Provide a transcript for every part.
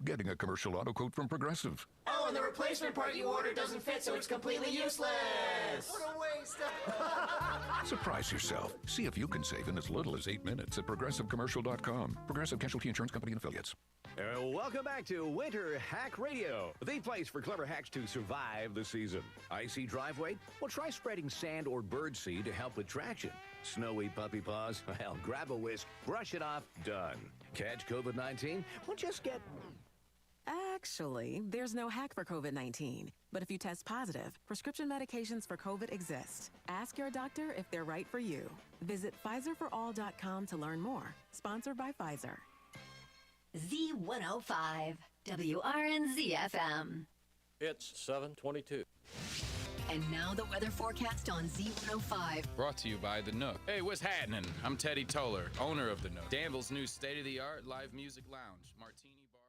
getting a commercial auto quote from Progressive. Oh, and the replacement part you ordered doesn't fit, so it's completely useless. What a waste. Surprise yourself. See if you can save in as little as 8 minutes at ProgressiveCommercial.com. Progressive Casualty Insurance Company and Affiliates. Welcome back to Winter Hack Radio, the place for clever hacks to survive the season. Icy driveway? Well, try spreading sand or birdseed to help with traction. Snowy puppy paws? Well, grab a whisk, brush it off, done. Catch COVID-19? Well, just get... Actually, there's no hack for COVID-19. But if you test positive, prescription medications for COVID exist. Ask your doctor if they're right for you. Visit PfizerForAll.com to learn more. Sponsored by Pfizer. Z105, WRNZ-FM. It's 7:22. And now the weather forecast on Z105. Brought to you by The Nook. Hey, what's happening? I'm Teddy Toller, owner of The Nook, Danville's new state-of-the-art live music lounge, martini bar.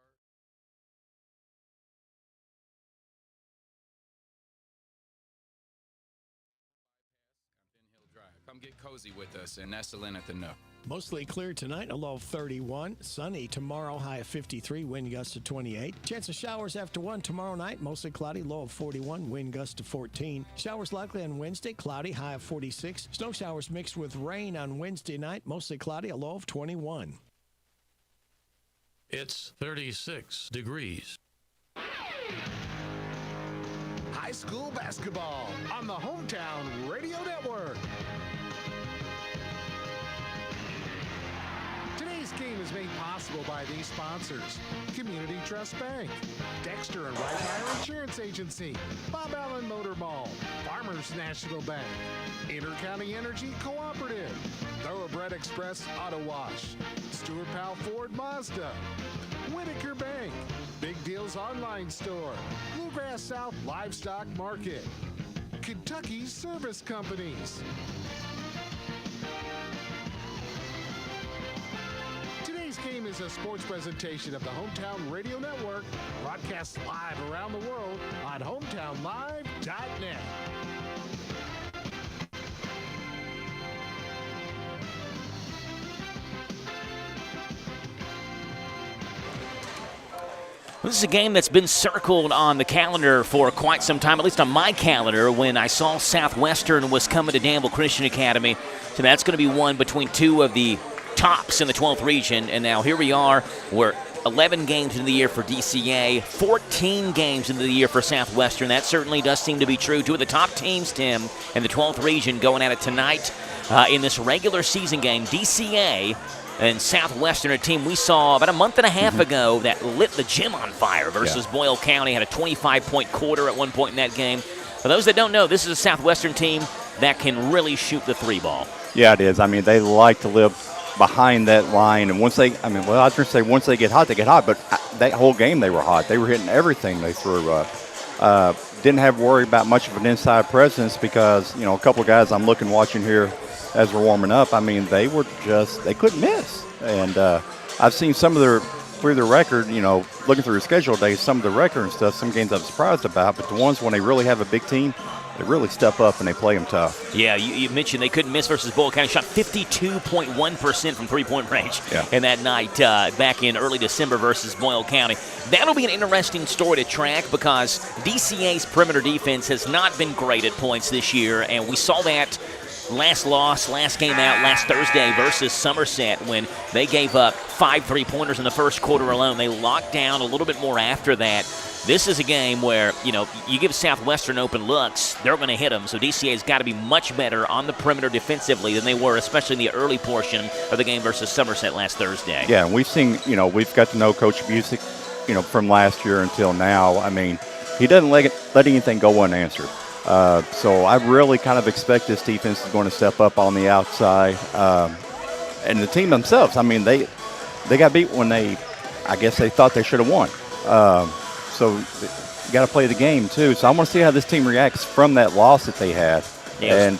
Come get cozy with us and nestle in at The Nook. Mostly clear tonight, a low of 31. Sunny tomorrow, high of 53, wind gusts to 28. Chance of showers after 1 tomorrow night, mostly cloudy, low of 41, wind gusts to 14. Showers likely on Wednesday, cloudy, high of 46. Snow showers mixed with rain on Wednesday night, mostly cloudy, a low of 21. It's 36 degrees. High school basketball on the Hometown Radio Network. Today's game is made possible by these sponsors: Community Trust Bank, Dexter and Wright Hire Insurance Agency, Bob Allen Motor Mall, Farmers National Bank, Intercounty Energy Cooperative, Thoroughbred Express Auto Wash, Stuart Powell Ford Mazda, Whitaker Bank, Big Deals Online Store, Bluegrass South Livestock Market, Kentucky Service Companies. Today's game is a sports presentation of the Hometown Radio Network, broadcast live around the world on hometownlive.net. This is a game that's been circled on the calendar for quite some time, at least on my calendar, when I saw Southwestern was coming to Danville Christian Academy. So that's going to be one between two of the tops in the 12th region. And now here we are. We're 11 games into the year for DCA, 14 games into the year for Southwestern. That certainly does seem to be true. Two of the top teams, Tim, in the 12th region going at it tonight in this regular season game. DCA and Southwestern, a team we saw about a month and a half ago that lit the gym on fire versus Boyle County, had a 25-point quarter at one point in that game. For those that don't know, this is a Southwestern team that can really shoot the three ball. Yeah, it is. I mean, they like to live behind that line, and once they, I was going to say once they get hot, but that whole game they were hot. They were hitting everything they threw. Didn't have to worry about much of an inside presence because, a couple of guys I'm watching here as we're warming up, I mean, they couldn't miss. And I've seen some of through their record, looking through the schedule days, some of the record and stuff, some games I'm surprised about, but the ones when they really have a big team, they really step up and they play them tough. Yeah, you mentioned they couldn't miss versus Boyle County. Shot 52.1% from three-point range in that night back in early December versus Boyle County. That'll be an interesting story to track because DCA's perimeter defense has not been great at points this year, and we saw that last game out last Thursday versus Somerset when they gave up 5 3-pointers in the first quarter alone. They locked down a little bit more after that. This is a game where, you give Southwestern open looks, they're going to hit them. So DCA's got to be much better on the perimeter defensively than they were, especially in the early portion of the game versus Somerset last Thursday. Yeah, and we've seen, we've got to know Coach Busick, from last year until now. I mean, he doesn't let anything go unanswered. So I really kind of expect this defense is going to step up on the outside. And the team themselves, I mean, they got beat when I guess they thought they should have won. So you got to play the game, too. So I want to see how this team reacts from that loss that they had. Yes. And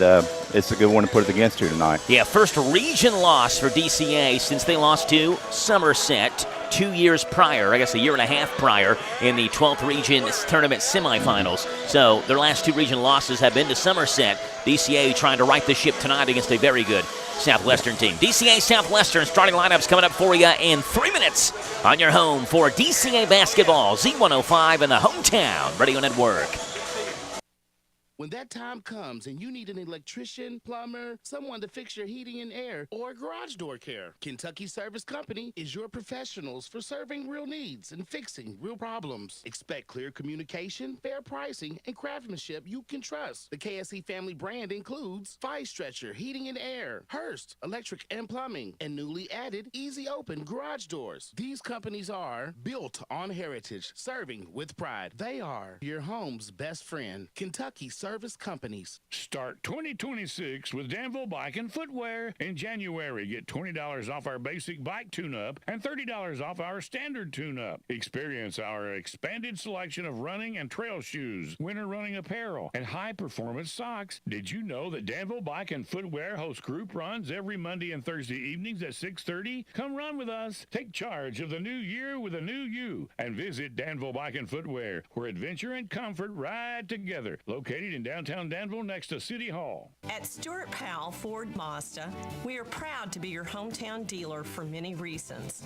it's a good one to put it against you tonight. Yeah, first region loss for DCA since they lost to Somerset 2 years prior, I guess a year and a half prior, in the 12th region tournament semifinals. So their last 2 region losses have been to Somerset. DCA trying to right the ship tonight against a very good Southwestern team. DCA Southwestern starting lineups coming up for you in 3 minutes on your home for DCA basketball. Z105 and the Hometown Radio Network. When that time comes and you need an electrician, plumber, someone to fix your heating and air, or garage door care, Kentucky Service Company is your professionals for serving real needs and fixing real problems. Expect clear communication, fair pricing, and craftsmanship you can trust. The KSE family brand includes Fire Stretcher, Heating and Air, Hearst, Electric and Plumbing, and newly added Easy Open Garage Doors. These companies are built on heritage, serving with pride. They are your home's best friend. Kentucky Service Companies. Start 2026 with Danville Bike and Footwear. In January, get $20 off our basic bike tune-up and $30 off our standard tune-up. Experience our expanded selection of running and trail shoes, winter running apparel, and high-performance socks. Did you know that Danville Bike and Footwear hosts group runs every Monday and Thursday evenings at 6:30? Come run with us. Take charge of the new year with a new you. And visit Danville Bike and Footwear, where adventure and comfort ride together. Located in downtown Danville next to City Hall. At Stuart Powell Ford Mazda, we are proud to be your hometown dealer for many reasons.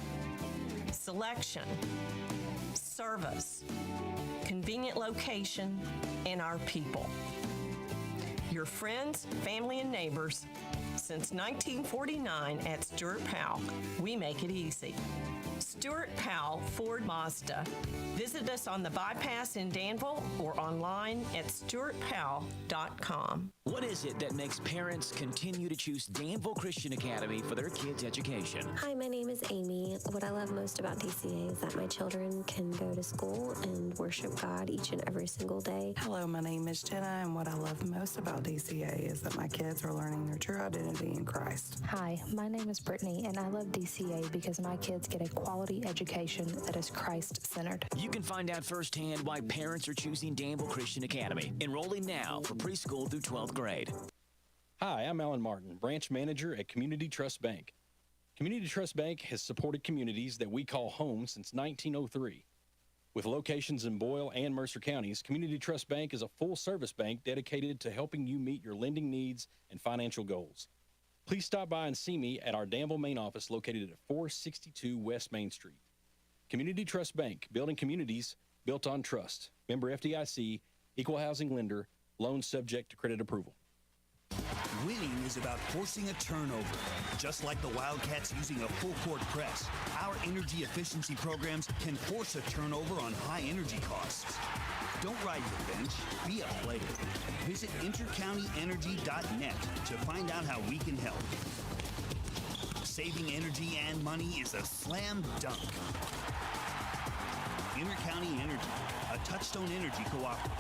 Selection, service, convenient location, and our people. Your friends, family, and neighbors. Since 1949 at Stuart Powell, we make it easy. Stuart Powell Ford Mazda. Visit us on the bypass in Danville or online at stuartpowell.com. What is it that makes parents continue to choose Danville Christian Academy for their kids' education? Hi, my name is Amy. What I love most about DCA is that my children can go to school and worship God each and every single day. Hello, my name is Jenna, and what I love most about DCA is that my kids are learning their true identity in Christ. Hi, my name is Brittany, and I love DCA because my kids get a quality education that is Christ-centered. You can find out firsthand why parents are choosing Danville Christian Academy. Enrolling now for preschool through 12th grade. Hi, I'm Alan Martin, branch manager at Community Trust Bank. Community Trust Bank has supported communities that we call home since 1903. With locations in Boyle and Mercer counties, Community Trust Bank is a full-service bank dedicated to helping you meet your lending needs and financial goals. Please stop by and see me at our Danville main office located at 462 West Main Street. Community Trust Bank, building communities built on trust. Member FDIC, equal housing lender, loans subject to credit approval. Winning is about forcing a turnover. Just like the Wildcats using a full-court press, our energy efficiency programs can force a turnover on high energy costs. Don't ride the bench, be a player. Visit intercountyenergy.net to find out how we can help. Saving energy and money is a slam dunk. Intercounty Energy, a Touchstone Energy cooperative.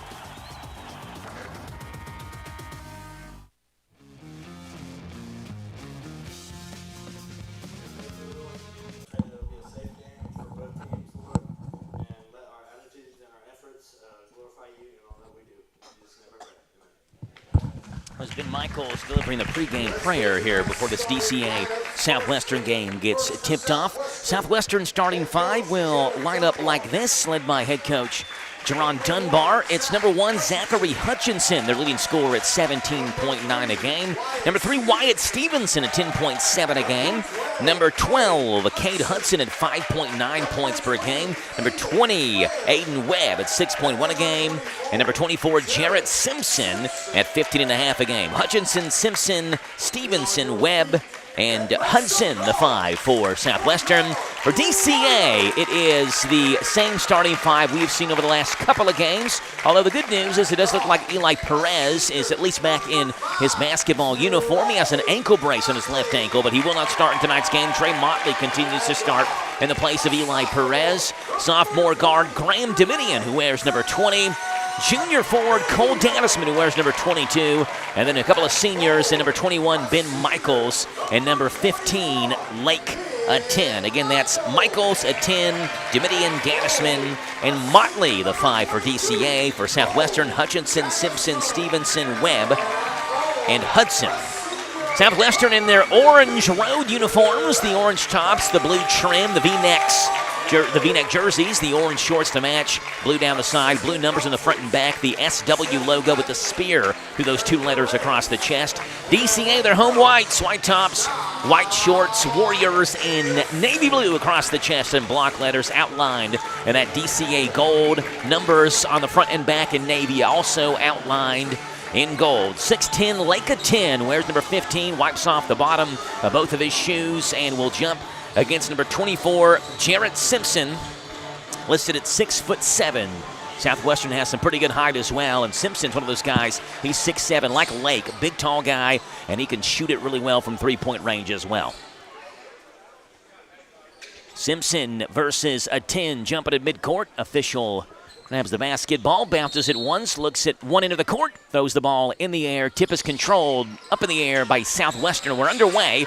It's been Michaels delivering the pregame prayer here before this DCA Southwestern game gets tipped off. Southwestern starting five will line up like this, led by head coach Jerron Dunbar. It's number 1, Zachary Hutchinson, their leading scorer at 17.9 a game. Number 3, Wyatt Stevenson at 10.7 a game. Number 12, Cade Hudson at 5.9 points per game. Number 20, Aiden Webb at 6.1 a game. And number 24, Jarrett Simpson at 15.5 a game. Hutchinson, Simpson, Stevenson, Webb, and Hudson, the 5 for Southwestern. For DCA, it is the same starting 5 we've seen over the last couple of games. Although the good news is it does look like Eli Perez is at least back in his basketball uniform. He has an ankle brace on his left ankle, but he will not start in tonight's game. Trey Motley continues to start in the place of Eli Perez. Sophomore guard Graham Dominion, who wears number 20. Junior forward Cole Dannisman, who wears number 22. And then a couple of seniors, and number 21, Ben Michaels, and number 15, Lake at 10. Again, that's Michaels at 10, Dominion, Dannisman, and Motley, the 5 for DCA. For Southwestern, Hutchinson, Simpson, Stevenson, Webb, and Hudson. Southwestern in their orange road uniforms, the orange tops, the blue trim, the V-necks, the V-neck jerseys, the orange shorts to match, blue down the side, blue numbers in the front and back, the SW logo with the spear through those 2 letters across the chest. DCA, their home whites, white tops, white shorts, Warriors in navy blue across the chest and block letters outlined in that DCA gold. Numbers on the front and back in navy also outlined in gold. 6'10", Lake of 10, wears number 15, wipes off the bottom of both of his shoes and will jump against number 24, Jarrett Simpson, listed at 6'7". Southwestern has some pretty good height as well, and Simpson's one of those guys. He's 6'7", like Lake, big, tall guy, and he can shoot it really well from three-point range as well. Simpson versus a 10, jumping at midcourt. Official grabs the basketball, bounces it once, looks at one end of the court, throws the ball in the air. Tip is controlled up in the air by Southwestern. We're underway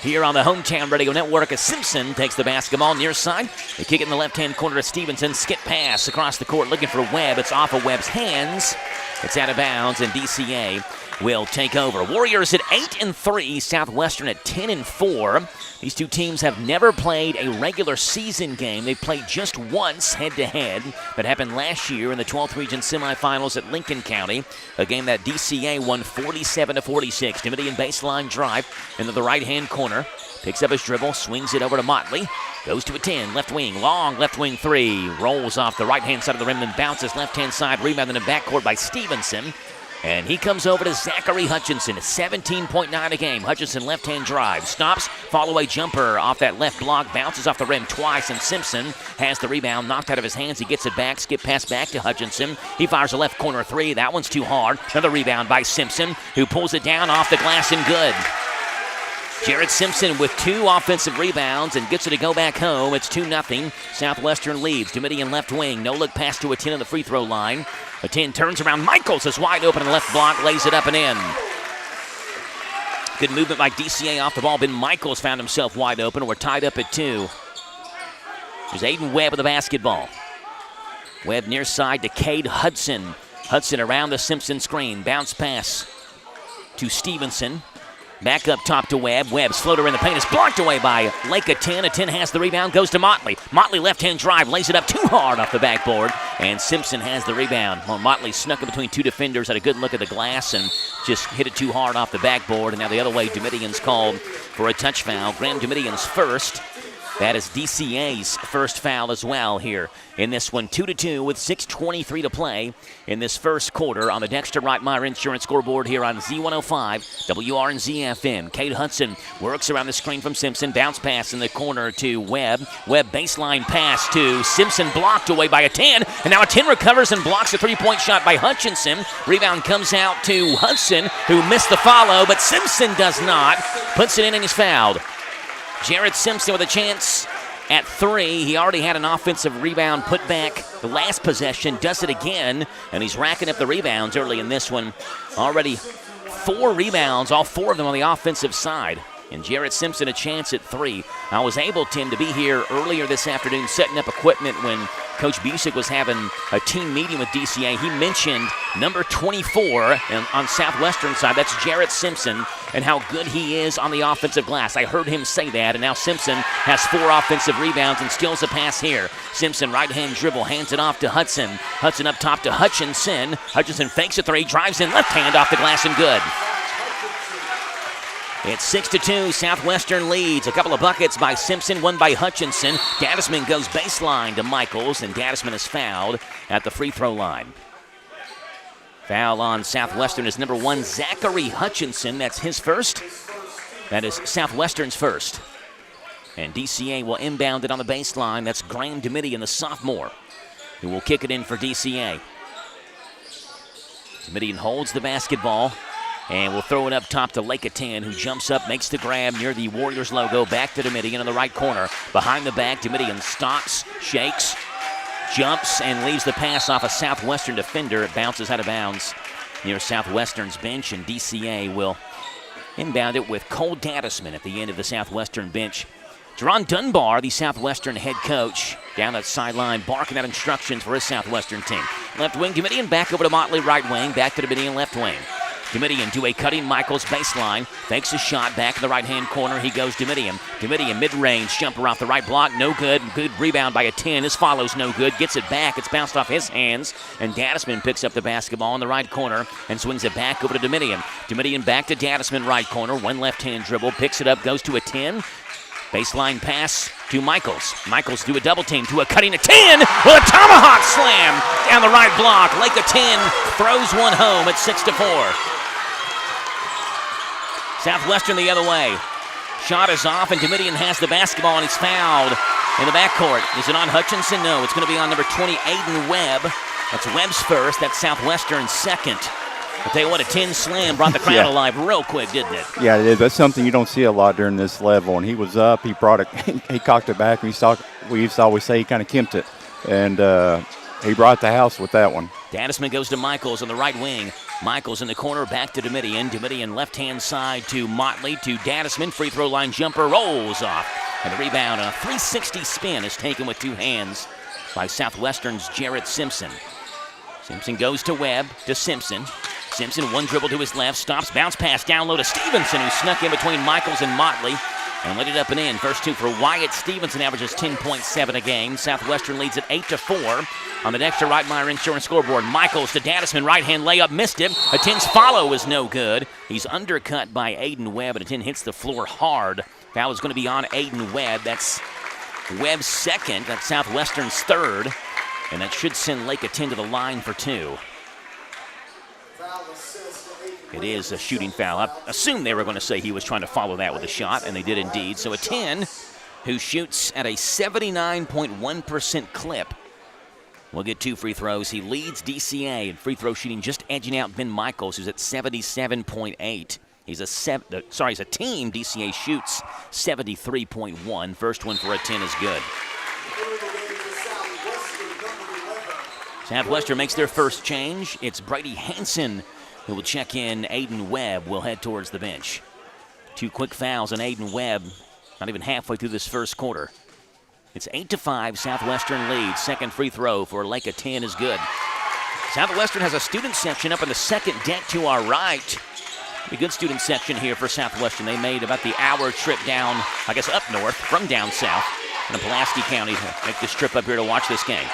here on the Hometown Radio Network as Simpson takes the basketball near side. They kick it in the left-hand corner to Stevenson. Skip pass across the court looking for Webb. It's off of Webb's hands. It's out of bounds, and DCA will take over. Warriors at 8-3, Southwestern at 10-4. These two teams have never played a regular season game. They've played just once head-to-head. That happened last year in the 12th Region semifinals at Lincoln County, a game that DCA won 47-46. Dominion baseline drive into the right-hand corner. Picks up his dribble, swings it over to Motley. Goes to a 10, left wing, long left wing 3. Rolls off the right-hand side of the rim and bounces left-hand side. Rebound in the backcourt by Stevenson. And he comes over to Zachary Hutchinson, 17.9 a game. Hutchinson left-hand drive, stops, fall-away jumper off that left block, bounces off the rim twice, and Simpson has the rebound knocked out of his hands. He gets it back, skip pass back to Hutchinson. He fires a left corner 3. That one's too hard. Another rebound by Simpson, who pulls it down off the glass and good. Jarrett Simpson with 2 offensive rebounds and gets it to go back home. It's 2-0. Southwestern leads. Dominion left wing. No look pass to a 10 on the free throw line. A 10 turns around. Michaels is wide open in the left block. Lays it up and in. Good movement by DCA off the ball. Ben Michaels found himself wide open. We're tied up at 2. There's Aiden Webb with the basketball. Webb near side to Cade Hudson. Hudson around the Simpson screen. Bounce pass to Stevenson. Back up top to Webb. Webb's floater in the paint is blocked away by Lake of 10. A 10 has the rebound, goes to Motley. Motley left-hand drive, lays it up too hard off the backboard, and Simpson has the rebound. Well, Motley snuck in between 2 defenders, had a good look at the glass, and just hit it too hard off the backboard. And now the other way, Dominion's called for a touch foul. Graham Dominion's first. That is DCA's first foul as well here in this one. 2-2 with 6:23 to play in this first quarter on the Dexter Reitmeyer Insurance scoreboard here on Z105 WRNZ-FM. Cade Hudson works around the screen from Simpson. Bounce pass in the corner to Webb. Webb baseline pass to Simpson, blocked away by a 10. And now a 10 recovers and blocks a three-point shot by Hutchinson. Rebound comes out to Hudson, who missed the follow, but Simpson does not. Puts it in and he's fouled. Jarrett Simpson with a chance at 3. He already had an offensive rebound put back the last possession, does it again, and he's racking up the rebounds early in this one. Already 4 rebounds, all 4 of them on the offensive side. And Jarrett Simpson a chance at 3. I was able, Tim, to be here earlier this afternoon setting up equipment when Coach Busick was having a team meeting with DCA. He mentioned number 24 on Southwestern side. That's Jarrett Simpson, and how good he is on the offensive glass. I heard him say that, and now Simpson has 4 offensive rebounds and steals a pass here. Simpson, right-hand dribble, hands it off to Hudson. Hudson up top to Hutchinson. Hutchinson fakes a 3, drives in left hand off the glass and good. It's 6-2. Southwestern leads. A couple of buckets by Simpson, one by Hutchinson. Gaddisman goes baseline to Michaels, and Gaddisman is fouled at the free throw line. Foul on Southwestern is number 1, Zachary Hutchinson. That's his first. That is Southwestern's first. And DCA will inbound it on the baseline. That's Graham Dominion, the sophomore, who will kick it in for DCA. Dominion holds the basketball. And we'll throw it up top to Lake of 10, who jumps up, makes the grab near the Warriors logo. Back to Dominion in the right corner. Behind the back, Dominion stops, shakes, jumps, and leaves the pass off a Southwestern defender. It bounces out of bounds near Southwestern's bench, and DCA will inbound it with Cole Gaddisman at the end of the Southwestern bench. Jerron Dunbar, the Southwestern head coach, down that sideline, barking out instructions for his Southwestern team. Left wing, Dominion back over to Motley, right wing, back to Dominion, left wing. Domitian to a cutting Michaels baseline. Fakes a shot back in the right-hand corner. He goes Domitian. Domitian mid-range jumper off the right block. No good. Good rebound by a 10. His follows no good. Gets it back. It's bounced off his hands. And Dadisman picks up the basketball in the right corner and swings it back over to Domitian. Domitian back to Dadisman right corner. One left-hand dribble. Picks it up. Goes to a 10. Baseline pass to Michaels. Michaels do a double team to a cutting a 10 with a tomahawk slam down the right block. Lake of 10 throws one home at 6-4. Southwestern the other way. Shot is off, and Domitian has the basketball, and he's fouled in the backcourt. Is it on Hutchinson? No, it's going to be on number 20, Aiden Webb. That's Webb's first. That's Southwestern's second. I'll tell you what, a 10 slam brought the crowd alive real quick, didn't it? Yeah, it is. That's something you don't see a lot during this level. And he was up. He brought it. He cocked it back. We used to always say he kind of kimped it. And he brought the house with that one. Dadisman goes to Michaels on the right wing. Michaels in the corner, back to Domitian. Domitian left-hand side to Motley, to Dadisman. Free throw line jumper rolls off. And the rebound on a 360 spin is taken with two hands by Southwestern's Jarrett Simpson. Simpson goes to Webb, to Simpson. Simpson, one dribble to his left, stops, bounce pass down low to Stevenson, who snuck in between Michaels and Motley and let it up and in. First two for Wyatt. Stevenson averages 10.7 a game. Southwestern leads at 8-4. On the Dexter Reitmeyer Insurance scoreboard, Michaels to Dadisman, right-hand layup, missed him. A 10's follow is no good. He's undercut by Aiden Webb, and a 10 hits the floor hard. Foul is going to be on Aiden Webb. That's Webb's second. That's Southwestern's third. And that should send Lake of 10 to the line for two. It is a shooting foul. I assumed they were going to say he was trying to follow that with a shot, and they did indeed. So a 10 who shoots at a 79.1% clip will get two free throws. He leads DCA in free throw shooting, just edging out Ben Michaels, who's at 77.8. He's a team. DCA shoots 73.1. First one for a 10 is good. Southwestern makes their first change. It's Brady Hansen who will check in. Aiden Webb will head towards the bench. Two quick fouls on Aiden Webb, not even halfway through this first quarter. It's 8-5, Southwestern leads. Second free throw for Lake of 10 is good. Southwestern has a student section up in the second deck to our right. A good student section here for Southwestern. They made about the hour trip down, I guess up north from down south in Pulaski County to make this trip up here to watch this game.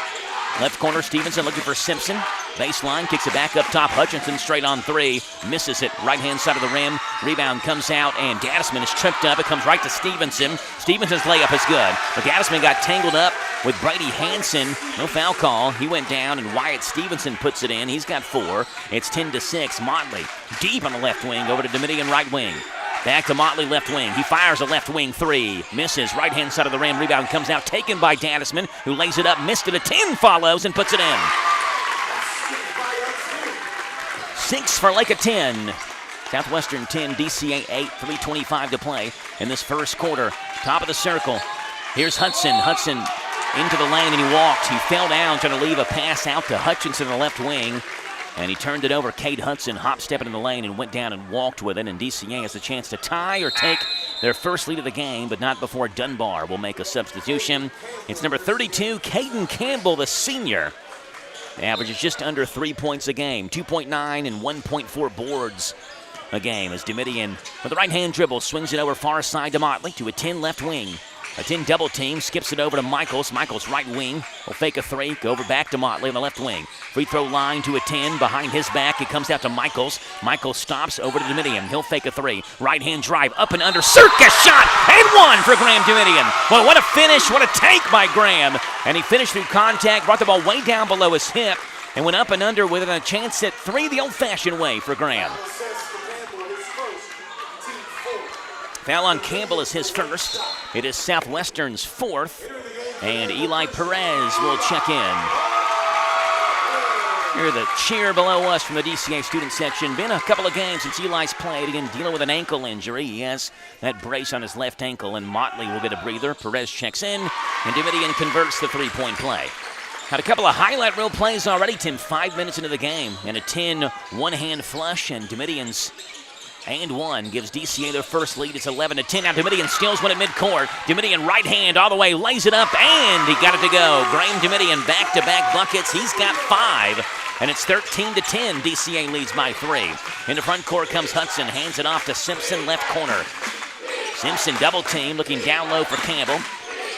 Left corner, Stevenson looking for Simpson. Baseline, kicks it back up top. Hutchinson straight on three. Misses it. Right-hand side of the rim. Rebound comes out, and Dadisman is tripped up. It comes right to Stevenson. Stevenson's layup is good. But Dadisman got tangled up with Brady Hansen. No foul call. He went down, and Wyatt Stevenson puts it in. He's got four. It's 10-6. Motley deep on the left wing over to Domitian right wing. Back to Motley left wing. He fires a left wing three. Misses. Right-hand side of the rim. Rebound comes out. Taken by Dadisman, who lays it up. Missed it. A 10 follows and puts it in. 6 for Lake of 10. Southwestern 10, DCA 8, 3:25 to play in this first quarter. Top of the circle. Here's Hudson. Hudson into the lane, and he walked. He fell down trying to leave a pass out to Hutchinson on the left wing. And he turned it over. Cade Hudson hop-stepping in the lane and went down and walked with it. And DCA has a chance to tie or take their first lead of the game, but not before Dunbar will make a substitution. It's number 32, Caden Campbell, the senior. Averages just under 3 points a game, 2.9 and 1.4 boards a game as Domitian, with the right-hand dribble, swings it over far side to Motley to a 10 left wing. A 10 double team, skips it over to Michaels. Michaels right wing will fake a three, go over back to Motley on the left wing. Free throw line to a 10, behind his back. It comes out to Michaels. Michaels stops over to Domitian. He'll fake a three. Right-hand drive, up and under. Circus shot, and one for Graham Domitian. Well, what a finish, what a take by Graham. And he finished through contact, brought the ball way down below his hip, and went up and under with a chance at three the old-fashioned way for Graham. Foul on Campbell is his first. It is Southwestern's fourth, and Eli Perez will check in. Hear the cheer below us from the DCA student section. Been a couple of games since Eli's played. Again, dealing with an ankle injury. He has that brace on his left ankle, and Motley will get a breather. Perez checks in, and Domitian converts the three-point play. Had a couple of highlight reel plays already, Tim, 5 minutes into the game, and a 10 one-hand flush, and Domitian's and one gives DCA their first lead. It's 11-10. Now Domitian steals one at midcourt. Domitian right hand all the way, lays it up, and he got it to go. Graham Domitian back-to-back buckets. He's got 5. and it's 13-10. DCA leads by 3. In the front court comes Hudson, hands it off to Simpson, left corner. Simpson double team, looking down low for Campbell.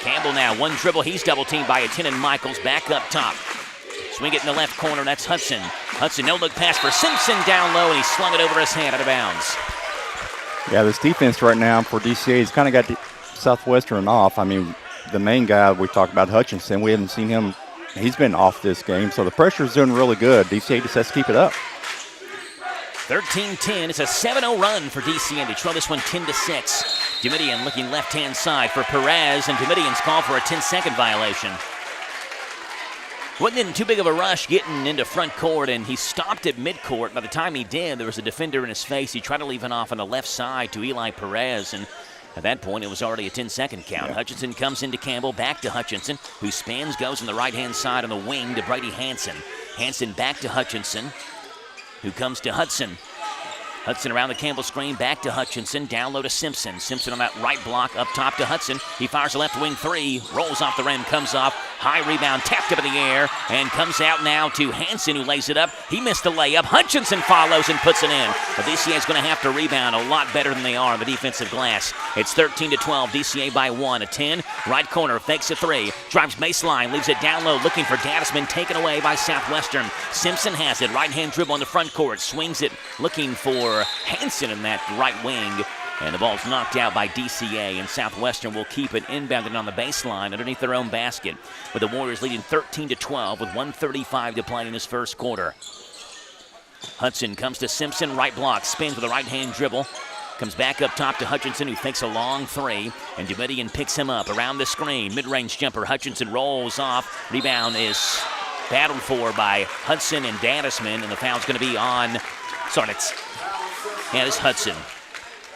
Campbell now, one dribble, he's double teamed by a 10 and Michaels, back up top. Swing it in the left corner, that's Hudson. Hudson, no-look pass for Simpson down low, and he slung it over his head out of bounds. Yeah, this defense right now for DCA has kind of got Southwestern off. I mean, the main guy we talked about, Hutchinson, we haven't seen him. He's been off this game, so the pressure's doing really good. DCA just has to keep it up. 13-10. It's a 7-0 run for DCA. They trail this one 10-6. Domitian looking left-hand side for Perez, and Domitian's called for a 10-second violation. Wasn't in too big of a rush getting into front court, and he stopped at midcourt. By the time he did, there was a defender in his face. He tried to leave it off on the left side to Eli Perez, and at that point, it was already a 10-second count. Yeah. Hutchinson comes into Campbell, back to Hutchinson, who spins, goes on the right-hand side on the wing to Brady Hansen. Hansen back to Hutchinson, who comes to Hudson. Hudson around the Campbell screen, back to Hutchinson, down low to Simpson. Simpson on that right block, up top to Hudson. He fires a left wing 3, rolls off the rim, comes off, high rebound, tapped up in the air, and comes out now to Hansen, who lays it up. He missed the layup. Hutchinson follows and puts it in. But DCA is going to have to rebound a lot better than they are on the defensive glass. It's 13-12, DCA by 1. A 10, right corner, fakes a 3, drives baseline, leaves it down low, looking for Dadisman, taken away by Southwestern. Simpson has it, right-hand dribble on the front court, swings it, looking for Hansen in that right wing, and the ball's knocked out by DCA, and Southwestern will keep it inbounded on the baseline underneath their own basket, with the Warriors leading 13-12 with 1:35 to play in this first quarter. Hudson comes to Simpson, right block, spins with a right-hand dribble, comes back up top to Hutchinson, who fakes a long 3, and Domitian picks him up around the screen. Mid-range jumper, Hutchinson rolls off. Rebound is battled for by Hudson and Dadisman, and the foul's going to be on Sarnitz. Yeah, this is Hudson.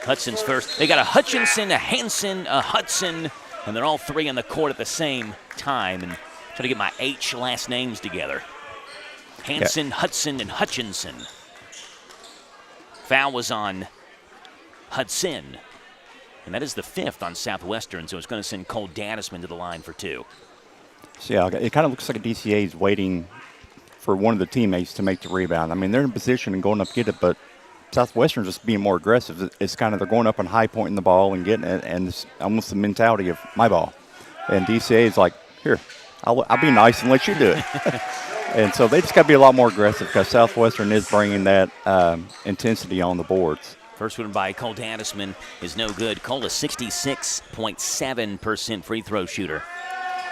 Hudson's first. They got a Hutchinson, a Hansen, a Hudson, and they're all 3 on the court at the same time. And trying to get my H last names together. Hansen, yeah. Hudson, and Hutchinson. Foul was on Hudson. And that is the 5th on Southwestern, so it's going to send Cole Dadisman to the line for 2. So yeah, it kind of looks like a DCA is waiting for one of the teammates to make the rebound. I mean, they're in position and going up to get it, but Southwestern just being more aggressive. It's kind of they're going up and high pointing the ball and getting it, and it's almost the mentality of my ball. And DCA is like, here, I'll be nice and let you do it. And so they just got to be a lot more aggressive because Southwestern is bringing that intensity on the boards. First one by Cole Dadisman is no good. Cole is 66.7% free throw shooter.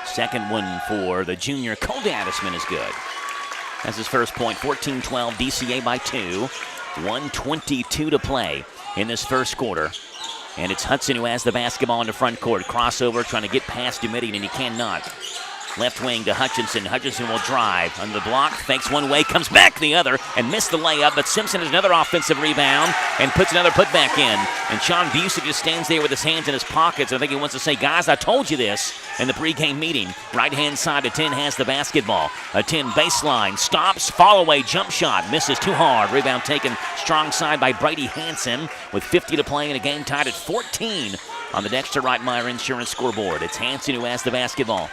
Second one for the junior, Cole Dadisman, is good. That's his first point. 14-12, DCA by 2. 1:22 to play in this first quarter. And it's Hudson who has the basketball in the front court. Crossover, trying to get past Domitian, and he cannot. Left wing to Hutchinson. Hutchinson will drive. Under the block, fakes one way, comes back the other, and missed the layup. But Simpson has another offensive rebound and puts another putback in. And Sean Busey just stands there with his hands in his pockets. I think he wants to say, guys, I told you this in the pregame meeting. Right-hand side, a 10 has the basketball. A 10 baseline, stops, fall away, jump shot. Misses too hard. Rebound taken strong side by Brady Hansen with 50 to play in a game tied at 14 on the Dexter Reitmeyer Insurance scoreboard. It's Hansen who has the basketball.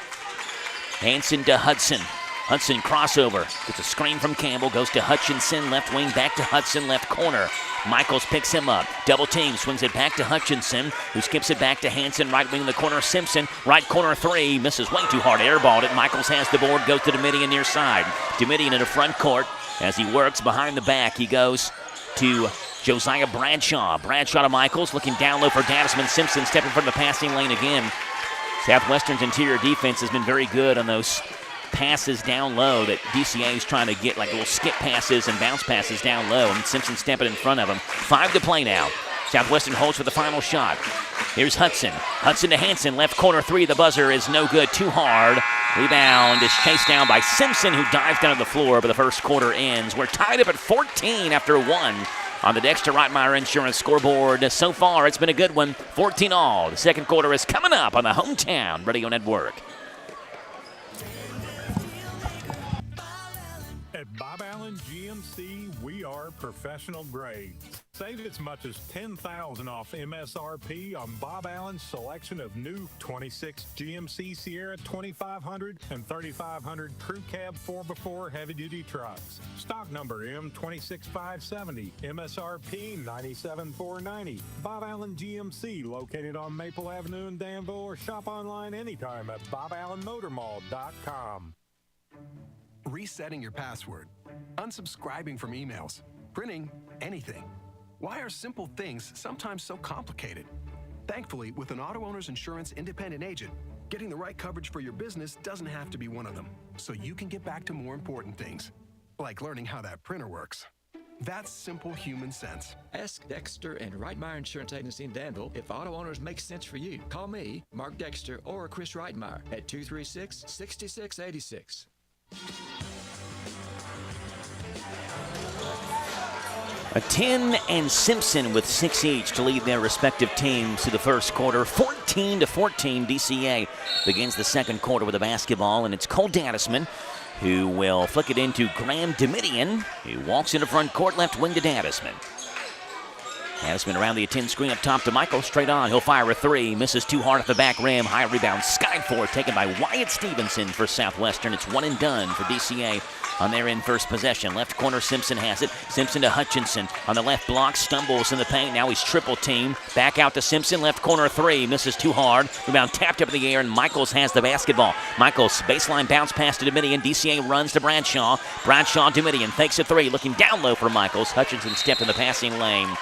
Hansen to Hudson. Hudson crossover. Gets a screen from Campbell. Goes to Hutchinson. Left wing back to Hudson. Left corner. Michaels picks him up. Double team. Swings it back to Hutchinson, who skips it back to Hansen. Right wing in the corner. Simpson. Right corner 3. Misses way too hard. Airballed it. Michaels has the board. Goes to Domitian near side. Domitian in the front court. As he works behind the back, he goes to Josiah Bradshaw. Bradshaw to Michaels. Looking down low for Dadisman. Simpson stepping from the passing lane again. Southwestern's interior defense has been very good on those passes down low that DCA is trying to get, like little skip passes and bounce passes down low, and Simpson stepping in front of him. 5 to play now. Southwestern holds for the final shot. Here's Hudson. Hudson to Hansen. Left corner 3. The buzzer is no good. Too hard. Rebound is chased down by Simpson, who dives down to the floor, but the first quarter ends. We're tied up at 14 after 1. On the Dexter Reitmeyer Insurance scoreboard. So far, it's been a good one. 14-all. The second quarter is coming up on the Hometown Radio Network. At Bob Allen GMC, we are professional grade. Save as much as $10,000 off MSRP on Bob Allen's selection of new 26 GMC Sierra 2500 and 3500 Crew Cab 4x4 heavy-duty trucks. Stock number M26570, MSRP $97,490. Bob Allen GMC, located on Maple Avenue in Danville, or shop online anytime at BobAllenMotorMall.com. Resetting your password, unsubscribing from emails, printing anything. Why are simple things sometimes so complicated? Thankfully, with an Auto Owners Insurance independent agent, getting the right coverage for your business doesn't have to be one of them, so you can get back to more important things, like learning how that printer works. That's simple human sense. Ask Dexter and Reitmeyer Insurance Agency in Danville if auto owners make sense for you. Call me, Mark Dexter, or Chris Reitmeyer at 236-6686. Tin and Simpson with 6 each to lead their respective teams to the first quarter. 14-14, DCA begins the second quarter with a basketball, and it's Cole Dadisman who will flick it into Graham Domitian, who walks into front court, left wing to Dadisman. Dadisman around the 10 screen up top to Michael, straight on. He'll fire a three, misses too hard at the back rim. High rebound, skied for, taken by Wyatt Stevenson for Southwestern. It's one and done for DCA on their in first possession. Left corner, Simpson has it. Simpson to Hutchinson on the left block, stumbles in the paint. Now he's triple teamed. Back out to Simpson, left corner three, misses too hard. Rebound tapped up in the air, and Michaels has the basketball. Michaels, baseline bounce pass to Domitian. DCA runs to Bradshaw. Bradshaw, Domitian fakes a three, looking down low for Michaels. Hutchinson stepped in the passing lane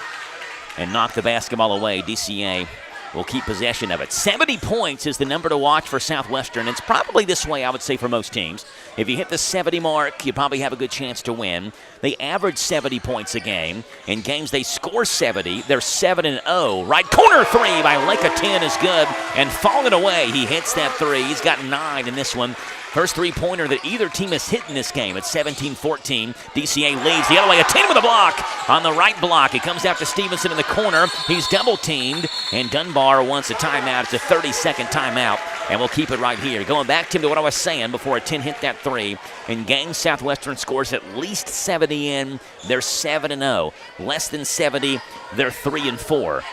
and knocked the basketball away. DCA will keep possession of it. 70 points is the number to watch for Southwestern. It's probably this way, I would say, for most teams. If you hit the 70 mark, you probably have a good chance to win. They average 70 points a game. In games they score 70, they're 7-0. Right corner three by Lake of 10 is good, and falling away, he hits that three. He's got 9 in this one. First three-pointer that either team has hit in this game at 17-14. DCA leads the other way. A 10 with a block on the right block. It comes out to Stevenson in the corner. He's double-teamed, and Dunbar wants a timeout. It's a 30-second timeout, and we'll keep it right here. Going back, Tim, to what I was saying before a 10 hit that three. In games Southwestern scores at least 70 in, they're 7-0. Less than 70, they're 3-4.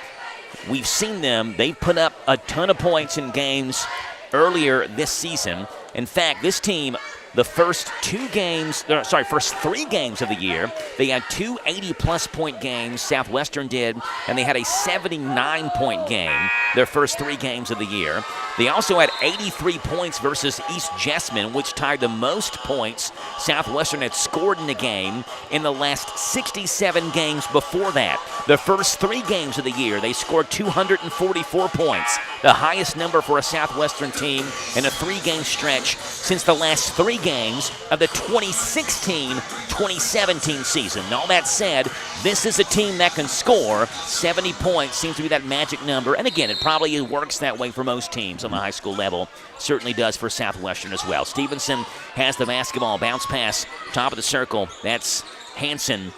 We've seen them. They've put up a ton of points in games earlier this season. In fact, this team, the first three games of the year, they had two 80-plus point games, Southwestern did, and they had a 79-point game their first 3 games of the year. They also had 83 points versus East Jessamine, which tied the most points Southwestern had scored in a game in the last 67 games before that. The first 3 games of the year, they scored 244 points, the highest number for a Southwestern team in a 3-game stretch since the last 3 games of the 2016-2017 season. All that said, this is a team that can score. 70 points seems to be that magic number. And again, it probably works that way for most teams on the high school level. Certainly does for Southwestern as well. Stevenson has the basketball. Bounce pass, top of the circle. That's Hanson.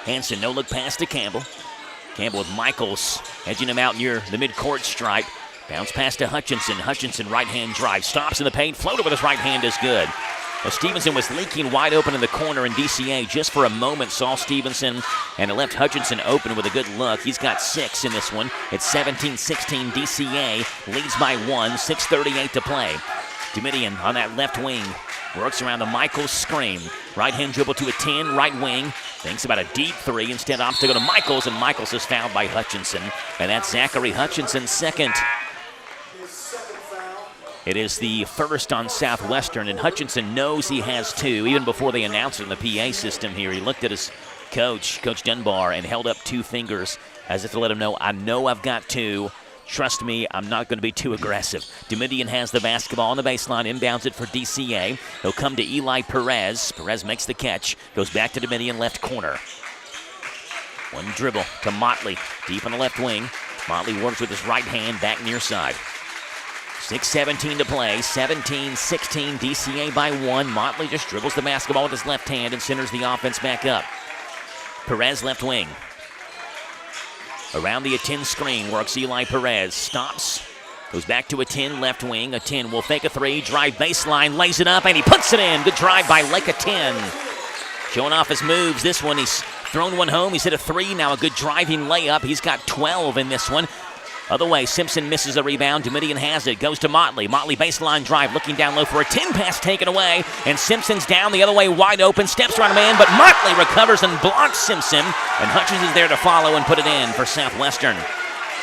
Hanson, no look pass to Campbell. Campbell with Michaels edging him out near the midcourt stripe. Bounce pass to Hutchinson. Hutchinson, right-hand drive. Stops in the paint. Floater with his right hand is good. Well, Stevenson was leaking wide open in the corner, and DCA just for a moment saw Stevenson, and it left Hutchinson open with a good look. He's got 6 in this one. It's 17-16. DCA leads by 1. 6:38 to play. Domitian on that left wing. Works around the Michaels screen. Right-hand dribble to a 10, right wing. Thinks about a deep 3. Instead opts to go to Michaels, and Michaels is fouled by Hutchinson. And that's Zachary Hutchinson's second. It is the first on Southwestern, and Hutchinson knows he has 2, even before they announced it in the PA system here. He looked at his coach, Coach Dunbar, and held up 2 fingers as if to let him know, I know I've got 2. Trust me, I'm not going to be too aggressive. Domitian has the basketball on the baseline, inbounds it for DCA. He'll come to Eli Perez. Perez makes the catch, goes back to Domitian, left corner. One dribble to Motley, deep on the left wing. Motley works with his right hand, back near side. 6:17 to play, 17-16, DCA by 1. Motley just dribbles the basketball with his left hand and centers the offense back up. Perez left wing. Around the 10 screen works Eli Perez. Stops Goes back to a 10, left wing. A 10 will fake a 3, drive baseline, lays it up, and he puts it in. Good drive by Lake a 10. Showing off his moves. This one, he's thrown one home. He's hit a 3. Now a good driving layup. He's got 12 in this one. Other way, Simpson misses a rebound. Domitian has it. Goes to Motley. Motley baseline drive, looking down low for a 10 pass taken away. And Simpson's down the other way, wide open. Steps around a man, but Motley recovers and blocks Simpson. And Hutchins is there to follow and put it in for Southwestern.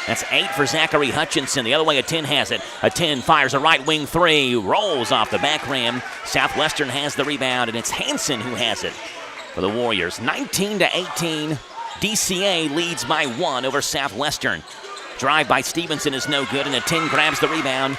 That's 8 for Zachary Hutchinson. The other way, a 10 has it. A 10 fires a right wing 3. Rolls off the back rim. Southwestern has the rebound, and it's Hansen who has it for the Warriors. 19-18. DCA leads by 1 over Southwestern. Drive by Stevenson is no good, and a 10 grabs the rebound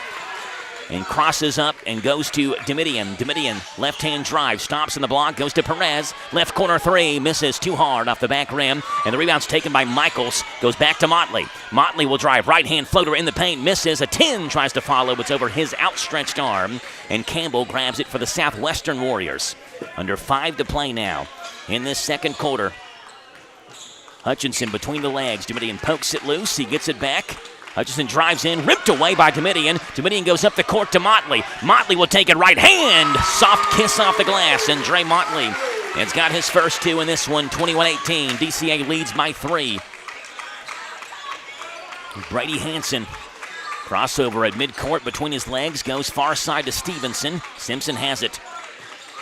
and crosses up and goes to Domitian. Domitian, left-hand drive, stops in the block, goes to Perez. Left corner 3, misses too hard off the back rim, and the rebound's taken by Michaels. Goes back to Motley. Motley will drive, right-hand floater in the paint, misses. A 10 tries to follow, it's over his outstretched arm, and Campbell grabs it for the Southwestern Warriors. Under 5 to play now in this second quarter. Hutchinson between the legs. Domitian pokes it loose. He gets it back. Hutchinson drives in, ripped away by Domitian. Domitian goes up the court to Motley. Motley will take it right hand. Soft kiss off the glass, and Dre Motley has got his first 2 in this one. 21-18. DCA leads by 3. Brady Hansen, crossover at midcourt between his legs, goes far side to Stevenson. Simpson has it.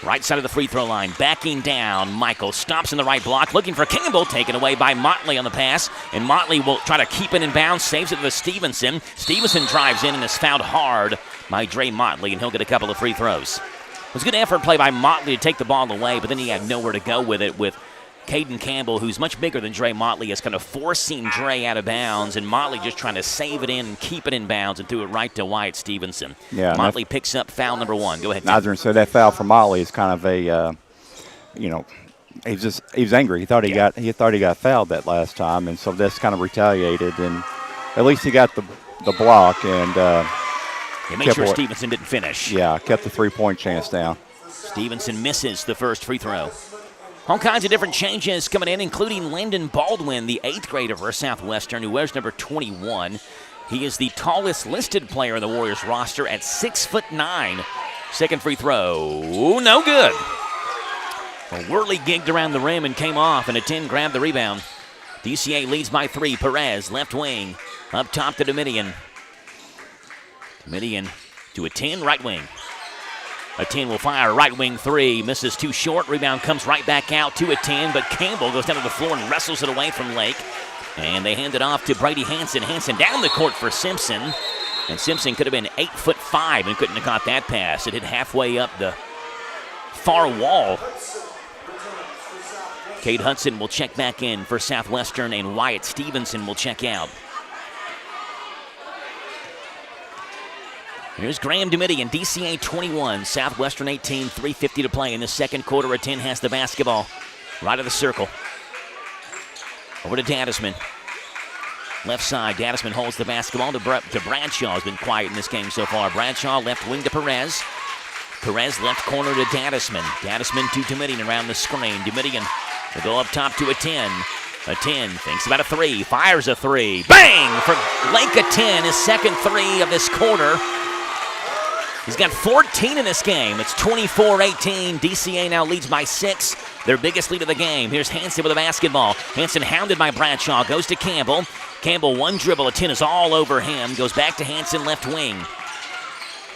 Right side of the free throw line, backing down. Michael stops in the right block, looking for Campbell, taken away by Motley on the pass. And Motley will try to keep it in bounds, saves it to Stevenson. Stevenson drives in and is fouled hard by Dre Motley, and he'll get a couple of free throws. It was a good effort play by Motley to take the ball away, but then he had nowhere to go with it, with Caden Campbell, who's much bigger than Dre Motley, is kind of forcing Dre out of bounds, and Motley just trying to save it in and keep it in bounds and threw it right to Wyatt Stevenson. Yeah, Motley picks up foul number 1. Go ahead, Tim. I was going to say that foul for Motley is kind of a, he was angry. He thought he got fouled that last time, and so that's kind of retaliated. And at least he got the block and made sure Stevenson didn't finish. Yeah, kept the 3-point chance down. Stevenson misses the first free throw. All kinds of different changes coming in, including Landon Baldwin, the 8th grader for Southwestern, who wears number 21. He is the tallest listed player in the Warriors roster at 6'9". Second free throw, no good. Well, Worley gigged around the rim and came off, and a 10 grabbed the rebound. DCA leads by 3. Perez, left wing, up top to Domitian. Domitian to a 10, right wing. A 10 will fire, right wing 3, misses too short. Rebound comes right back out to a 10, but Campbell goes down to the floor and wrestles it away from Lake. And they hand it off to Brady Hansen. Hansen down the court for Simpson. And Simpson could have been 8'5" and couldn't have caught that pass. It hit halfway up the far wall. Cade Hudson will check back in for Southwestern, and Wyatt Stevenson will check out. Here's Graham Domitian, DCA 21, Southwestern 18, 3:50 to play in the second quarter. A 10 has the basketball. Right of the circle. Over to Dadisman. Left side, Dadisman holds the basketball to Bradshaw. Has been quiet in this game so far. Bradshaw left wing to Perez. Perez left corner to Dadisman. Dadisman to Domitian around the screen. Domitian will go up top to a 10. A 10, thinks about a 3, fires a 3. Bang! For Lake a 10, his second 3 of this quarter. He's got 14 in this game. It's 24-18. DCA now leads by 6. Their biggest lead of the game. Here's Hansen with the basketball. Hansen hounded by Bradshaw. Goes to Campbell. Campbell, one dribble. A 10 is all over him. Goes back to Hansen, left wing.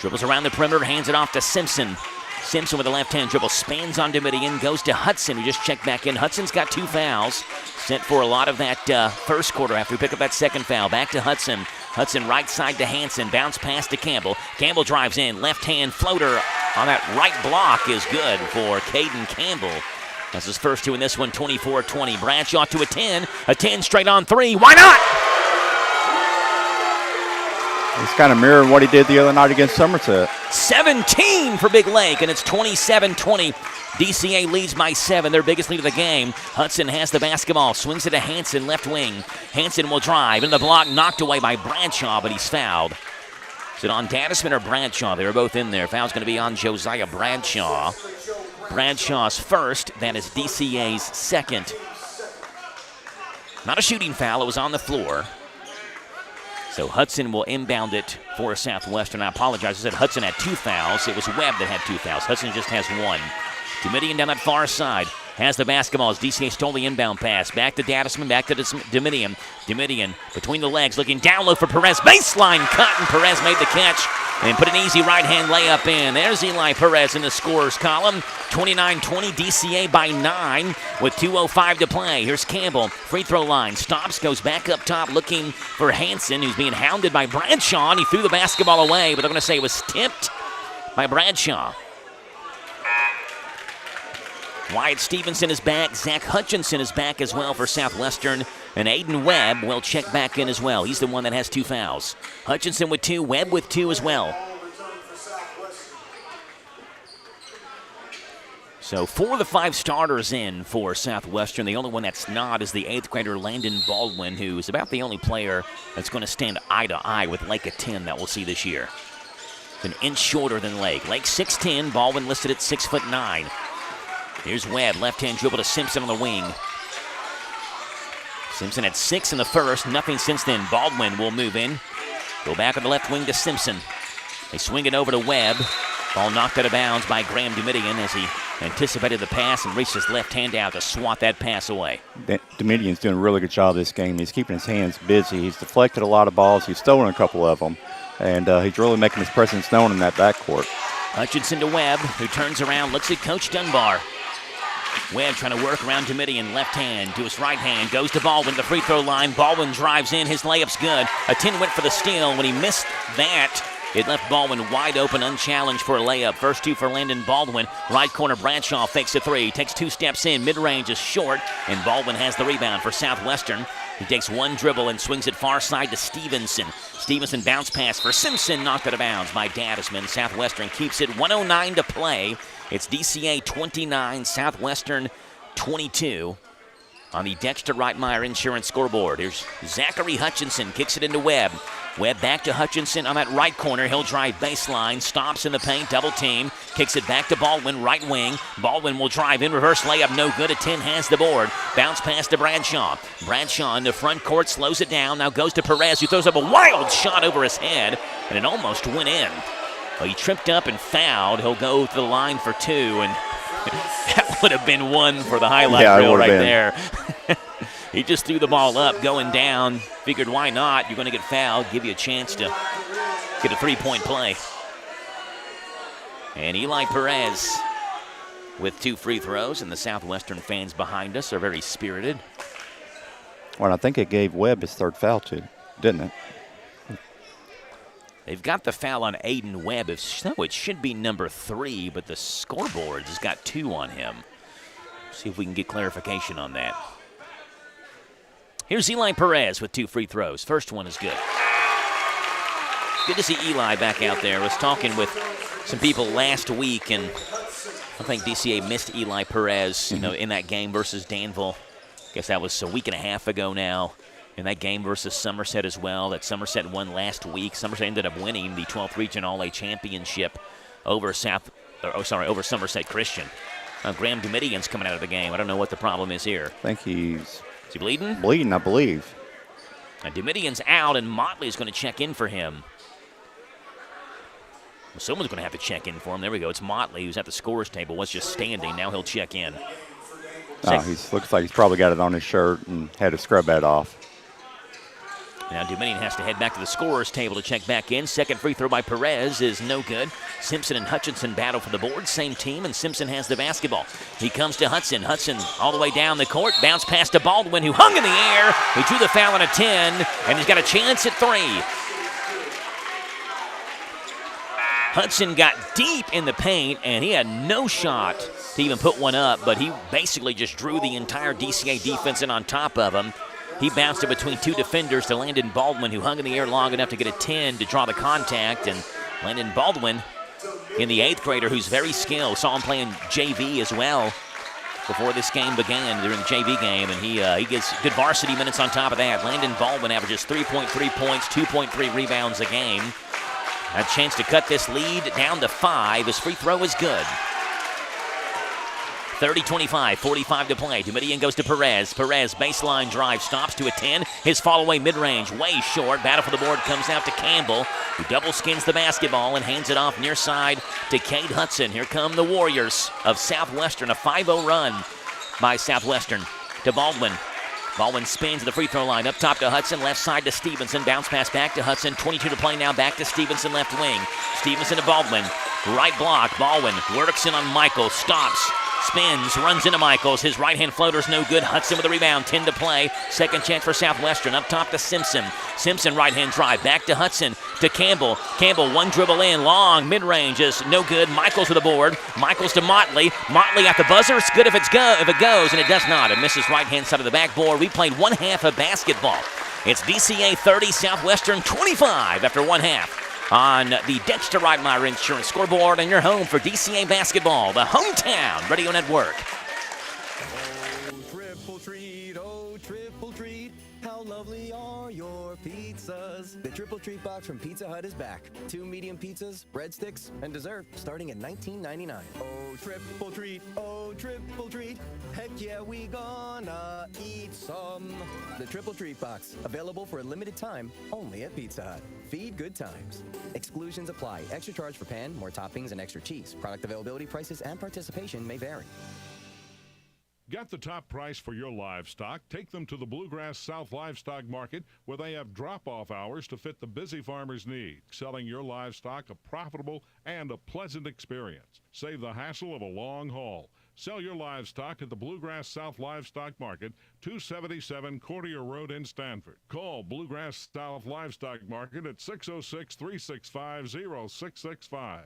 Dribbles around the perimeter. Hands it off to Simpson. Simpson with the left-hand dribble. Spans on Domitian. Goes to Hudson, who just checked back in. Hudson's got 2 fouls. Sent for a lot of that first quarter after we pick up that second foul. Back to Hudson. Hudson right side to Hansen. Bounce pass to Campbell. Campbell drives in. Left-hand floater on that right block is good for Caden Campbell. That's his first 2 in this one, 24-20. Bradshaw to a 10. A 10 straight on 3. Why not? He's kind of mirroring what he did the other night against Somerset. 17 for Big Lake, and it's 27-20. DCA leads by 7, their biggest lead of the game. Hudson has the basketball, swings it to Hansen, left wing. Hansen will drive, in the block, knocked away by Bradshaw, but he's fouled. Is it on Dadisman or Bradshaw? They were both in there. Foul's going to be on Josiah Bradshaw. Bradshaw's first, that is DCA's second. Not a shooting foul, it was on the floor. So Hudson will inbound it for Southwestern. I apologize. I said Hudson had 2 fouls. It was Webb that had 2 fouls. Hudson just has 1. Domitian down that far side. Has the basketball as DCA stole the inbound pass. Back to Dadisman, back to Domitian. Domitian between the legs, looking down low for Perez. Baseline cut, and Perez made the catch and put an easy right-hand layup in. There's Eli Perez in the scorer's column. 29-20, DCA by 9 with 2:05 to play. Here's Campbell, free throw line. Stops, goes back up top looking for Hanson, who's being hounded by Bradshaw. And he threw the basketball away, but they're going to say it was tipped by Bradshaw. Wyatt Stevenson is back. Zach Hutchinson is back as well for Southwestern. And Aiden Webb will check back in as well. He's the one that has 2 fouls. Hutchinson with 2, Webb with 2 as well. So 4 of the 5 starters in for Southwestern. The only one that's not is the 8th grader Landon Baldwin, who is about the only player that's going to stand eye to eye with Lake at 10 that we'll see this year. It's an inch shorter than Lake. Lake 6'10", Baldwin listed at 6'9". Here's Webb, left-hand dribble to Simpson on the wing. Simpson had 6 in the first, nothing since then. Baldwin will move in. Go back on the left wing to Simpson. They swing it over to Webb. Ball knocked out of bounds by Graham Domitian as he anticipated the pass and reached his left hand out to swat that pass away. Domitian's doing a really good job this game. He's keeping his hands busy. He's deflected a lot of balls. He's stolen a couple of them. And he's really making his presence known in that backcourt. Hutchinson to Webb, who turns around, looks at Coach Dunbar. Webb trying to work around Domitian, left hand to his right hand, goes to Baldwin, the free throw line. Baldwin drives in, his layup's good. A 10 went for the steal. When he missed that, it left Baldwin wide open, unchallenged for a layup. First 2 for Landon Baldwin. Right corner, Bradshaw fakes a 3, takes 2 steps in, mid-range is short, and Baldwin has the rebound for Southwestern. He takes 1 dribble and swings it far side to Stevenson. Stevenson bounce pass for Simpson, knocked out of bounds by Dadisman. Southwestern keeps it, 1:09 to play. It's DCA 29, Southwestern 22 on the Dexter Reitmeyer Insurance scoreboard. Here's Zachary Hutchinson, kicks it into Webb. Webb back to Hutchinson on that right corner. He'll drive baseline, stops in the paint, double team, kicks it back to Baldwin, right wing. Baldwin will drive in, reverse layup, no good. A 10 has the board. Bounce pass to Bradshaw. Bradshaw in the front court, slows it down, now goes to Perez, who throws up a wild shot over his head, and it almost went in. Well, he tripped up and fouled. He'll go to the line for 2, and that would have been 1 for the highlight reel right there. He just threw the ball up, going down. Figured, why not? You're going to get fouled. Give you a chance to get a 3-point play. And Eli Perez with 2 free throws, and the Southwestern fans behind us are very spirited. Well, I think it gave Webb his 3rd foul, too, didn't it? They've got the foul on Aiden Webb. If so, it should be number 3, but the scoreboard has got 2 on him. See if we can get clarification on that. Here's Eli Perez with 2 free throws. First one is good. Good to see Eli back out there. I was talking with some people last week, and I think DCA missed Eli Perez, in that game versus Danville. I guess that was a week and a half ago now. In that game versus Somerset as well, that Somerset won last week. Somerset ended up winning the 12th Region All-A Championship over Somerset Christian. Graham Domitian's coming out of the game. I don't know what the problem is here. I think he's... Is he bleeding? Bleeding, I believe. And Domitian's out, and Motley's going to check in for him. Well, someone's going to have to check in for him. There we go. It's Motley, who's at the scorer's table, was just standing. Now he'll check in. Looks like he's probably got it on his shirt and had to scrub that off. Now Domitian has to head back to the scorer's table to check back in. Second free throw by Perez is no good. Simpson and Hutchinson battle for the board. Same team, and Simpson has the basketball. He comes to Hudson. Hudson all the way down the court. Bounce pass to Baldwin, who hung in the air. He drew the foul on a 10, and he's got a chance at 3. Hudson got deep in the paint, and he had no shot to even put one up, but he basically just drew the entire DCA defense in on top of him. He bounced it between 2 defenders to Landon Baldwin, who hung in the air long enough to get a 10 to draw the contact. And Landon Baldwin, in the 8th grader, who's very skilled. Saw him playing JV as well before this game began, during the JV game, and he gets good varsity minutes on top of that. Landon Baldwin averages 3.3 points, 2.3 rebounds a game. A chance to cut this lead down to 5. His free throw is good. 30-25, 45 to play. Domitian goes to Perez. Perez, baseline drive, stops to a 10. His fall-away mid-range, way short. Battle for the board comes out to Campbell, who double skins the basketball and hands it off near side to Cade Hudson. Here come the Warriors of Southwestern. A 5-0 run by Southwestern to Baldwin. Baldwin spins at the free throw line. Up top to Hudson, left side to Stevenson. Bounce pass back to Hudson. 22 to play now, back to Stevenson, left wing. Stevenson to Baldwin. Right block. Baldwin works in on Michaels. Stops. Spins. Runs into Michaels. His right-hand floater's no good. Hudson with the rebound. 10 to play. Second chance for Southwestern. Up top to Simpson. Simpson right-hand drive. Back to Hudson. To Campbell. Campbell one dribble in. Long. Mid-range is no good. Michaels with the board. Michaels to Motley. Motley at the buzzer. It's good if it goes, and it does not. It misses right-hand side of the backboard. We played one half of basketball. It's DCA 30, Southwestern 25 after one half on the Dexter Reitmeyer Insurance scoreboard, and your home for DCA basketball, the Hometown Radio Network. Triple treat, how lovely are your pizzas? The Triple Treat Box from Pizza Hut is back. 2 medium pizzas, breadsticks, and dessert starting at $19.99. Oh, triple treat, heck yeah, we gonna eat some. The Triple Treat Box, available for a limited time only at Pizza Hut. Feed good times. Exclusions apply. Extra charge for pan, more toppings, and extra cheese. Product availability, prices, and participation may vary. Get the top price for your livestock. Take them to the Bluegrass South Livestock Market, where they have drop-off hours to fit the busy farmer's need. Selling your livestock a profitable and a pleasant experience. Save the hassle of a long haul. Sell your livestock at the Bluegrass South Livestock Market, 277 Courtier Road in Stanford. Call Bluegrass South Livestock Market at 606-365-0665.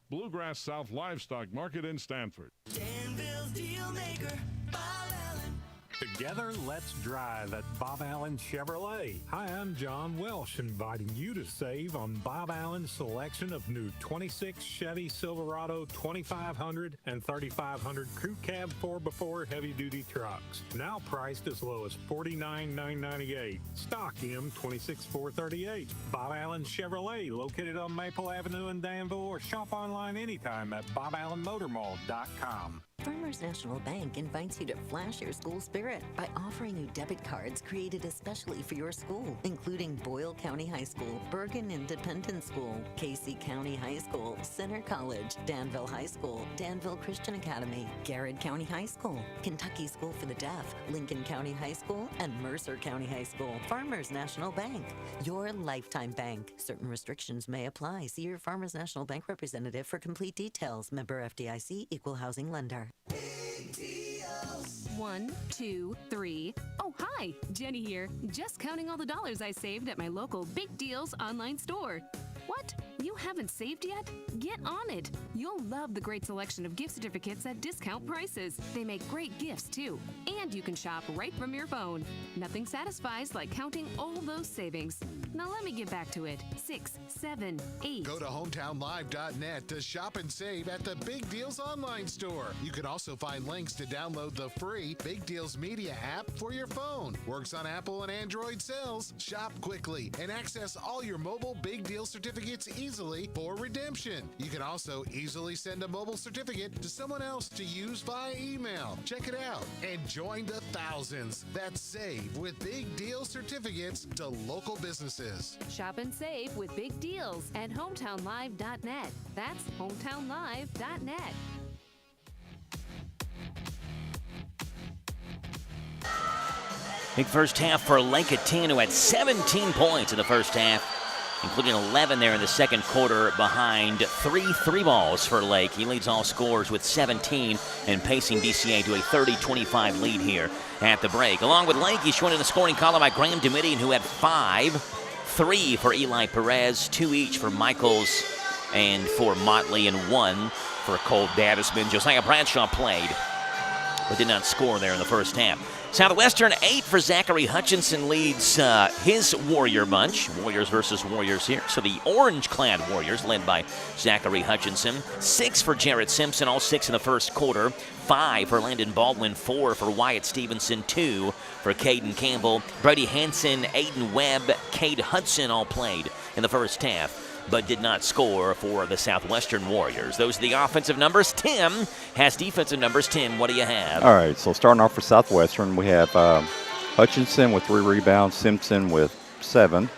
Bluegrass South Livestock Market in Stanford. Danville's Deal Maker, Bob Allen. Together, let's drive at Bob Allen Chevrolet. Hi, I'm John Welsh, inviting you to save on Bob Allen's selection of new 26 Chevy Silverado 2500 and 3500 Crew Cab 4x4 heavy-duty trucks. Now priced as low as $49,998. Stock M26438. Bob Allen Chevrolet, located on Maple Avenue in Danville, or shop online anytime at BobAllenMotorMall.com. Farmers National Bank invites you to flash your school spirit by offering you debit cards created especially for your school, including Boyle County High School, Bergen Independent School, Casey County High School, Center College, Danville High School, Danville Christian Academy, Garrett County High School, Kentucky School for the Deaf, Lincoln County High School, and Mercer County High School. Farmers National Bank, your lifetime bank. Certain restrictions may apply. See your Farmers National Bank representative for complete details. Member FDIC, Equal Housing Lender. 1, 2, 3. Oh, hi, Jenny here. Just counting all the dollars I saved at my local Big Deals online store. What? You haven't saved yet? Get on it. You'll love the great selection of gift certificates at discount prices. They make great gifts, too. And you can shop right from your phone. Nothing satisfies like counting all those savings. Now let me get back to it. 6, 7, 8. Go to hometownlive.net to shop and save at the Big Deals online store. You can also find links to download the free Big Deals Media app for your phone. Works on Apple and Android cells. Shop quickly and access all your mobile Big Deal certificates easily for redemption. You can also easily send a mobile certificate to someone else to use via email. Check it out and join the thousands that save with Big Deal certificates to local businesses. Shop and save with big deals at hometownlive.net. That's hometownlive.net. Big first half for Lake at 10, who had 17 points in the first half, including 11 there in the second quarter, behind 3 balls for Lake. He leads all scorers with 17 and pacing DCA to a 30-25 lead here at the break. Along with Lake, he's joined in the scoring column by Graham Domitian, who had 5, 3 for Eli Perez, 2 each for Michaels and for Motley, and 1 for Cole Davisman. Josiah Bradshaw played, but did not score there in the first half. Southwestern 8 for Zachary Hutchinson leads his Warrior bunch. Warriors versus Warriors here. So the orange-clad Warriors led by Zachary Hutchinson. 6 for Jarrett Simpson, all 6 in the first quarter. 5 for Landon Baldwin, 4 for Wyatt Stevenson, 2 for Caden Campbell. Brady Hanson, Aiden Webb, Cade Hudson all played in the first half. but did not score for the Southwestern Warriors. Those are the offensive numbers. Tim has defensive numbers. Tim, what do you have? All right, so starting off for Southwestern, we have Hutchinson with 3 rebounds, Simpson with 7,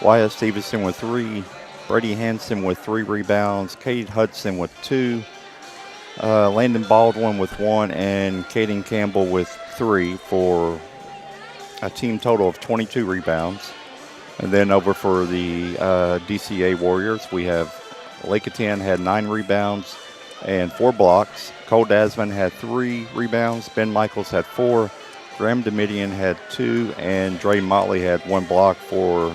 Wyatt Stevenson with 3, Brady Hansen with 3 rebounds, Cade Hudson with 2, Landon Baldwin with 1, and Caden Campbell with 3 for a team total of 22 rebounds. And then over for the DCA Warriors, we have Lakeatin had 9 rebounds and 4 blocks. Cole Dasman had 3 rebounds. Ben Michaels had 4. Graham Domitian had 2, and Dre Motley had 1 block for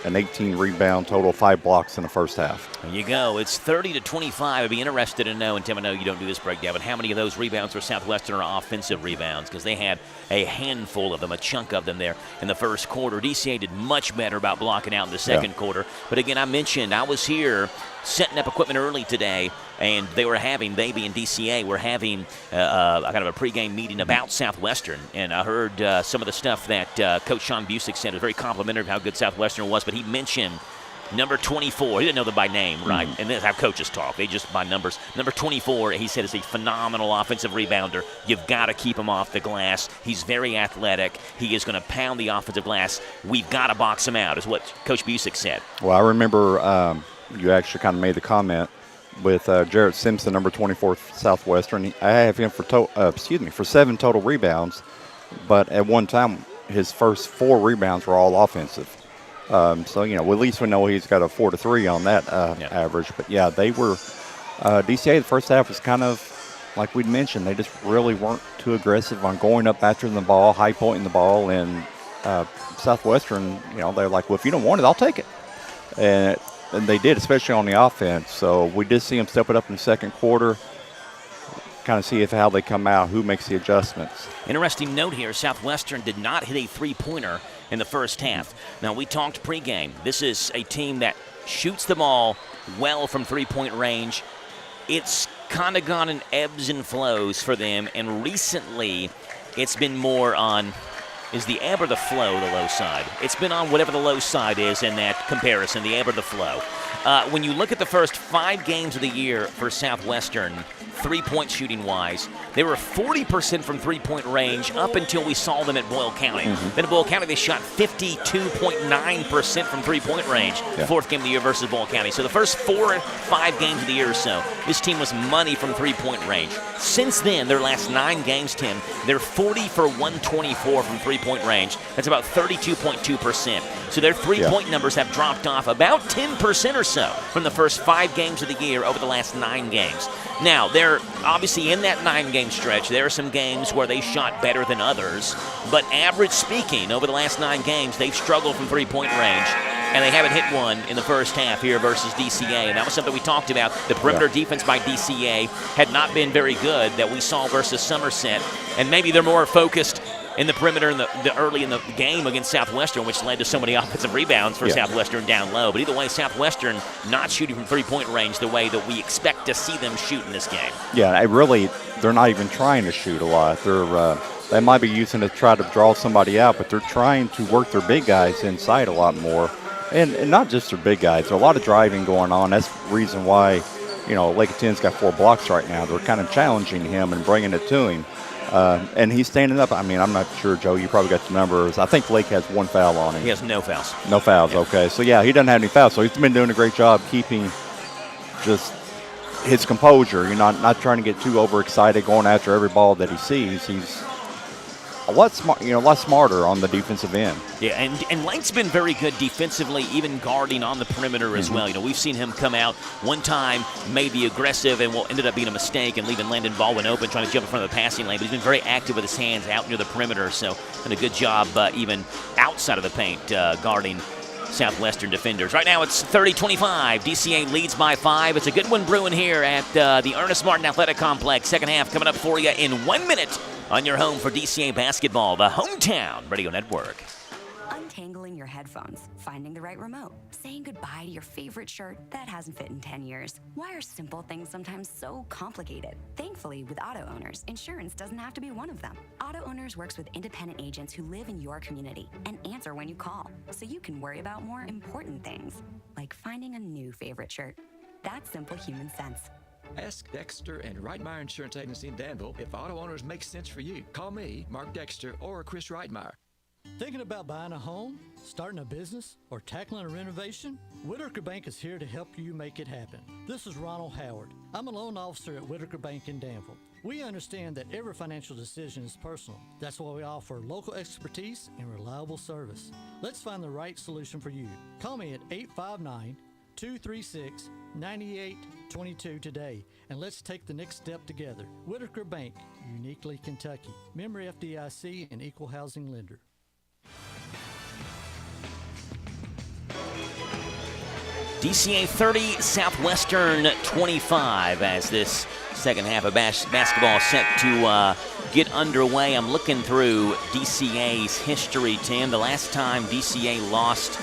an 18 rebound total, 5 blocks in the first half. There you go. It's 30-25. I'd be interested to know, and Tim, I know you don't do this breakdown, but how many of those rebounds for Southwestern are offensive rebounds? Because they had a handful of them, a chunk of them there in the first quarter. DCA did much better about blocking out in the second quarter. But again, I mentioned I was here setting up equipment early today, and they were having, Baby and DCA were having kind of a pregame meeting about Southwestern. And I heard some of the stuff that Coach Sean Busick said. It was very complimentary of how good Southwestern was, but he mentioned number 24. He didn't know them by name, right? And that's how coaches talk. They just by numbers. Number 24, he said, is a phenomenal offensive rebounder. You've got to keep him off the glass. He's very athletic. He is going to pound the offensive glass. We've got to box him out, is what Coach Busick said. Well, I remember you actually kind of made the comment with Jarrett Simpson, number 24 Southwestern. I have him for 7 total rebounds, but at one time his first 4 rebounds were all offensive. So, you know, at least we know he's got a 4 to 3 on that average. But, yeah, they were DCA, the first half was kind of, like we'd mentioned, they just really weren't too aggressive on going up after the ball, high pointing the ball. And Southwestern, you know, they're like, well, if you don't want it, I'll take it. And they did, especially on the offense. So we did see them step it up in the second quarter, kind of see how they come out, who makes the adjustments. Interesting note here, Southwestern did not hit a three-pointer in the first half. Now, we talked pregame. This is a team that shoots the ball well from three-point range. It's kind of gone in ebbs and flows for them, and recently it's been more on, is the ebb or the flow the low side? It's been on whatever the low side is in that comparison, the ebb or the flow. When you look at the first 5 games of the year for Southwestern, three-point shooting-wise, they were 40% from three-point range up until we saw them at Boyle County. Then at Boyle County, they shot 52.9% from three-point range, fourth game of the year versus Boyle County. So the first 4 or 5 games of the year or so, this team was money from three-point range. Since then, their last 9 games, Tim, they're 40 for 124 from three-point range. That's about 32.2%. So their three-point numbers have dropped off about 10% or so from the first 5 games of the year over the last 9 games. Now, they're obviously in that 9-game stretch. There are some games where they shot better than others, but average speaking, over the last 9 games, they've struggled from three-point range, and they haven't hit one in the first half here versus DCA, and that was something we talked about. The perimeter defense by DCA had not been very good that we saw versus Somerset, and maybe they're more focused in the perimeter in the early in the game against Southwestern, which led to so many offensive rebounds for Southwestern down low. But either way, Southwestern not shooting from three-point range the way that we expect to see them shoot in this game. Yeah, they're not even trying to shoot a lot. They might be using it to try to draw somebody out, but they're trying to work their big guys inside a lot more. And not just their big guys. There's a lot of driving going on. That's the reason why, you know, Lakeatin's got 4 blocks right now. They're kind of challenging him and bringing it to him. And he's standing up. I mean, I'm not sure, Joe, you probably got the numbers. I think Lake has 1 foul on him. He has no fouls. No fouls, okay. So, yeah, he doesn't have any fouls. So he's been doing a great job keeping just his composure. You're not trying to get too overexcited going after every ball that he sees. He's a lot smarter on the defensive end. Yeah, and Lake's been very good defensively, even guarding on the perimeter as well. You know, we've seen him come out one time, maybe aggressive, and ended up being a mistake and leaving Landon Baldwin open, trying to jump in front of the passing lane. But he's been very active with his hands out near the perimeter, so done a good job even outside of the paint guarding Southwestern defenders. Right now it's 30-25. DCA leads by 5. It's a good one brewing here at the Ernest Martin Athletic Complex. Second half coming up for you in 1 minute on your home for DCA basketball, the Hometown Radio Network. untangling your headphones, finding the right remote, saying goodbye to your favorite shirt that hasn't fit in 10 years. Why are simple things sometimes so complicated? Thankfully, with Auto Owners, insurance doesn't have to be one of them. Auto Owners works with independent agents who live in your community and answer when you call, so you can worry about more important things, like finding a new favorite shirt. That's simple human sense. Ask Dexter and Reitmeyer Insurance Agency in Danville if Auto Owners makes sense for you. Call me, Mark Dexter, or Chris Reitmeyer. Thinking about buying a home, starting a business, or tackling a renovation? Whitaker Bank is here to help you make it happen. This is Ronald Howard. I'm a loan officer at Whitaker Bank in Danville. We understand that every financial decision is personal. That's why we offer local expertise and reliable service. Let's find the right solution for you. Call me at 859-236-9822 today, and let's take the next step together. Whitaker Bank, uniquely Kentucky. Member FDIC and equal housing lender. DCA 30, Southwestern 25 as this second half of basketball set to get underway. I'm looking through DCA's history, Tim. The last time DCA lost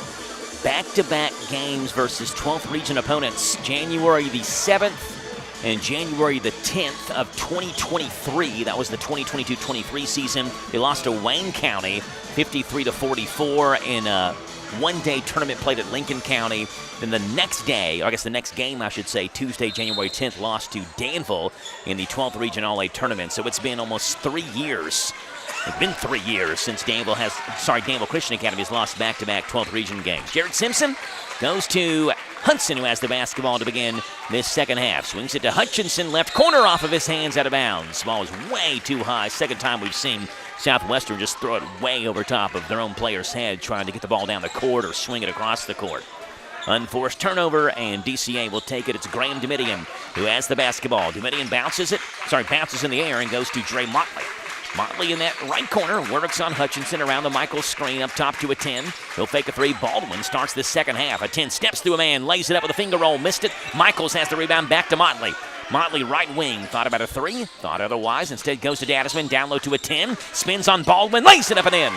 back-to-back games versus 12th region opponents, January the 7th and January the 10th of 2023. That was the 2022-23 season. They lost to Wayne County 53-44 in a one-day tournament played at Lincoln County. Then the next day, or I guess the next game, I should say, Tuesday, January 10th, lost to Danville in the 12th Region All-A tournament. So it's been almost 3 years. It's been 3 years since Danville Christian Academy has lost back-to-back 12th Region games. Jared Simpson goes to Hudson, who has the basketball to begin this second half. Swings it to Hutchinson, left corner off of his hands, out of bounds. Ball is way too high. Second time we've seen Southwestern just throw it way over top of their own player's head, trying to get the ball down the court or swing it across the court. Unforced turnover, and DCA will take it. It's Graham Domitian who has the basketball. Domitian bounces in the air and goes to Dre Motley. Motley in that right corner works on Hutchinson around the Michaels screen up top to a 10. He'll fake a three. Baldwin starts the second half. A 10 steps through a man, lays it up with a finger roll, missed it. Michaels has the rebound back to Motley. Motley right wing, thought about a three, thought otherwise. Instead goes to Dadisman, down low to a 10. Spins on Baldwin, lays it up and in.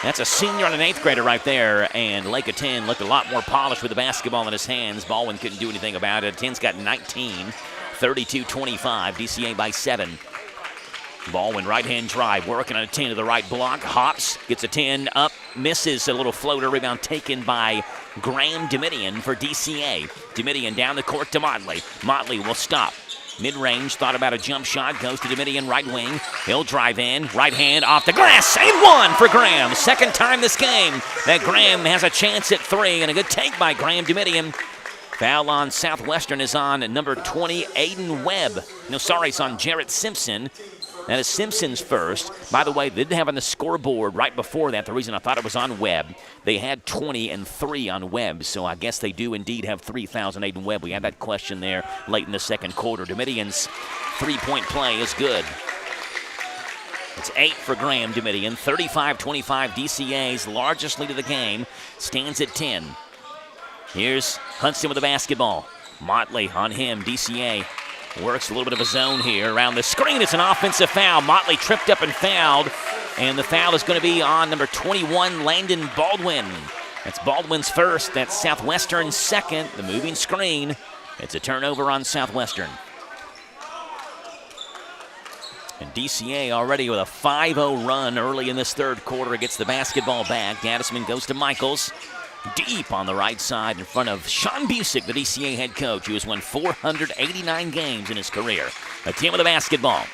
That's a senior and an 8th grader right there, and Lake of 10 looked a lot more polished with the basketball in his hands. Baldwin couldn't do anything about it. 10's got 19, 32-25, DCA by 7. Baldwin right-hand drive, working on a 10 to the right block. Hops, gets a 10 up, misses a little floater rebound taken by Graham Domitian for DCA. Domitian down the court to Motley. Motley will stop. Mid-range, thought about a jump shot, goes to Domitian, right wing. He'll drive in, right hand off the glass, and one for Graham. Second time this game that Graham has a chance at three, and a good take by Graham Domitian. Foul on Southwestern is on number 20, Aiden Webb. It's on Jarrett Simpson. That is Simpson's first. By the way, they didn't have on the scoreboard right before that. The reason I thought it was on Webb, they had 20 and 3 on Webb, so I guess they do indeed have 3,000 Aiden Webb. We had that question there late in the second quarter. Domitian's three-point play is good. It's 8 for Graham Domitian. 35-25, DCA's largest lead of the game, stands at 10. Here's Hudson with the basketball. Motley on him, DCA. Works a little bit of a zone here around the screen. It's an offensive foul. Motley tripped up and fouled, and the foul is going to be on number 21, Landon Baldwin. That's Baldwin's first. That's Southwestern's second. The moving screen. It's a turnover on Southwestern. And DCA already with a 5-0 run early in this third quarter gets the basketball back. Gaddisman goes to Michaels. Deep on the right side in front of Sean Busick, the DCA head coach, who has won 489 games in his career. A team with the basketball.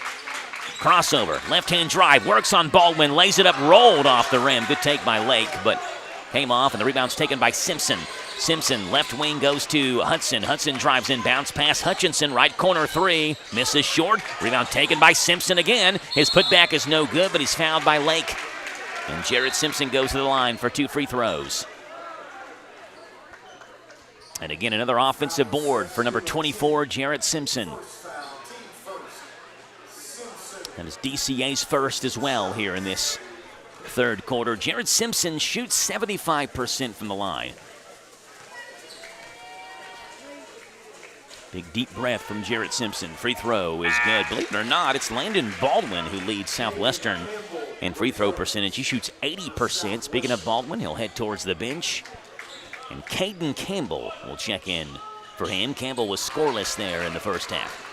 Crossover, left-hand drive, works on Baldwin, lays it up, rolled off the rim. Good take by Lake, but came off, and the rebound's taken by Simpson. Simpson, left wing, goes to Hudson. Hudson drives in, bounce pass. Hutchinson, right corner three. Misses short. Rebound taken by Simpson again. His putback is no good, but he's fouled by Lake. And Jared Simpson goes to the line for 2 free throws. And again, another offensive board for number 24, Jarrett Simpson. And it's DCA's first as well here in this third quarter. Jared Simpson shoots 75% from the line. Big deep breath from Jarrett Simpson. Free throw is good. Believe it or not, it's Landon Baldwin who leads Southwestern And free throw percentage, he shoots 80%. Speaking of Baldwin, he'll head towards the bench. And Caden Campbell will check in for him. Campbell was scoreless there in the first half.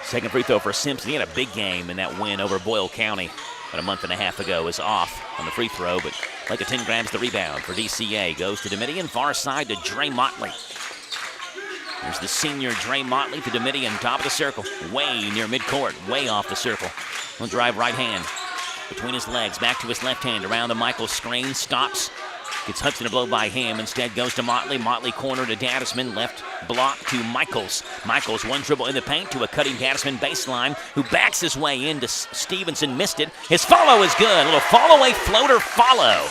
Second free throw for Simpson. He had a big game in that win over Boyle County about a month and a half ago. Is off on the free throw, but Laketon grabs the rebound for DCA. Goes to Domitian, far side to Dre Motley. There's the senior Dre Motley to Domitian, top of the circle. Way near midcourt, way off the circle. He'll drive right hand between his legs, back to his left hand, around the Michaels screen, stops. Gets Hudson to blow by him. Instead goes to Motley. Motley corner to Dadisman. Left block to Michaels. Michaels one dribble in the paint to a cutting Dadisman baseline who backs his way into Stevenson. Missed it. His follow is good. A little fall-away floater follow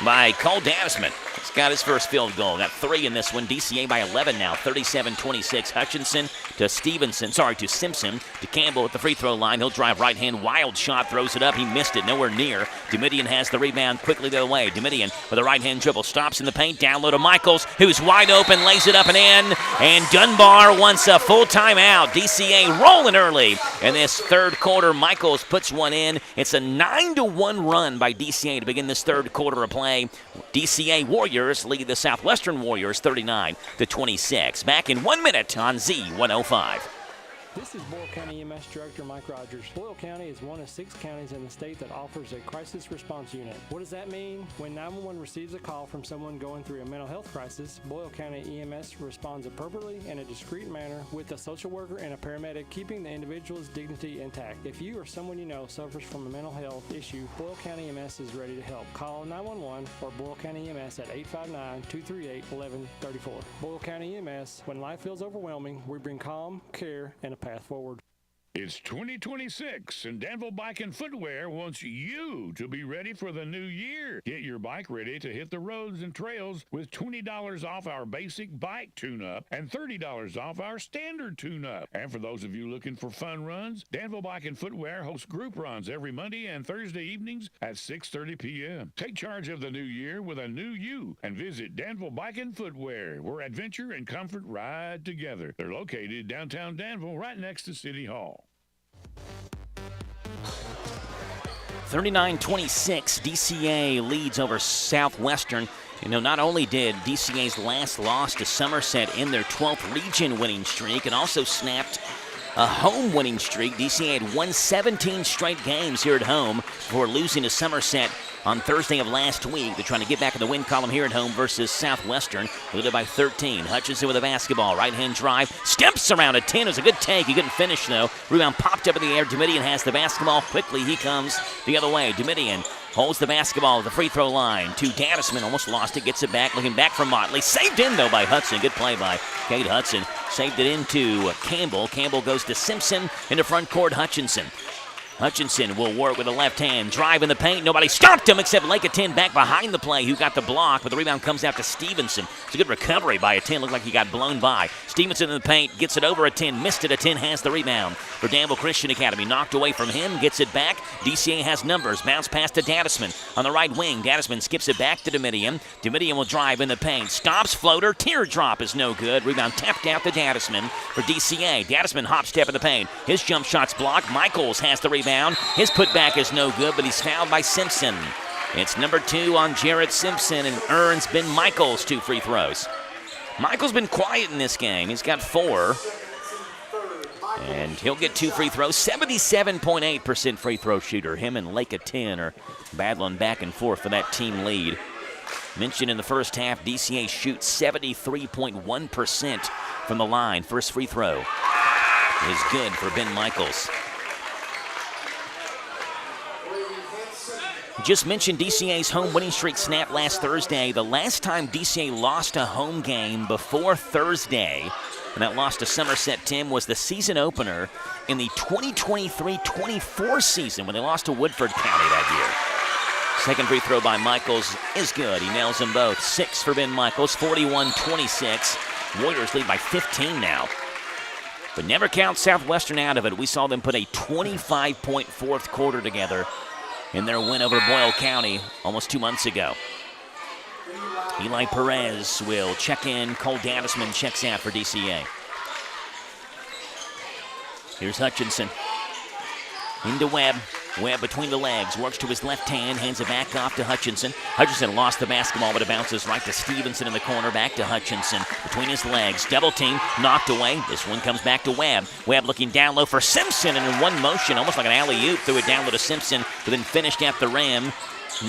by Cole Dadisman. He's got his first field goal. Got 3 in this one. DCA by 11 now. 37-26. Hutchinson to to Simpson. To Campbell at the free throw line. He'll drive right hand. Wild shot. Throws it up. He missed it. Nowhere near. Domitian has the rebound quickly the other way. Domitian with a right hand dribble. Stops in the paint. Down low to Michaels, who's wide open. Lays it up and in. And Dunbar wants a full timeout. DCA rolling early in this third quarter. Michaels puts one in. It's a 9-1 run by DCA to begin this third quarter of play. DCA Warriors lead the Southwestern Warriors 39-26. Back in 1 minute on Z105. This is Boyle County EMS Director Mike Rogers. Boyle County is one of 6 counties in the state that offers a crisis response unit. What does that mean? When 911 receives a call from someone going through a mental health crisis, Boyle County EMS responds appropriately in a discreet manner with a social worker and a paramedic, keeping the individual's dignity intact. If you or someone you know suffers from a mental health issue, Boyle County EMS is ready to help. Call 911 or Boyle County EMS at 859-238-1134. Boyle County EMS, when life feels overwhelming, we bring calm, care, and a path forward. It's 2026, and Danville Bike and Footwear wants you to be ready for the new year. Get your bike ready to hit the roads and trails with $20 off our basic bike tune-up and $30 off our standard tune-up. And for those of you looking for fun runs, Danville Bike and Footwear hosts group runs every Monday and Thursday evenings at 6:30 p.m. Take charge of the new year with a new you and visit Danville Bike and Footwear, where adventure and comfort ride together. They're located downtown Danville, right next to City Hall. 39-26, DCA leads over Southwestern. You know, not only did DCA's last loss to Somerset in their 12th region winning streak, it also snapped a home winning streak. DCA had won 17 straight games here at home before losing to Somerset on Thursday of last week. They're trying to get back in the win column here at home versus Southwestern. Leaded by 13. Hutchinson with a basketball. Right-hand drive. Steps around a 10. It was a good take. He couldn't finish, though. Rebound popped up in the air. Domitian has the basketball. Quickly, he comes the other way. Domitian holds the basketball at the free throw line to Dadisman. Almost lost it. Gets it back. Looking back from Motley. Saved in, though, by Hudson. Good play by Cade Hudson. Saved it into Campbell. Campbell goes to Simpson. Into front court, Hutchinson. Hutchinson will work with a left hand. Drive in the paint. Nobody stopped him except Laketon back behind the play, who got the block, but the rebound comes out to Stevenson. It's a good recovery by a 10. Looked like he got blown by. Stevenson in the paint. Gets it over a 10. Missed it. A 10 has the rebound for Danville Christian Academy. Knocked away from him. Gets it back. DCA has numbers. Bounce pass to Dadisman on the right wing. Dadisman skips it back to Domitian. Domitian will drive in the paint. Stops. Floater. Teardrop is no good. Rebound tapped out to Dadisman for DCA. Dadisman hop step in the paint. His jump shot's blocked. Michaels has the rebound. His putback is no good, but he's fouled by Simpson. It's number 2 on Jarrett Simpson, and earns Ben Michaels 2 free throws. Michaels been quiet in this game. He's got 4. And he'll get 2 free throws. 77.8% free throw shooter. Him and Laketon are battling back and forth for that team lead. Mentioned in the first half, DCA shoots 73.1% from the line. First free throw is good for Ben Michaels. Just mentioned DCA's home winning streak snapped last Thursday. The last time DCA lost a home game before Thursday, and that loss to Somerset, Tim, was the season opener in the 2023-24 season when they lost to Woodford County that year. Second free throw by Michaels is good. He nails them both. 6 for Ben Michaels, 41-26. Warriors lead by 15 now. But never count Southwestern out of it. We saw them put a 25-point fourth quarter together in their win over Boyle County almost 2 months ago. Eli Perez will check in. Cole Dadisman checks out for DCA. Here's Hutchinson. Into Webb. Webb between the legs, works to his left hand, hands it back off to Hutchinson. Hutchinson lost the basketball, but it bounces right to Stevenson in the corner, back to Hutchinson. Between his legs, double team, knocked away. This one comes back to Webb. Webb looking down low for Simpson, and in one motion, almost like an alley-oop, threw it down low to Simpson, but then finished at the rim.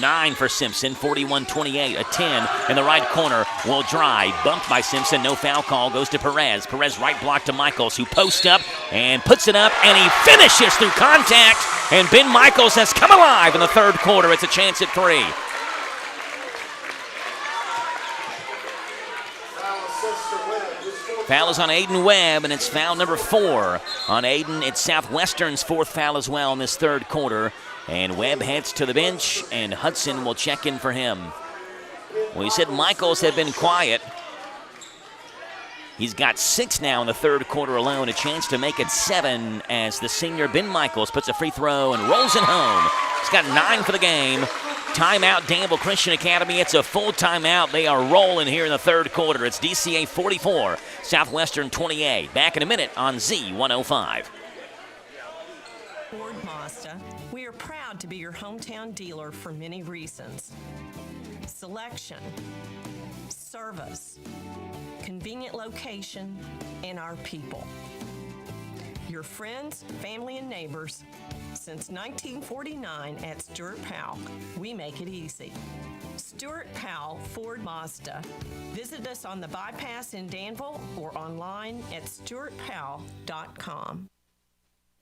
9 for Simpson, 41-28, a 10 in the right corner, will drive, bumped by Simpson, no foul call, goes to Perez. Perez right block to Michaels, who posts up and puts it up, and he finishes through contact, and Ben Michaels has come alive in the third quarter. It's a chance at 3. Foul is on Aiden Webb, and it's foul number 4 on Aiden. It's Southwestern's 4th foul as well in this third quarter. And Webb heads to the bench, and Hudson will check in for him. Well, he said Michaels had been quiet. He's got 6 now in the third quarter alone, a chance to make it 7 as the senior Ben Michaels puts a free throw and rolls it home. He's got 9 for the game. Timeout, Danville Christian Academy. It's a full timeout. They are rolling here in the third quarter. It's DCA 44, Southwestern 28. Back in a minute on Z105. Ford Mazda, we are proud to be your hometown dealer for many reasons. Selection, service, convenient location, and our people. Your friends, family, and neighbors. Since 1949 at Stuart Powell, we make it easy. Stuart Powell Ford Mazda. Visit us on the bypass in Danville or online at stuartpowell.com.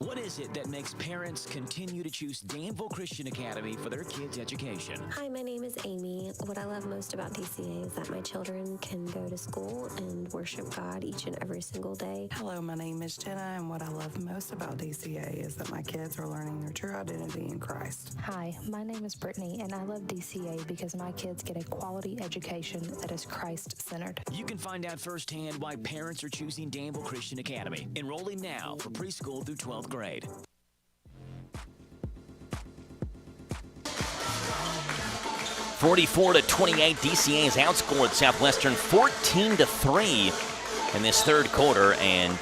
What is it that makes parents continue to choose Danville Christian Academy for their kids' education? Hi, my name is Amy. What I love most about DCA is that my children can go to school and worship God each and every single day. Hello, my name is Jenna, and what I love most about DCA is that my kids are learning their true identity in Christ. Hi, my name is Brittany, and I love DCA because my kids get a quality education that is Christ-centered. You can find out firsthand why parents are choosing Danville Christian Academy. Enrolling now for preschool through 12th grade. (44-28), DCA has outscored Southwestern 14-3 in this third quarter, and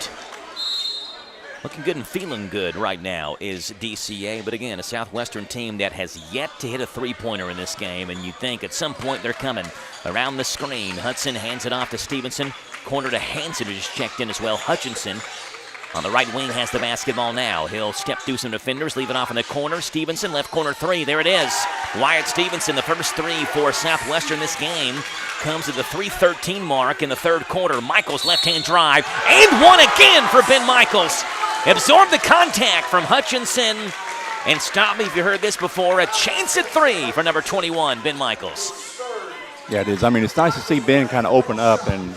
looking good and feeling good right now is DCA. But again, a Southwestern team that has yet to hit a three-pointer in this game, and you think at some point they're coming. Around the screen, Hudson hands it off to Stevenson. Corner to Hanson, who just checked in as well. Hutchinson on the right wing has the basketball now. He'll step through some defenders, leave it off in the corner. Stevenson, left corner 3. There it is. Wyatt Stevenson, the first 3 for Southwestern this game, comes at the 3:13 mark in the third quarter. Michaels left-hand drive, and one again for Ben Michaels. Absorbed the contact from Hutchinson. And stop me if you heard this before, a chance at 3 for number 21, Ben Michaels. Yeah, it is. I mean, it's nice to see Ben kind of open up and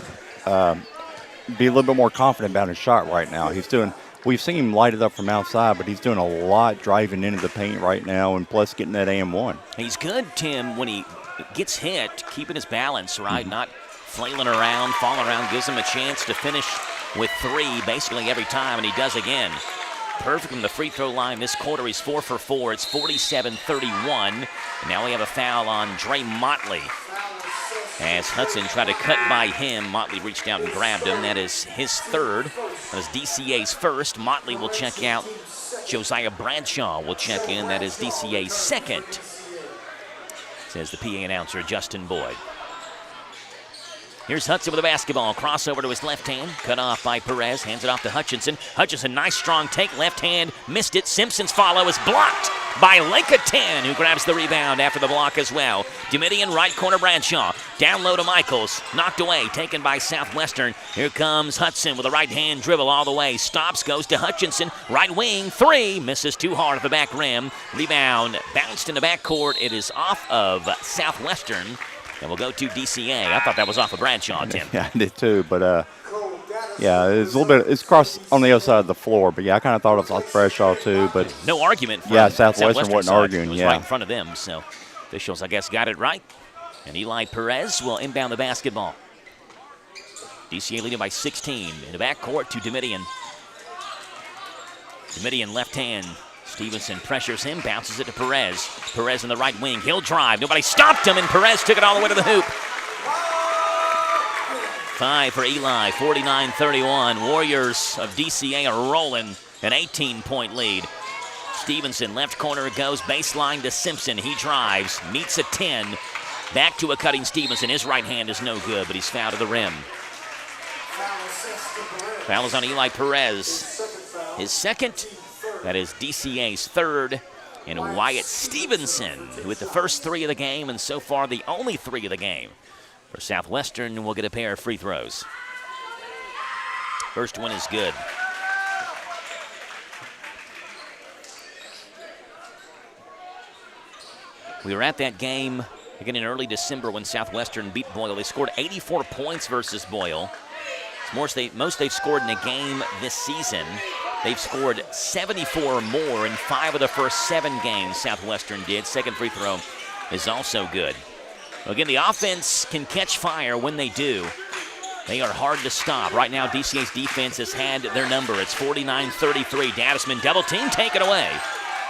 be a little bit more confident about his shot right now. We've seen him light it up from outside, but he's doing a lot driving into the paint right now, and plus getting that AM1. He's good, Tim, when he gets hit, keeping his balance, right? Not flailing around, falling around, gives him a chance to finish with 3 basically every time, and he does again. Perfect from the free throw line this quarter. He's 4 for 4. It's 47-31. And now we have a foul on Dre Motley. As Hudson tried to cut by him, Motley reached out and grabbed him. That is his third. That is DCA's first. Motley will check out. Josiah Bradshaw will check in. That is DCA's second, says the PA announcer, Justin Boyd. Here's Hudson with the basketball. Crossover to his left hand. Cut off by Perez. Hands it off to Hutchinson. Hutchinson, nice strong take. Left hand. Missed it. Simpson's follow is blocked by Leica 10, who grabs the rebound after the block as well. Domitian, right corner, Bradshaw. Down low to Michaels. Knocked away. Taken by Southwestern. Here comes Hudson with a right hand dribble all the way. Stops. Goes to Hutchinson. Right wing. 3. Misses too hard at the back rim. Rebound. Bounced in the backcourt. It is off of Southwestern. And we'll go to DCA. I thought that was off of Bradshaw, Tim. Yeah, I did too, but yeah, it's a little bit, it's crossed on the other side of the floor, but yeah, I kind of thought it was off Bradshaw too, but. No argument from Southwestern wasn't arguing, It was right in front of them, so officials, I guess, got it right. And Eli Perez will inbound the basketball. DCA leading by 16 in the backcourt to Domitian. Domitian left hand. Stevenson pressures him, bounces it to Perez. Perez in the right wing. He'll drive. Nobody stopped him, and Perez took it all the way to the hoop. 5 for Eli, 49-31. Warriors of DCA are rolling an 18-point lead. Stevenson, left corner, goes baseline to Simpson. He drives, meets a 10. Back to a cutting Stevenson. His right hand is no good, but he's fouled to the rim. Foul is on Eli Perez. His second. That is DCA's third. And Wyatt Stevenson, who hit the first 3 of the game, and so far the only 3 of the game for Southwestern, will get a pair of free throws. First one is good. We were at that game again in early December when Southwestern beat Boyle. They scored 84 points versus Boyle. It's most they've scored in a game this season. They've scored 74 more in 5 of the first 7 games Southwestern did. Second free throw is also good. Again, the offense can catch fire when they do. They are hard to stop. Right now, DCA's defense has had their number. It's 49-33. Dadisman double team, take it away.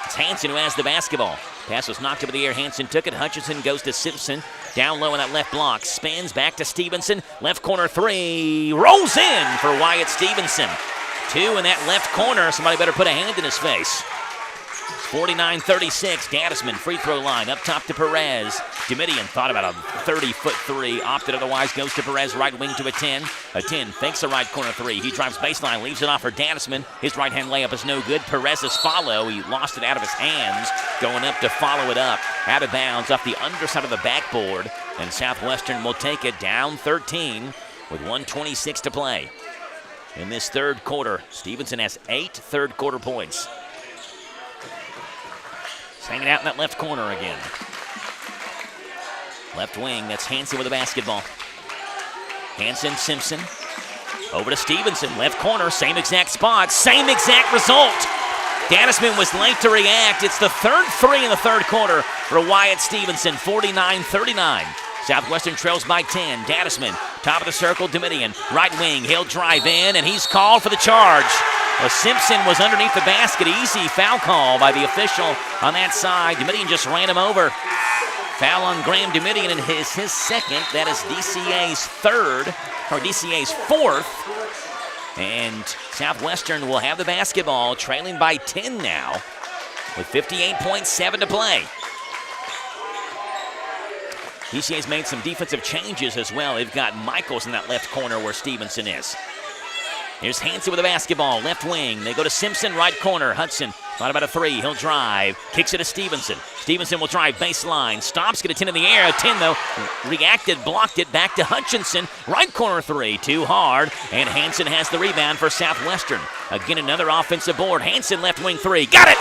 It's Hansen who has the basketball. Pass was knocked up in the air. Hansen took it. Hutchinson goes to Simpson. Down low in that left block. Spins back to Stevenson. Left corner 3. Rolls in for Wyatt Stevenson. 2 in that left corner. Somebody better put a hand in his face. 49-36. Dadisman free throw line. Up top to Perez. Domitian thought about a 30-foot 3. Opted otherwise. Goes to Perez. Right wing to a 10. A 10 fakes a right corner 3. He drives baseline. Leaves it off for Dadisman. His right hand layup is no good. Perez's follow. He lost it out of his hands. Going up to follow it up. Out of bounds off the underside of the backboard. And Southwestern will take it down 13 with 1:26 to play. In this third quarter, Stevenson has 8 third quarter points. He's hanging out in that left corner again. Left wing, that's Hansen with the basketball. Hansen, Simpson, over to Stevenson. Left corner, same exact spot, same exact result. Dadisman was late to react. It's the third 3 in the third quarter for Wyatt Stevenson, 49-39. Southwestern trails by 10. Dadisman, top of the circle, Domitian, right wing. He'll drive in, and he's called for the charge. Well, Simpson was underneath the basket. Easy foul call by the official on that side. Domitian just ran him over. Foul on Graham Domitian, and his second. That is DCA's fourth. And Southwestern will have the basketball, trailing by 10 now, with 58.7 to play. DCA's made some defensive changes as well. They've got Michaels in that left corner where Stevenson is. Here's Hansen with the basketball, left wing. They go to Simpson, right corner. Hudson thought about a 3. He'll drive. Kicks it to Stevenson. Stevenson will drive baseline. Stops, get a 10 in the air. A 10, though, reacted, blocked it. Back to Hutchinson. Right corner 3. Too hard. And Hansen has the rebound for Southwestern. Again, another offensive board. Hansen, left wing 3. Got it!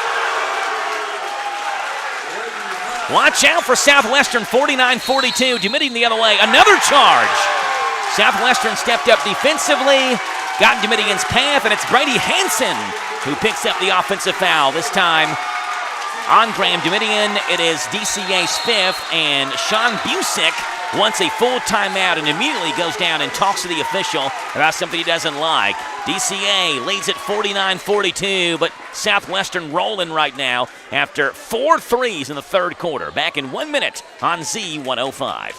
Watch out for Southwestern, 49-42. Domitian the other way. Another charge. Southwestern stepped up defensively, got in Domitian's path, and it's Brady Hansen who picks up the offensive foul. This time on Graham Domitian. It is DCA's 5th, and Sean Busick wants a full timeout and immediately goes down and talks to the official about something he doesn't like. DCA leads at 49-42, but Southwestern rolling right now after 4 threes in the third quarter. Back in 1 minute on Z105.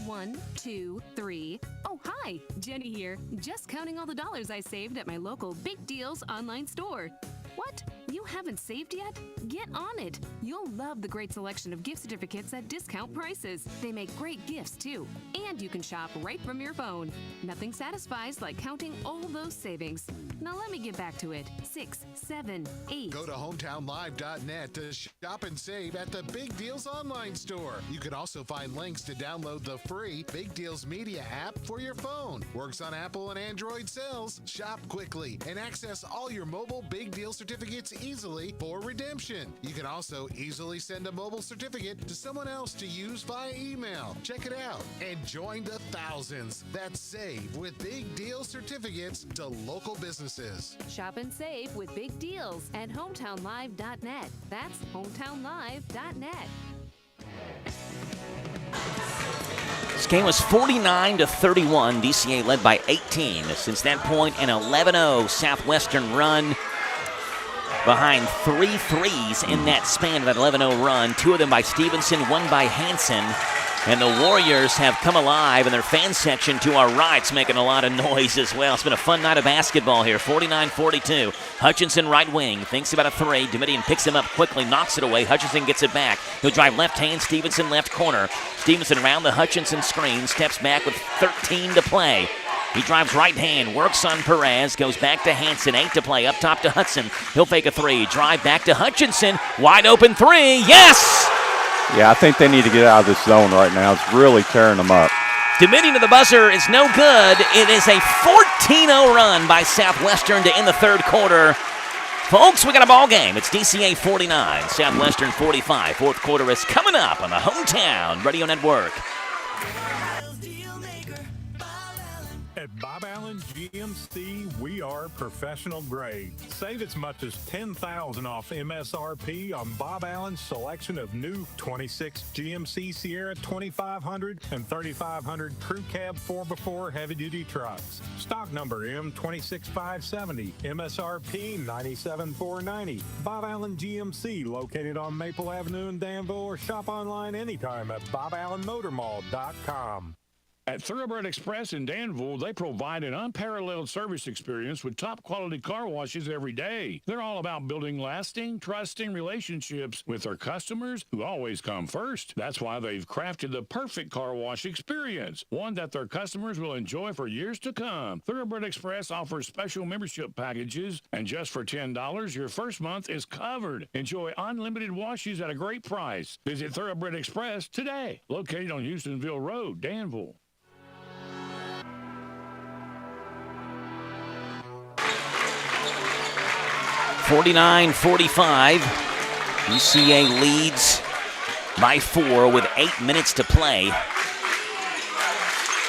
1, 2, 3. Oh, hi, Jenny here. Just counting all the dollars I saved at my local Big Deals online store. What? You haven't saved yet? Get on it. You'll love the great selection of gift certificates at discount prices. They make great gifts, too. And you can shop right from your phone. Nothing satisfies like counting all those savings. Now let me get back to it. 6, 7, 8. Go to hometownlive.net to shop and save at the Big Deals online store. You can also find links to download the free Big Deals Media app for your phone. Works on Apple and Android cells. Shop quickly and access all your mobile Big Deal certificates easily for redemption. You can also easily send a mobile certificate to someone else to use via email. Check it out and join the thousands that save with Big Deal certificates to local businesses. Shop and save with Big Deals at hometownlive.net. That's hometownlive.net. This game was 49-31. DCA led by 18. Since that point, an 11-0 Southwestern run behind 3 threes in that span of that 11-0 run. 2 of them by Stevenson, 1 by Hansen. And the Warriors have come alive in their fan section to our right's making a lot of noise as well. It's been a fun night of basketball here. 49-42. Hutchinson right wing. Thinks about a three. Domitian picks him up quickly. Knocks it away. Hutchinson gets it back. He'll drive left hand. Stevenson left corner. Stevenson around the Hutchinson screen. Steps back with 13 to play. He drives right hand. Works on Perez. Goes back to Hanson. 8 to play. Up top to Hudson. He'll fake a three. Drive back to Hutchinson. Wide open three. Yes! Yeah, I think they need to get out of this zone right now. It's really tearing them up. Domitian to the buzzer is no good. It is a 14-0 run by Southwestern to end the third quarter. Folks, we got a ball game. It's DCA 49, Southwestern 45. Fourth quarter is coming up on the Hometown Radio Network. At Bob Allen GMC, we are professional grade. Save as much as $10,000 off MSRP on Bob Allen's selection of new 26 GMC Sierra 2500 and 3500 Crew Cab 4x4 heavy-duty trucks. Stock number M26570, MSRP $97,490. Bob Allen GMC, located on Maple Avenue in Danville, or shop online anytime at BobAllenMotorMall.com. At Thoroughbred Express in Danville, they provide an unparalleled service experience with top-quality car washes every day. They're all about building lasting, trusting relationships with their customers who always come first. That's why they've crafted the perfect car wash experience, one that their customers will enjoy for years to come. Thoroughbred Express offers special membership packages, and just for $10, your first month is covered. Enjoy unlimited washes at a great price. Visit Thoroughbred Express today, located on Houstonville Road, Danville. 49-45. DCA leads by 4 with 8 minutes to play.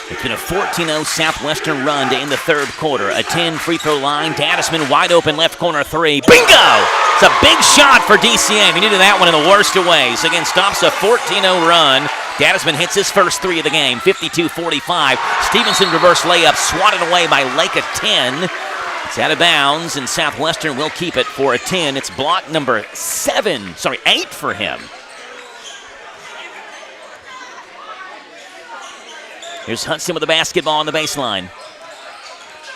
It's been a 14-0 Southwestern run to end the third quarter. A 10 free throw line. Dadisman wide open left corner three. Bingo! It's a big shot for DCA. He needed that one in the worst of ways. Again, stops a 14-0 run. Dadisman hits his first three of the game. 52-45. Stevenson reverse layup swatted away by Lake at 10. It's out of bounds, and Southwestern will keep it for a 10. It's block number 8 for him. Here's Hudson with the basketball on the baseline.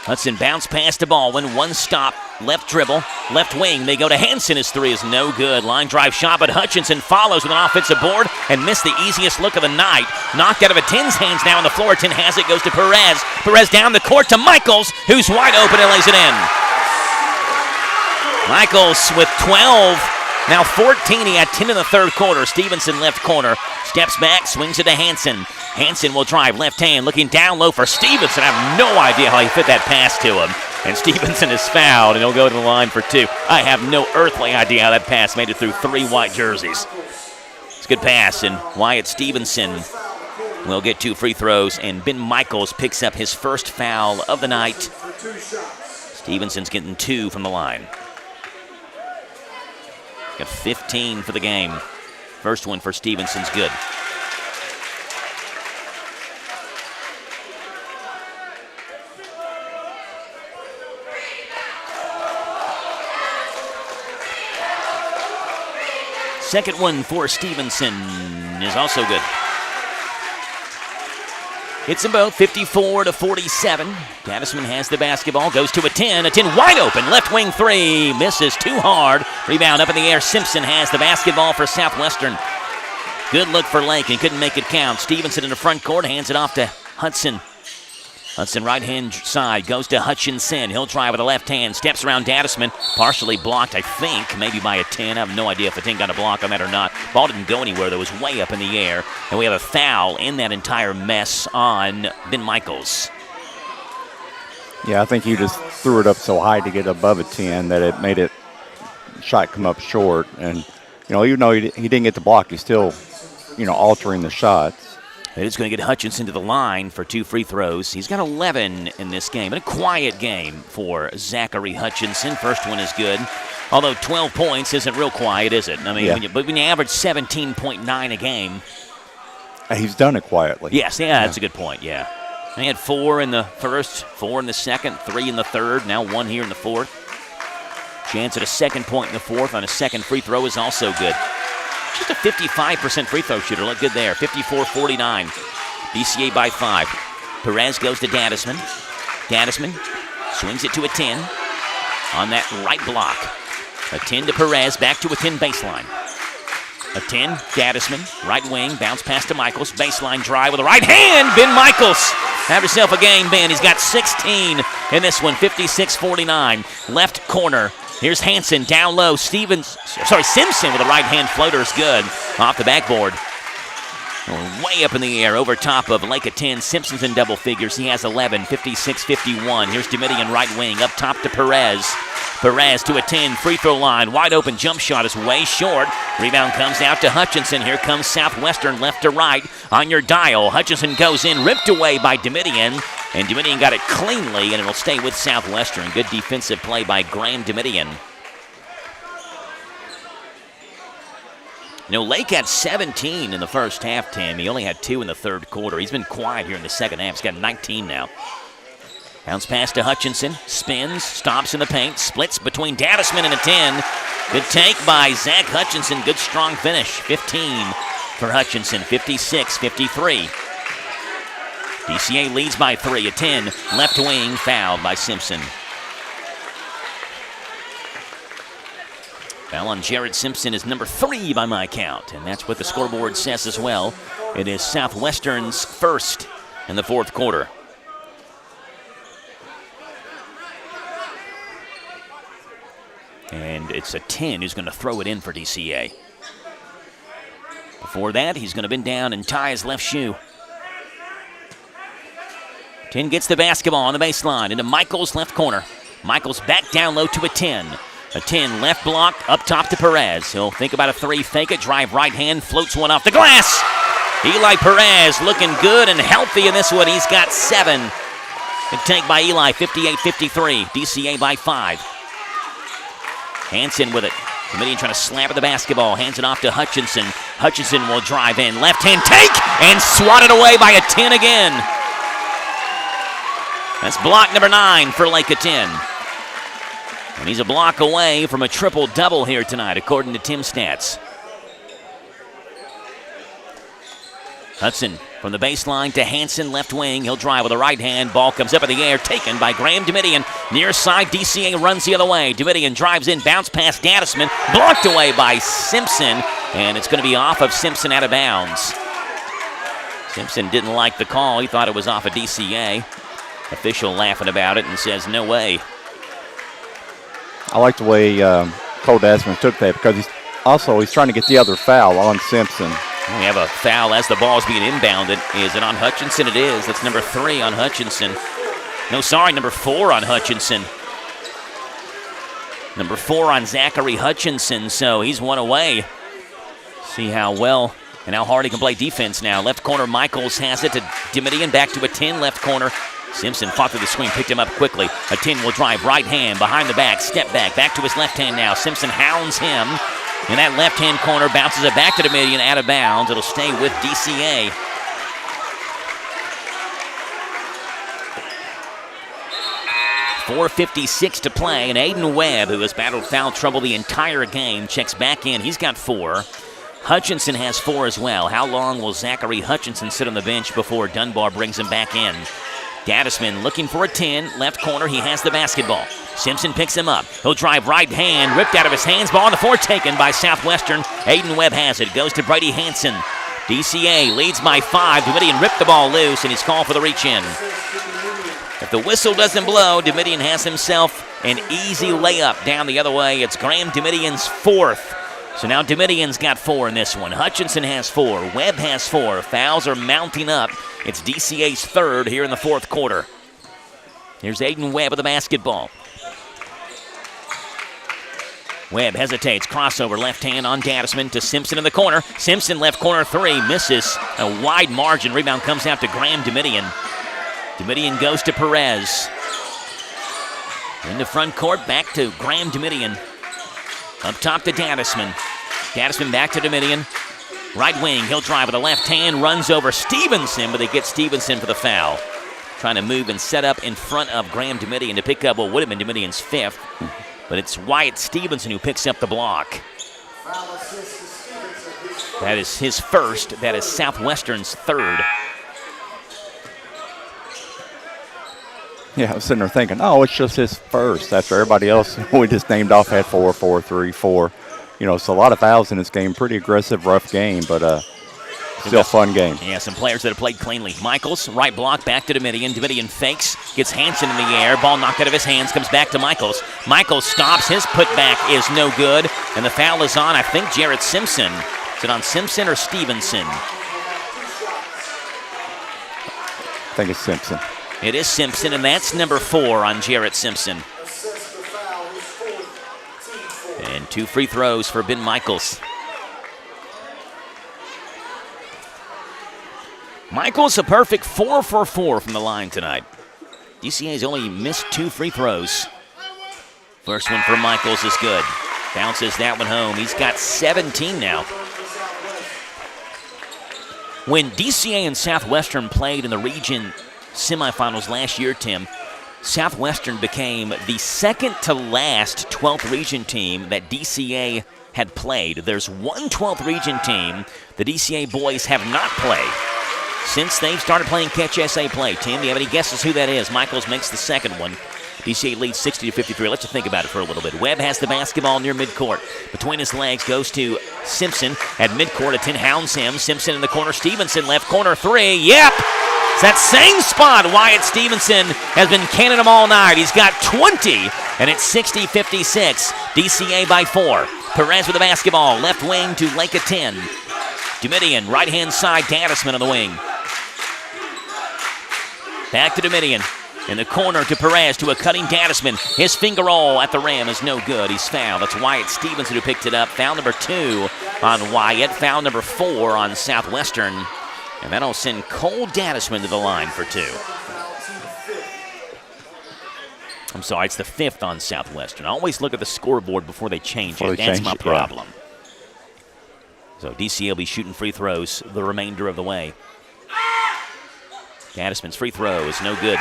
Hudson bounce past the ball, win one stop, left dribble, left wing. They go to Hanson. His three is no good. Line drive shot, but Hutchinson follows with an offensive board and missed the easiest look of the night. Knocked out of a 10's hands now on the floor. 10 has it, goes to Perez. Perez down the court to Michaels, who's wide open and lays it in. Michaels with 12. Now 14, he had 10 in the third quarter. Stevenson left corner, steps back, swings it to Hanson. Hanson will drive left hand, looking down low for Stevenson. I have no idea how he fit that pass to him. And Stevenson is fouled, and he'll go to the line for 2. I have no earthly idea how that pass made it through 3 white jerseys. It's a good pass, and Wyatt Stevenson will get 2 free throws, and Ben Michaels picks up his first foul of the night. Stevenson's getting 2 from the line. Got 15 for the game. First one for Stevenson's good. Second one for Stevenson is also good. It's about 54-47. Dadisman has the basketball, goes to a 10 wide open, left wing three, misses too hard. Rebound up in the air, Simpson has the basketball for Southwestern. Good look for Lake and couldn't make it count. Stevenson in the front court, hands it off to Hudson. Hudson right-hand side, goes to Hutchinson. He'll try with the left hand, steps around Dadisman. Partially blocked, I think, maybe by a 10. I have no idea if the 10 got a block on that or not. Ball didn't go anywhere, though. It was way up in the air. And we have a foul in that entire mess on Ben Michaels. Yeah, I think he just threw it up so high to get above a 10 that it made it shot come up short. And, even though he didn't get the block, he's still, altering the shots. It's going to get Hutchinson to the line for 2 free throws. He's got 11 in this game. And a quiet game for Zachary Hutchinson. First one is good. Although 12 points isn't real quiet, is it? I mean, when you average 17.9 a game. He's done it quietly. Yes, that's a good point, yeah. He had 4 in the first, 4 in the second, 3 in the third, now 1 here in the fourth. Chance at a second point in the fourth on a second free throw is also good. Just a 55% free throw shooter. Look good there. 54-49. DCA by 5. Perez goes to Dadisman. Dadisman swings it to a 10 on that right block. A 10 to Perez, back to a 10 baseline. A 10, Dadisman, right wing, bounce pass to Michaels, baseline drive with a right hand. Ben Michaels, have yourself a game, Ben. He's got 16 in this one, 56-49. Left corner, here's Hansen, down low. Simpson with a right hand floater is good. Off the backboard. Way up in the air, over top of Lake of 10. Simpson's in double figures. He has 11, 56-51. Here's Domitian right wing, up top to Perez. Perez to a 10, free throw line. Wide open jump shot is way short. Rebound comes out to Hutchinson. Here comes Southwestern left to right on your dial. Hutchinson goes in, ripped away by Domitian. And Domitian got it cleanly, and it'll stay with Southwestern. Good defensive play by Graham Domitian. You know, Lake had 17 in the first half, Tim. He only had 2 in the third quarter. He's been quiet here in the second half. He's got 19 now. Bounce pass to Hutchinson. Spins, stops in the paint, splits between Dadisman and a 10. Good take by Zach Hutchinson. Good strong finish. 15 for Hutchinson, 56-53. DCA leads by 3, a 10. Left wing, fouled by Simpson. Foul on Jared Simpson is number 3 by my count, and that's what the scoreboard says as well. It is Southwestern's first in the fourth quarter. And it's a 10 who's going to throw it in for DCA. Before that, he's going to bend down and tie his left shoe. 10 gets the basketball on the baseline into Michaels' left corner. Michaels back down low to a 10. A 10 left block up top to Perez. He'll think about a 3, fake it, drive right hand, floats one off the glass. Eli Perez looking good and healthy in this one. He's got 7. Good take by Eli, 58-53. DCA by 5. Hansen with it. Domitian trying to slap at the basketball. Hands it off to Hutchinson. Hutchinson will drive in. Left hand take and swatted away by a 10 again. That's block number 9 for Lake of 10. And he's a block away from a triple-double here tonight, according to Tim Stats. Hudson from the baseline to Hansen, left wing. He'll drive with a right hand. Ball comes up in the air, taken by Graham Domitian. Near side, DCA runs the other way. Domitian drives in, bounce past Dadisman. Blocked away by Simpson, and it's going to be off of Simpson out of bounds. Simpson didn't like the call. He thought it was off of DCA. Official laughing about it and says, no way. I like the way Cole Dadisman took that because he's trying to get the other foul on Simpson. We have a foul as the ball is being inbounded. Is it on Hutchinson? It is. That's number 3 on Hutchinson. No, sorry, number 4 on Hutchinson. Number 4 on Zachary Hutchinson, so he's one away. See how well and how hard he can play defense now. Left corner, Michaels has it to Domitian, back to a 10, left corner. Simpson fought through the screen, picked him up quickly. A 10 will drive right hand, behind the back, step back to his left hand now. Simpson hounds him. In that left-hand corner, bounces it back to Domitian, out of bounds. It'll stay with DCA. .456 to play, and Aiden Webb, who has battled foul trouble the entire game, checks back in. He's got 4. Hutchinson has 4 as well. How long will Zachary Hutchinson sit on the bench before Dunbar brings him back in? Dadisman looking for a 10. Left corner, he has the basketball. Simpson picks him up. He'll drive right hand, ripped out of his hands. Ball on the floor taken by Southwestern. Aiden Webb has it. Goes to Brady Hansen. DCA leads by 5. Domitian ripped the ball loose, and he's called for the reach-in. If the whistle doesn't blow, Domitian has himself an easy layup down the other way. It's Graham Domitian's 4th. So now Domitian's got 4 in this one. Hutchinson has 4. Webb has 4. Fouls are mounting up. It's DCA's 3rd here in the fourth quarter. Here's Aiden Webb with the basketball. Webb hesitates. Crossover left hand on Dadisman to Simpson in the corner. Simpson left corner 3. Misses. A wide margin. Rebound comes out to Graham Domitian. Domitian goes to Perez. In the front court, back to Graham Domitian. Up top to Dadisman. Dadisman back to Domitian. Right wing, he'll drive with the left hand, runs over Stevenson, but they get Stevenson for the foul. Trying to move and set up in front of Graham Domitian to pick up what would have been Domitian's 5th. But it's Wyatt Stevenson who picks up the block. That is his first. That is Southwestern's third. Yeah, I was sitting there thinking, oh, it's just his first. After everybody else we just named off had 4, 4, 3, 4. So a lot of fouls in this game. Pretty aggressive, rough game, but still a fun game. Yeah, some players that have played cleanly. Michaels, right block, back to Domitian. Domitian fakes, gets Hansen in the air. Ball knocked out of his hands, comes back to Michaels. Michaels stops. His putback is no good. And the foul is on, I think, Jarrett Simpson. Is it on Simpson or Stevenson? I think it's Simpson. It is Simpson, and that's number 4 on Jarrett Simpson. And 2 free throws for Ben Michaels. Michaels a perfect 4 for 4 from the line tonight. DCA's only missed 2 free throws. First one for Michaels is good. Bounces that one home. He's got 17 now. When DCA and Southwestern played in the region semifinals last year, Tim, Southwestern became the second to last 12th region team that DCA had played. There's one 12th region team the DCA boys have not played since they've started playing catch SA play. Tim, do you have any guesses who that is? Michaels makes the second one. DCA leads 60-53. Let's just think about it for a little bit. Webb has the basketball near midcourt. Between his legs goes to Simpson at midcourt. A 10 hounds him. Simpson in the corner. Stevenson left corner 3. Yep! It's that same spot. Wyatt Stevenson has been canning them all night. He's got 20, and it's 60-56. DCA by 4. Perez with the basketball. Left wing to Lake of 10. Domitian, right-hand side, Gaddisman on the wing. Back to Domitian. In the corner to Perez to a cutting Gaddisman. His finger roll at the rim is no good. He's fouled. That's Wyatt Stevenson who picked it up. Foul number 2 on Wyatt. Foul number 4 on Southwestern. And that'll send Cole Gaddisman to the line for 2. I'm sorry, it's the 5th on Southwestern. I always look at the scoreboard before they change it. That's my problem. So DCA will be shooting free throws the remainder of the way. Gaddisman's free throw is no good.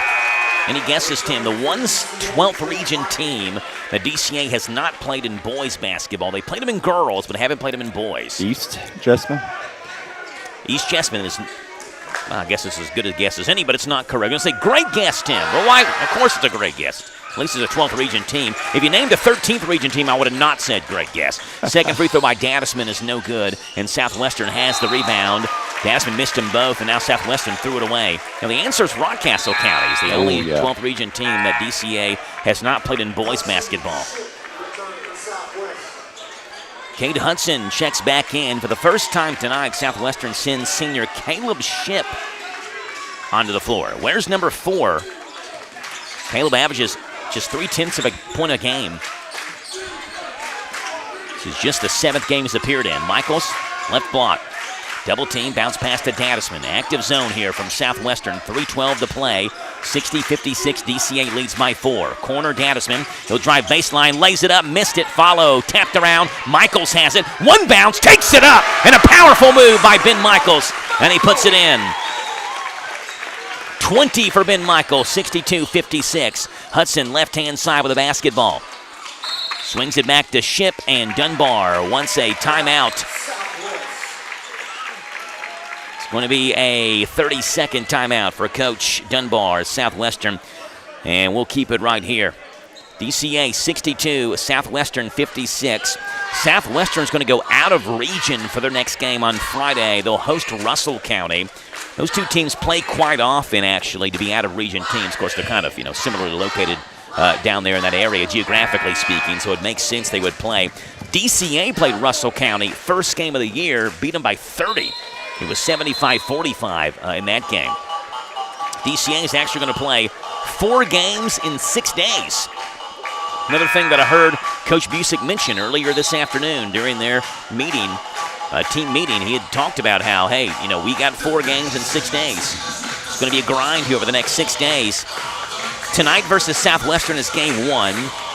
Any guesses, Tim? The 12th region team that DCA has not played in boys basketball. They played them in girls, but haven't played them in boys. East Jessamine? East Jessamine is, I guess it's as good a guess as any, but it's not correct. I'm going to say great guess, Tim. Well, why? Of course it's a great guess. At least it's a 12th region team. If you named a 13th region team, I would have not said great guess. Second free throw by Gaddisman is no good, and Southwestern has the rebound. Gaddisman missed them both, and now Southwestern threw it away. Now, the answer is Rockcastle County. It's the only 12th region team that DCA has not played in boys basketball. Cade Hudson checks back in. For the first time tonight, Southwestern sends senior Caleb Shipp onto the floor. Where's number 4? Caleb averages just 0.3 of a point a game. This is just the 7th game he's appeared in. Michaels, left block. Double team, bounce pass to Gaddisman. Active zone here from Southwestern. 3:12 to play. 60-56, DCA leads by 4. Corner Gaddisman. He'll drive baseline, lays it up, missed it. Follow, tapped around. Michaels has it. One bounce, takes it up. And a powerful move by Ben Michaels. And he puts it in. 20 for Ben Michaels, 62-56. Hudson left-hand side with the basketball. Swings it back to Shipp, and Dunbar wants a timeout. It's going to be a 30-second timeout for Coach Dunbar, Southwestern, and we'll keep it right here. DCA 62, Southwestern 56. Southwestern's going to go out of region for their next game on Friday. They'll host Russell County. Those two teams play quite often, actually, to be out of region teams. Of course, they're kind of, similarly located down there in that area, geographically speaking, so it makes sense they would play. DCA played Russell County first game of the year, beat them by 30. It was 75-45 in that game. DCA is actually going to play 4 games in 6 days. Another thing that I heard Coach Busick mention earlier this afternoon during their meeting, team meeting, he had talked about how, hey, we got 4 games in 6 days. It's going to be a grind here over the next 6 days. Tonight versus Southwestern is game 1.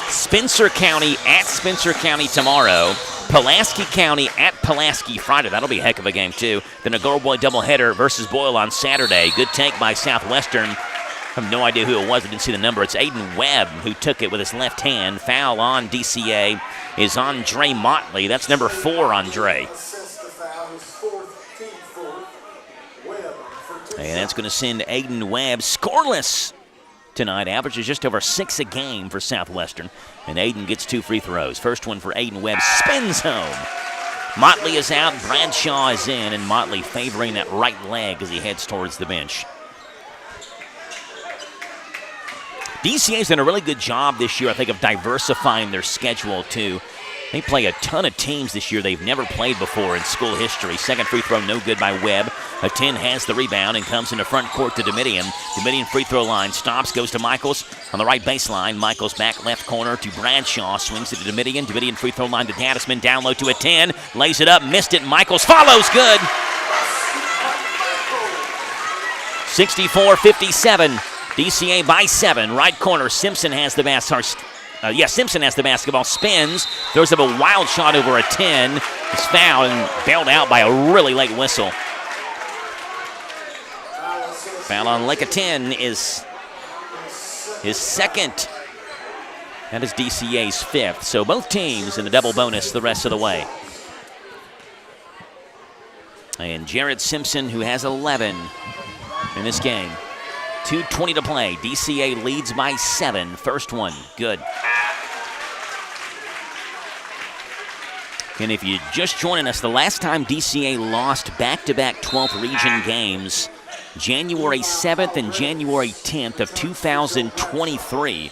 Spencer County at Spencer County tomorrow. Pulaski County at Pulaski Friday. That'll be a heck of a game, too. Then a Girl Boy doubleheader versus Boyle on Saturday. Good take by Southwestern. I have no idea who it was. I didn't see the number. It's Aiden Webb who took it with his left hand. Foul on DCA is Andre Motley. That's number 4, Andre. And that's going to send Aiden Webb scoreless tonight. Averages just over 6 a game for Southwestern. And Aiden gets 2 free throws. First one for Aiden Webb, spins home. Motley is out, Bradshaw is in, and Motley favoring that right leg as he heads towards the bench. DCA's done a really good job this year, I think, of diversifying their schedule, too. They play a ton of teams this year they've never played before in school history. Second free throw, no good by Webb. A 10 has the rebound and comes into front court to Domitian. Domitian free throw line stops, goes to Michaels on the right baseline. Michaels back left corner to Bradshaw, swings it to Domitian. Domitian free throw line to Dadisman, down low to a 10, lays it up, missed it. Michaels follows, good. 64-57. DCA by 7. Right corner. Simpson has the Simpson has the basketball. Spins. Throws up a wild shot over a 10. He's fouled and bailed out by a really late whistle. Foul on Lake of 10 is his second. That is DCA's 5th. So both teams in the double bonus the rest of the way. And Jared Simpson, who has 11 in this game. 2:20 to play. DCA leads by 7. First one, good. And if you're just joining us, the last time DCA lost back-to-back 12th region games, January 7th and January 10th of 2023.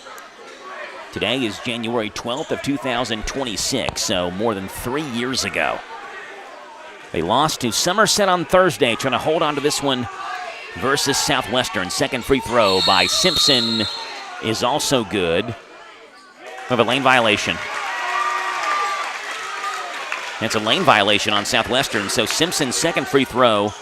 Today is January 12th of 2026, so more than 3 years ago. They lost to Somerset on Thursday, trying to hold on to this one versus Southwestern. Second free throw by Simpson is also good. We have a lane violation. It's a lane violation on Southwestern, so Simpson's second free throw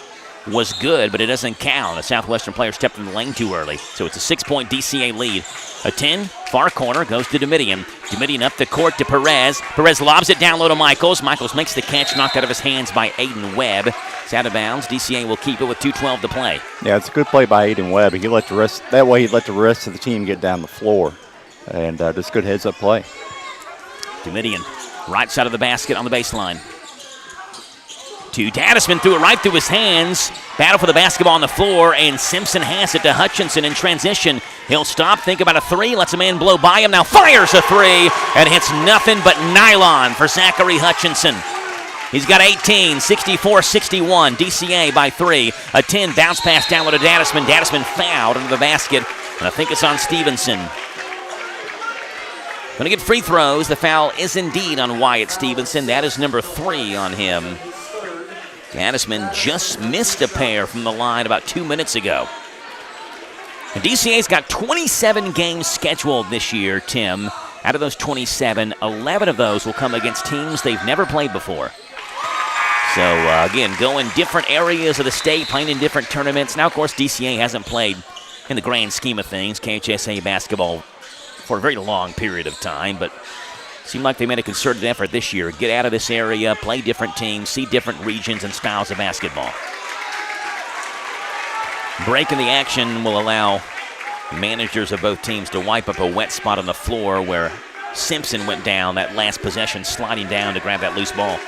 was good, but it doesn't count. A Southwestern player stepped in the lane too early, so it's a 6-point DCA lead. A 10, far corner, goes to Domitian. Domitian up the court to Perez. Perez lobs it down low to Michaels. Michaels makes the catch, knocked out of his hands by Aiden Webb. It's out of bounds. DCA will keep it with 2:12 to play. Yeah, it's a good play by Aiden Webb. He let the rest, that way he'd let the rest of the team get down the floor. And just good heads-up play. Domitian, right side of the basket on the baseline. To Dadisman, threw it right through his hands. Battle for the basketball on the floor, and Simpson has it to Hutchinson in transition. He'll stop, think about a 3, lets a man blow by him, now fires a 3, and hits nothing but nylon for Zachary Hutchinson. He's got 18, 64-61, DCA by 3. A 10, bounce pass down to Dadisman. Dadisman fouled into the basket, and I think it's on Stevenson. Going to get free throws. The foul is indeed on Wyatt Stevenson. That is number 3 on him. Dadisman just missed a pair from the line about 2 minutes ago. And DCA's got 27 games scheduled this year, Tim. Out of those 27, 11 of those will come against teams they've never played before. So, again, going different areas of the state, playing in different tournaments. Now, of course, DCA hasn't played, in the grand scheme of things, KHSA basketball for a very long period of time, but seemed like they made a concerted effort this year. Get out of this area, play different teams, see different regions and styles of basketball. Break in the action will allow managers of both teams to wipe up a wet spot on the floor where Simpson went down that last possession, sliding down to grab that loose ball.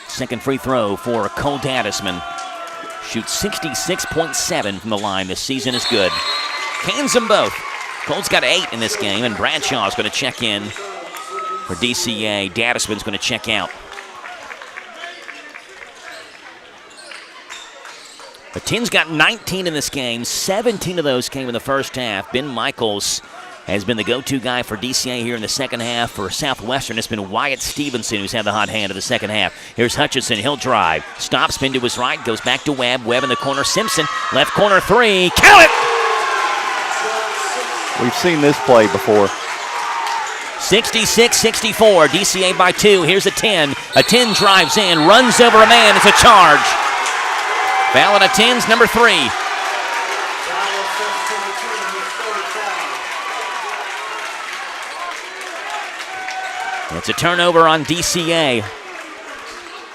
Second free throw for Cole Dadisman. Shoots 66.7 from the line. This season is good. Cans them both. Cole's got 8 in this game, and Bradshaw's going to check in for DCA. Dadisman's going to check out. The 10's got 19 in this game. 17 of those came in the first half. Ben Michaels has been the go-to guy for DCA here in the second half. For Southwestern, it's been Wyatt Stevenson who's had the hot hand of the second half. Here's Hutchinson. He'll drive. Stops, spin to his right, goes back to Webb. Webb in the corner. Simpson, left corner 3. Count it! We've seen this play before. 66-64. DCA by 2. Here's a 10. A 10 drives in, runs over a man. It's a charge. Foul on a 10's number 3. It's a turnover on DCA.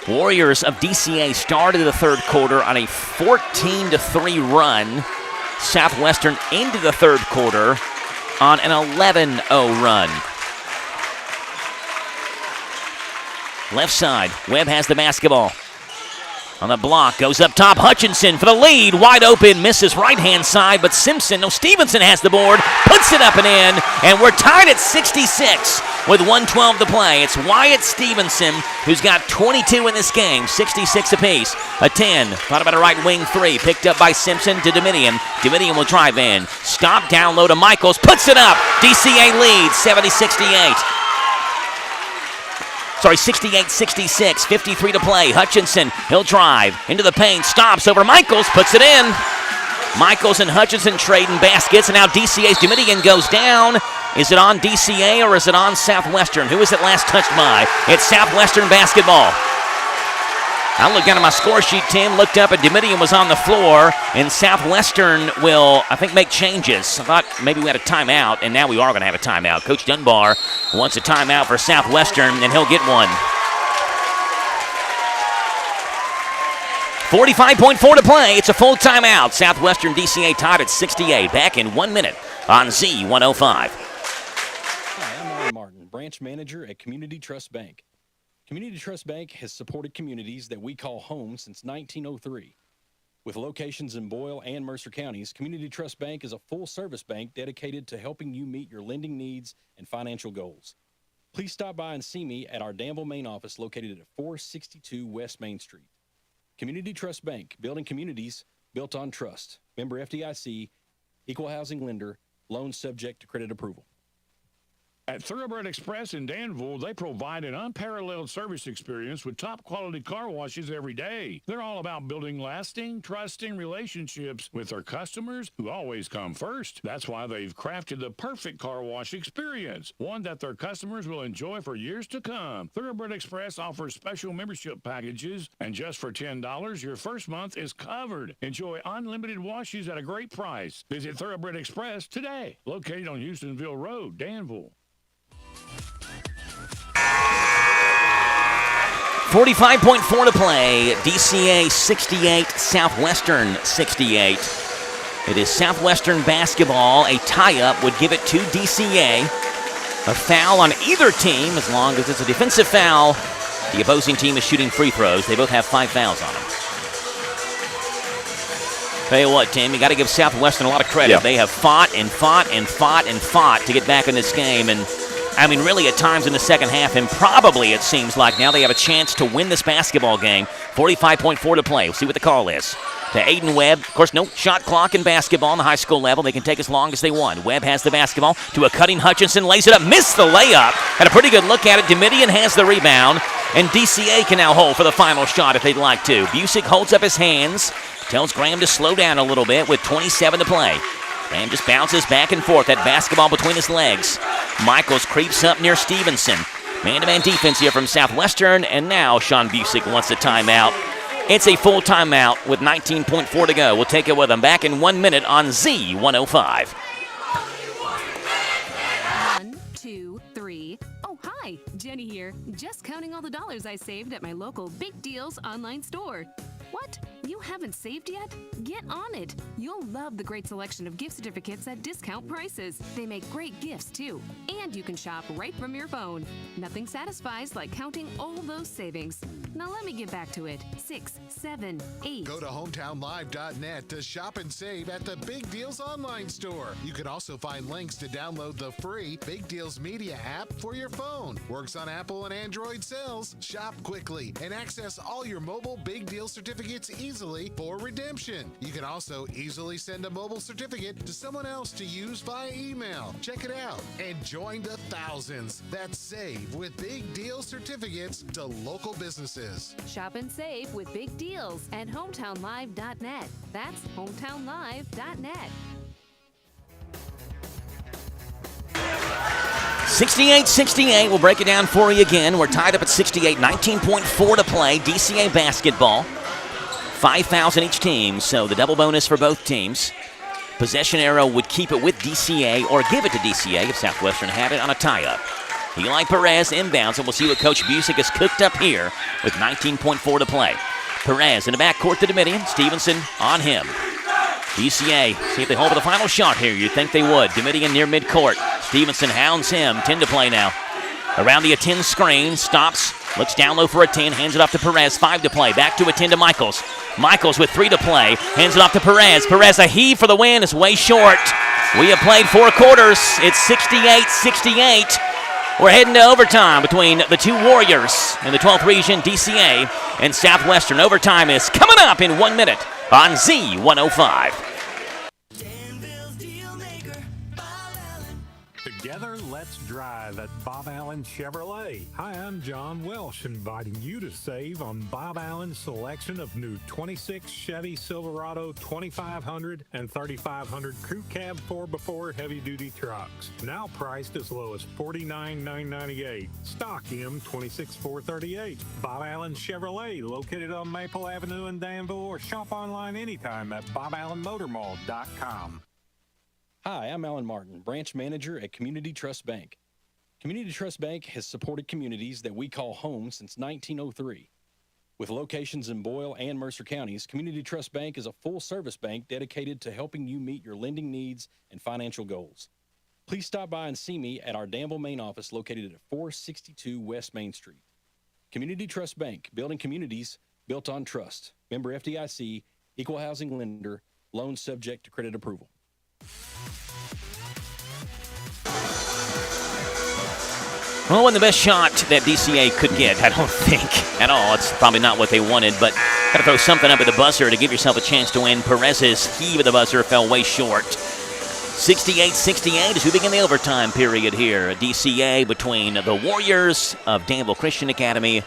Warriors of DCA started the third quarter on a 14-3 run. Southwestern into the third quarter on an 11-0 run. Left side, Webb has the basketball. On the block, goes up top, Hutchinson for the lead, wide open, misses right-hand side, but Stevenson has the board, puts it up and in, and we're tied at 66 with 1:12 to play. It's Wyatt Stevenson who's got 22 in this game, 66 apiece. A 10, thought about a right wing three, picked up by Simpson to Domitian. Domitian will drive in, stop, down low to Michaels, puts it up. DCA leads, 70-68. 68-66, 53 to play. Hutchinson, he'll drive into the paint, stops over Michaels, puts it in. Michaels and Hutchinson trading baskets, and now DCA's Domitian goes down. Is it on DCA or is it on Southwestern? Who was it last touched by? It's Southwestern basketball. I looked down at my score sheet, Tim, looked up, and Domitian was on the floor, and Southwestern will, I think, make changes. I thought maybe we had a timeout, and now we are going to have a timeout. Coach Dunbar wants a timeout for Southwestern, and he'll get one. 45.4 to play. It's a full timeout. Southwestern DCA tied at 68. Back in 1 minute on Z105. Hi, I'm Aaron Martin, branch manager at Community Trust Bank. Community Trust Bank has supported communities that we call home since 1903. With locations in Boyle and Mercer counties, Community Trust Bank is a full-service bank dedicated to helping you meet your lending needs and financial goals. Please stop by and see me at our Danville main office located at 462 West Main Street. Community Trust Bank, building communities built on trust. Member FDIC, equal housing lender, loans subject to credit approval. At Thoroughbred Express in Danville, they provide an unparalleled service experience with top-quality car washes every day. They're all about building lasting, trusting relationships with their customers who always come first. That's why they've crafted the perfect car wash experience, one that their customers will enjoy for years to come. Thoroughbred Express offers special membership packages, and just for $10, your first month is covered. Enjoy unlimited washes at a great price. Visit Thoroughbred Express today, located on Houstonville Road, Danville. 45.4 to play. DCA 68, Southwestern 68. It is Southwestern basketball. A tie-up would give it to DCA. A foul on either team, as long as it's a defensive foul. The opposing team is shooting free throws. They both have 5 fouls on them. Tell you what, Tim, you got to give Southwestern a lot of credit. Yeah. They have fought and fought and fought and fought to get back in this game, and I mean, really, at times in the second half, and probably it seems like now they have a chance to win this basketball game. 45.4 to play. We'll see what the call is. To Aiden Webb. Of course, no shot clock in basketball on the high school level. They can take as long as they want. Webb has the basketball to a cutting Hutchinson. Lays it up. Missed the layup. Had a pretty good look at it. Domitian has the rebound. And DCA can now hold for the final shot if they'd like to. Busick holds up his hands. Tells Graham to slow down a little bit with 27 to play. Graham just bounces back and forth. That basketball between his legs. Michaels creeps up near Stevenson. Man-to-man defense here from Southwestern, and now Sean Busick wants a timeout. It's a full timeout with 19.4 to go. We'll take it with him back in 1 minute on Z105. 1, 2, 3. Oh, hi, Jenny here. Just counting all the dollars I saved at my local Big Deals online store. What? You haven't saved yet? Get on it. You'll love the great selection of gift certificates at discount prices. They make great gifts, too. And you can shop right from your phone. Nothing satisfies like counting all those savings. Now let me get back to it. 6, 7, 8. Go to hometownlive.net to shop and save at the Big Deals online store. You can also find links to download the free Big Deals Media app for your phone. Works on Apple and Android cells. Shop quickly and access all your mobile Big Deal certificates easily for redemption. You can also easily send a mobile certificate to someone else to use via email. Check it out and join the thousands that save with Big Deal certificates to local businesses. Shop and save with Big Deals at hometownlive.net. That's hometownlive.net. 68-68. We'll break it down for you again. We're tied up at 68. 19.4 to play. DCA basketball. 5 fouls on each team, so the double bonus for both teams. Possession arrow would keep it with DCA or give it to DCA if Southwestern had it on a tie-up. Eli Perez inbounds, and we'll see what Coach Busick has cooked up here with 19.4 to play. Perez in the backcourt to Domitian. Stevenson on him. DCA, see if they hold for the final shot here. You'd think they would. Domitian near midcourt. Stevenson hounds him. 10 to play now. Around the 10 screen, stops, Looks down low for a 10, hands it off to Perez. 5 to play. Back to a 10 to Michaels. Michaels with 3 to play. Hands it off to Perez. Perez, a heave for the win, is way short. We have played 4 quarters. It's 68-68. We're heading to overtime between the two Warriors in the 12th region, DCA, and Southwestern. Overtime is coming up in 1 minute on Z105. Together, let's drive at Bob Allen Chevrolet. Hi, I'm John Welsh, inviting you to save on Bob Allen's selection of new 26 Chevy Silverado 2500 and 3500 Crew Cab 4x4 heavy-duty trucks. Now priced as low as $49,998. Stock M26438. Bob Allen Chevrolet, located on Maple Avenue in Danville, or shop online anytime at boballenmotormall.com. Hi, I'm Alan Martin, branch manager at Community Trust Bank. Community Trust Bank has supported communities that we call home since 1903. With locations in Boyle and Mercer counties, Community Trust Bank is a full-service bank dedicated to helping you meet your lending needs and financial goals. Please stop by and see me at our Danville main office located at 462 West Main Street. Community Trust Bank, building communities built on trust. Member FDIC, equal housing lender, loans subject to credit approval. Well, it wasn't the best shot that DCA could get, I don't think, at all. It's probably not what they wanted, but got to throw something up at the buzzer to give yourself a chance to win. Perez's heave at the buzzer fell way short. 68-68 as we begin the overtime period here. DCA between the Warriors of Danville Christian Academy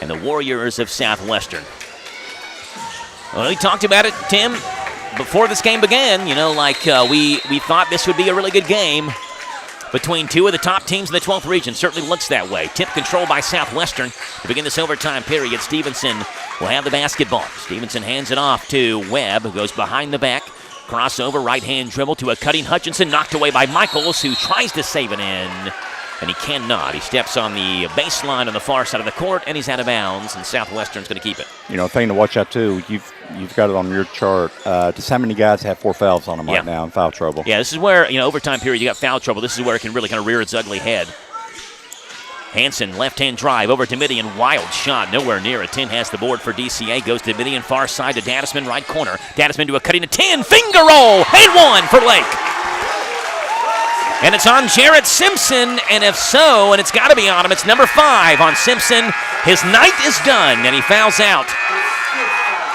and the Warriors of Southwestern. Well, we talked about it, Tim, before this game began. You know, we thought this would be a really good game between two of the top teams in the 12th region. Certainly looks that way. Tip control by Southwestern to begin this overtime period. Stevenson will have the basketball. Stevenson hands it off to Webb, who goes behind the back. Crossover, right-hand dribble to a cutting Hutchinson, knocked away by Michaels, who tries to save it in, and he cannot. He steps on the baseline on the far side of the court, and he's out of bounds, and Southwestern's going to keep it. You know, thing to watch out, too, you've got it on your chart. Just how many guys have 4 fouls on them right now in foul trouble? Yeah, this is where, overtime period, you got foul trouble. This is where it can really kind of rear its ugly head. Hansen, left-hand drive over to Midian. Wild shot, nowhere near it. 10 has the board for DCA. Goes to Midian, far side to Dadisman, right corner. Dadisman to a cutting to 10. Finger roll, and 1 for Lake. And it's on Jarrett Simpson, and if so, and it's got to be on him, it's number 5 on Simpson. His night is done, and he fouls out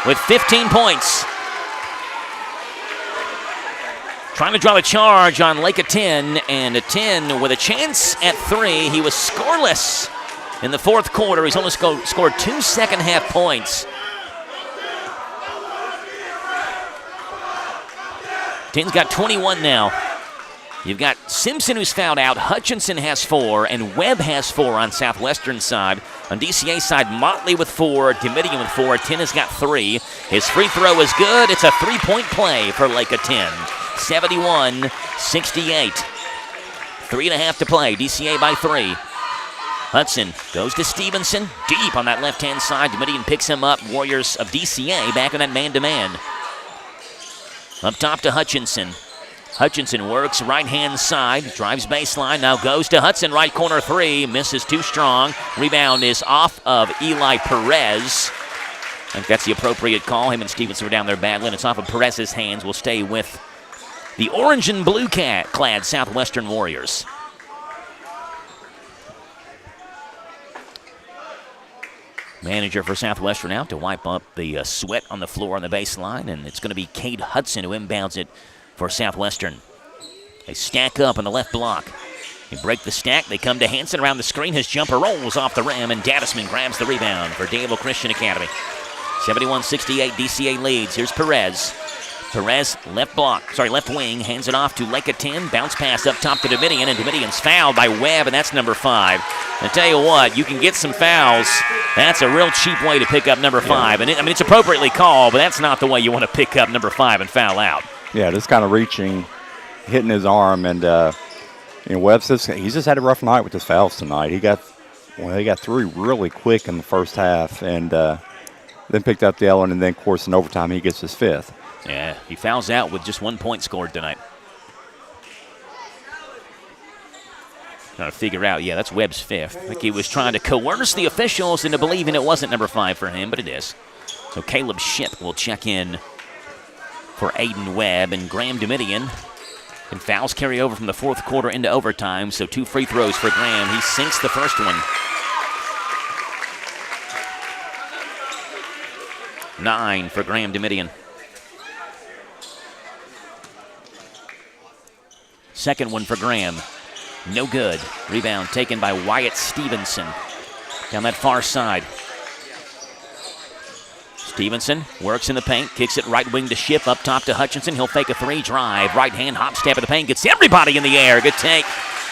with 15 points. Trying to draw a charge on Lake of 10, and a 10 with a chance at 3. He was scoreless in the fourth quarter. He's only scored 2 second-half points. 10's got 21 now. You've got Simpson, who's fouled out. Hutchinson has 4, and Webb has 4 on Southwestern side. On DCA side, Motley with 4, Domitian with 4. 10 has got 3. His free throw is good. It's a 3-point play for Lake of 10. 71-68. 3.5 to play. DCA by 3. Hudson goes to Stevenson. Deep on that left-hand side. Domitian picks him up. Warriors of DCA back on that man-to-man. Up top to Hutchinson. Hutchinson works right-hand side, drives baseline, now goes to Hudson, right corner 3, misses too strong. Rebound is off of Eli Perez. I think that's the appropriate call. Him and Stevenson were down there battling. It's off of Perez's hands. We'll stay with the orange and blue clad Southwestern Warriors. Manager for Southwestern out to wipe up the sweat on the floor on the baseline, and it's going to be Cade Hudson who inbounds it for Southwestern. They stack up on the left block. They break the stack. They come to Hansen around the screen. His jumper rolls off the rim, and Dadisman grabs the rebound for Danville Christian Academy. 71-68, DCA leads. Here's Perez. Perez, left wing, hands it off to Lake of 10. Bounce pass up top to Domitian, and Domitian's fouled by Webb, and that's number 5. I tell you what, you can get some fouls. That's a real cheap way to pick up number 5. And it's appropriately called, but that's not the way you want to pick up number 5 and foul out. Yeah, just kind of reaching, hitting his arm, and Webb says he's just had a rough night with his fouls tonight. He got 3 really quick in the first half, and then picked up the other one, and then, of course, in overtime he gets his 5th. Yeah, he fouls out with just 1 point scored tonight. Trying to figure out, yeah, that's Webb's fifth. I think he was trying to coerce the officials into believing it wasn't number 5 for him, but it is. So Caleb Shipp will check in for Aiden Webb, and Graham Domitian. And fouls carry over from the fourth quarter into overtime, so 2 free throws for Graham. He sinks the first one. 9 for Graham Domitian. Second one for Graham. No good. Rebound taken by Wyatt Stevenson down that far side. Stevenson works in the paint, kicks it right wing to Shipp, up top to Hutchinson. He'll fake a 3, drive, right hand, hop step in the paint, gets everybody in the air. Good take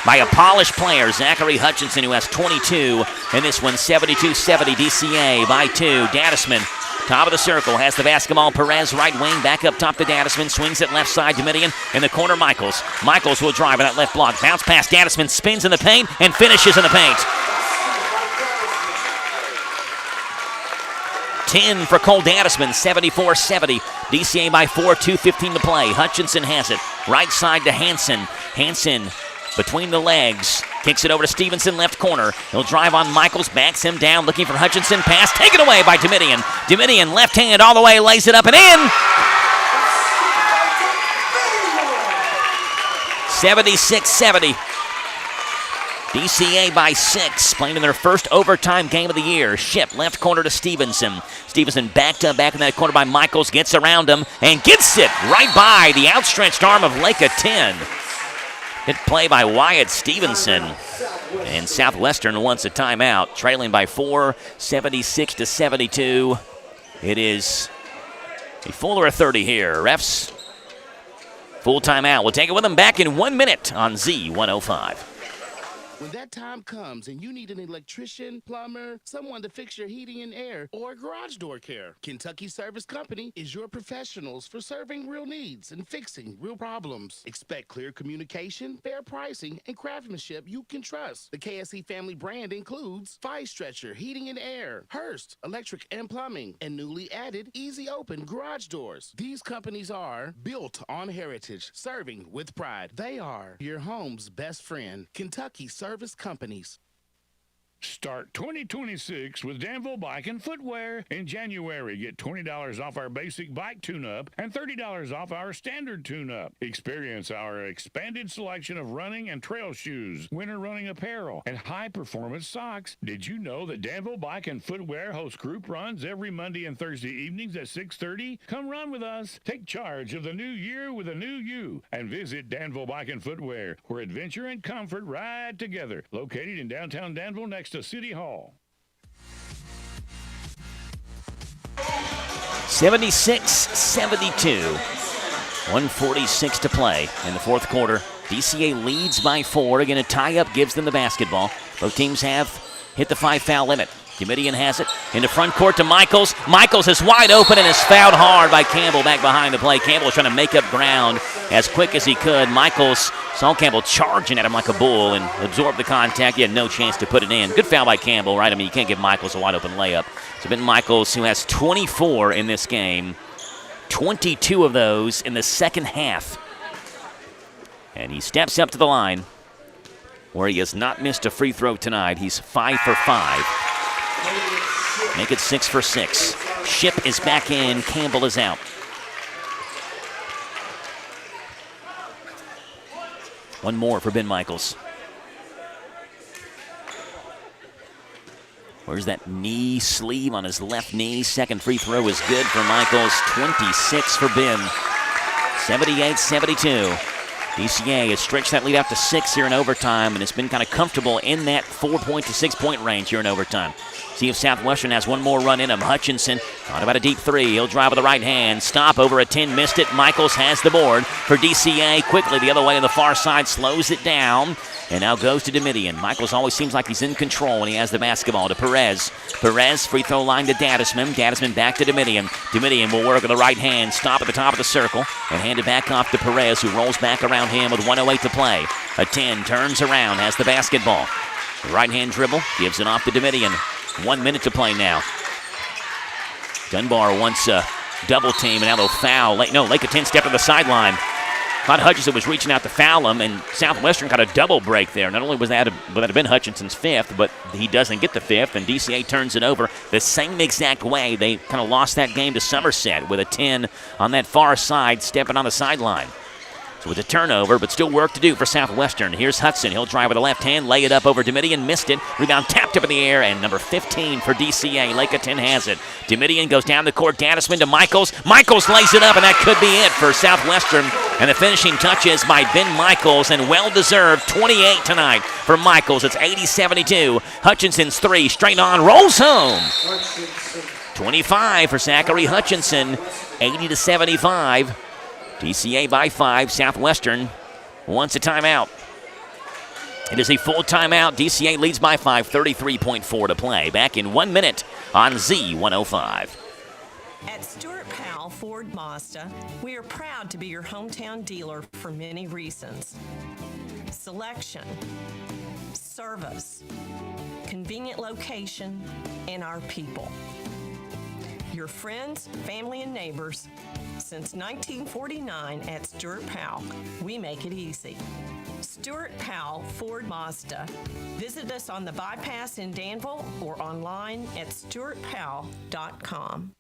by a polished player, Zachary Hutchinson, who has 22. And this one, 72-70, DCA by 2. Dadisman, top of the circle, has the basketball. Perez, right wing, back up top to Dadisman, swings it left side to Domitian. In the corner, Michaels. Michaels will drive in that left block, bounce past Dadisman, spins in the paint, and finishes in the paint. 10 for Cole Dadisman, 74-70. DCA by 4, 2:15 to play. Hutchinson has it. Right side to Hansen. Hansen between the legs. Kicks it over to Stevenson, left corner. He'll drive on Michaels, backs him down, looking for Hutchinson. Pass taken away by Domitian. Domitian, left hand all the way, lays it up and in. 76-70. DCA by 6, playing in their first overtime game of the year. Shipp, left corner to Stevenson. Stevenson backed up back in that corner by Michaels, gets around him, and gets it right by the outstretched arm of Lake 10. Hit play by Wyatt Stevenson. And Southwestern wants a timeout, trailing by 4, 76-72. It is a full or a 30 here. Refs, full timeout. We'll take it with them back in 1 minute on Z105. When that time comes and you need an electrician, plumber, someone to fix your heating and air, or garage door care, Kentucky Service Company is your professionals for serving real needs and fixing real problems. Expect clear communication, fair pricing, and craftsmanship you can trust. The KSE family brand includes Fire Stretcher, Heating and Air, Hearst, Electric and Plumbing, and newly added Easy Open Garage Doors. These companies are built on heritage, serving with pride. They are your home's best friend, Kentucky Service Companies. Start 2026 with Danville Bike and Footwear. In January, get $20 off our basic bike tune-up and $30 off our standard tune-up. Experience our expanded selection of running and trail shoes, winter running apparel, and high-performance socks. Did you know that Danville Bike and Footwear hosts group runs every Monday and Thursday evenings at 6:30? Come run with us. Take charge of the new year with a new you. And visit Danville Bike and Footwear, where adventure and comfort ride together. Located in downtown Danville next to City Hall. 76-72. 1:46 to play in the fourth quarter. DCA leads by 4. Again, a tie-up gives them the basketball. Both teams have hit the 5-foul limit. Domitian has it into front court to Michaels. Michaels is wide open and is fouled hard by Campbell back behind the play. Campbell trying to make up ground as quick as he could. Michaels saw Campbell charging at him like a bull and absorbed the contact. He had no chance to put it in. Good foul by Campbell, right? I mean, you can't give Michaels a wide open layup. So Ben Michaels, who has 24 in this game, 22 of those in the second half. And he steps up to the line where he has not missed a free throw tonight. He's 5 for 5. Make it 6 for 6. Shipp is back in. Campbell is out. One more for Ben Michaels. Where's that knee sleeve on his left knee? Second free throw is good for Michaels. 26 for Ben. 78-72. DCA has stretched that lead out to 6 here in overtime, and it's been kind of comfortable in that 4-point to 6-point range here in overtime. See if Southwestern has one more run in him. Hutchinson thought about a deep 3. He'll drive with the right hand. Stop over a 10. Missed it. Michaels has the board for DCA. Quickly the other way on the far side. Slows it down. And now goes to Domitian. Michaels always seems like he's in control when he has the basketball to Perez. Perez, free throw line to Dadisman. Dadisman back to Domitian. Domitian will work with the right hand. Stop at the top of the circle. And hand it back off to Perez, who rolls back around him with 1:08 to play. A 10 turns around, has the basketball. The right hand dribble, gives it off to Domitian. 1 minute to play now. Dunbar wants a double team, and now they'll foul. Lake 10 step to the sideline. Thought Hutchinson was reaching out to foul him, and Southwestern got a double break there. Not only would that have been Hutchinson's fifth, but he doesn't get the fifth, and DCA turns it over the same exact way. They kind of lost that game to Somerset with a 10 on that far side, stepping on the sideline. So it's a turnover, but still work to do for Southwestern. Here's Hudson. He'll drive with the left hand, lay it up over Domitian, missed it. Rebound tapped up in the air, and number 15 for DCA. Lakeaton has it. Domitian goes down the court. Gaddisman to Michaels. Michaels lays it up, and that could be it for Southwestern. And the finishing touches by Ben Michaels, and well-deserved 28 tonight for Michaels. It's 80-72. Hutchinson's three, straight on, rolls home. 25 for Zachary Hutchinson, 80-75. DCA by 5. Southwestern wants a timeout. It is a full timeout. DCA leads by 5, 33.4 to play. Back in 1 minute on Z105. At Stuart Powell Ford Mazda, we are proud to be your hometown dealer for many reasons. Selection, service, convenient location, and our people. Your friends, family, and neighbors. Since 1949 at Stuart Powell, we make it easy. Stuart Powell Ford Mazda. Visit us on the bypass in Danville or online at stuartpowell.com.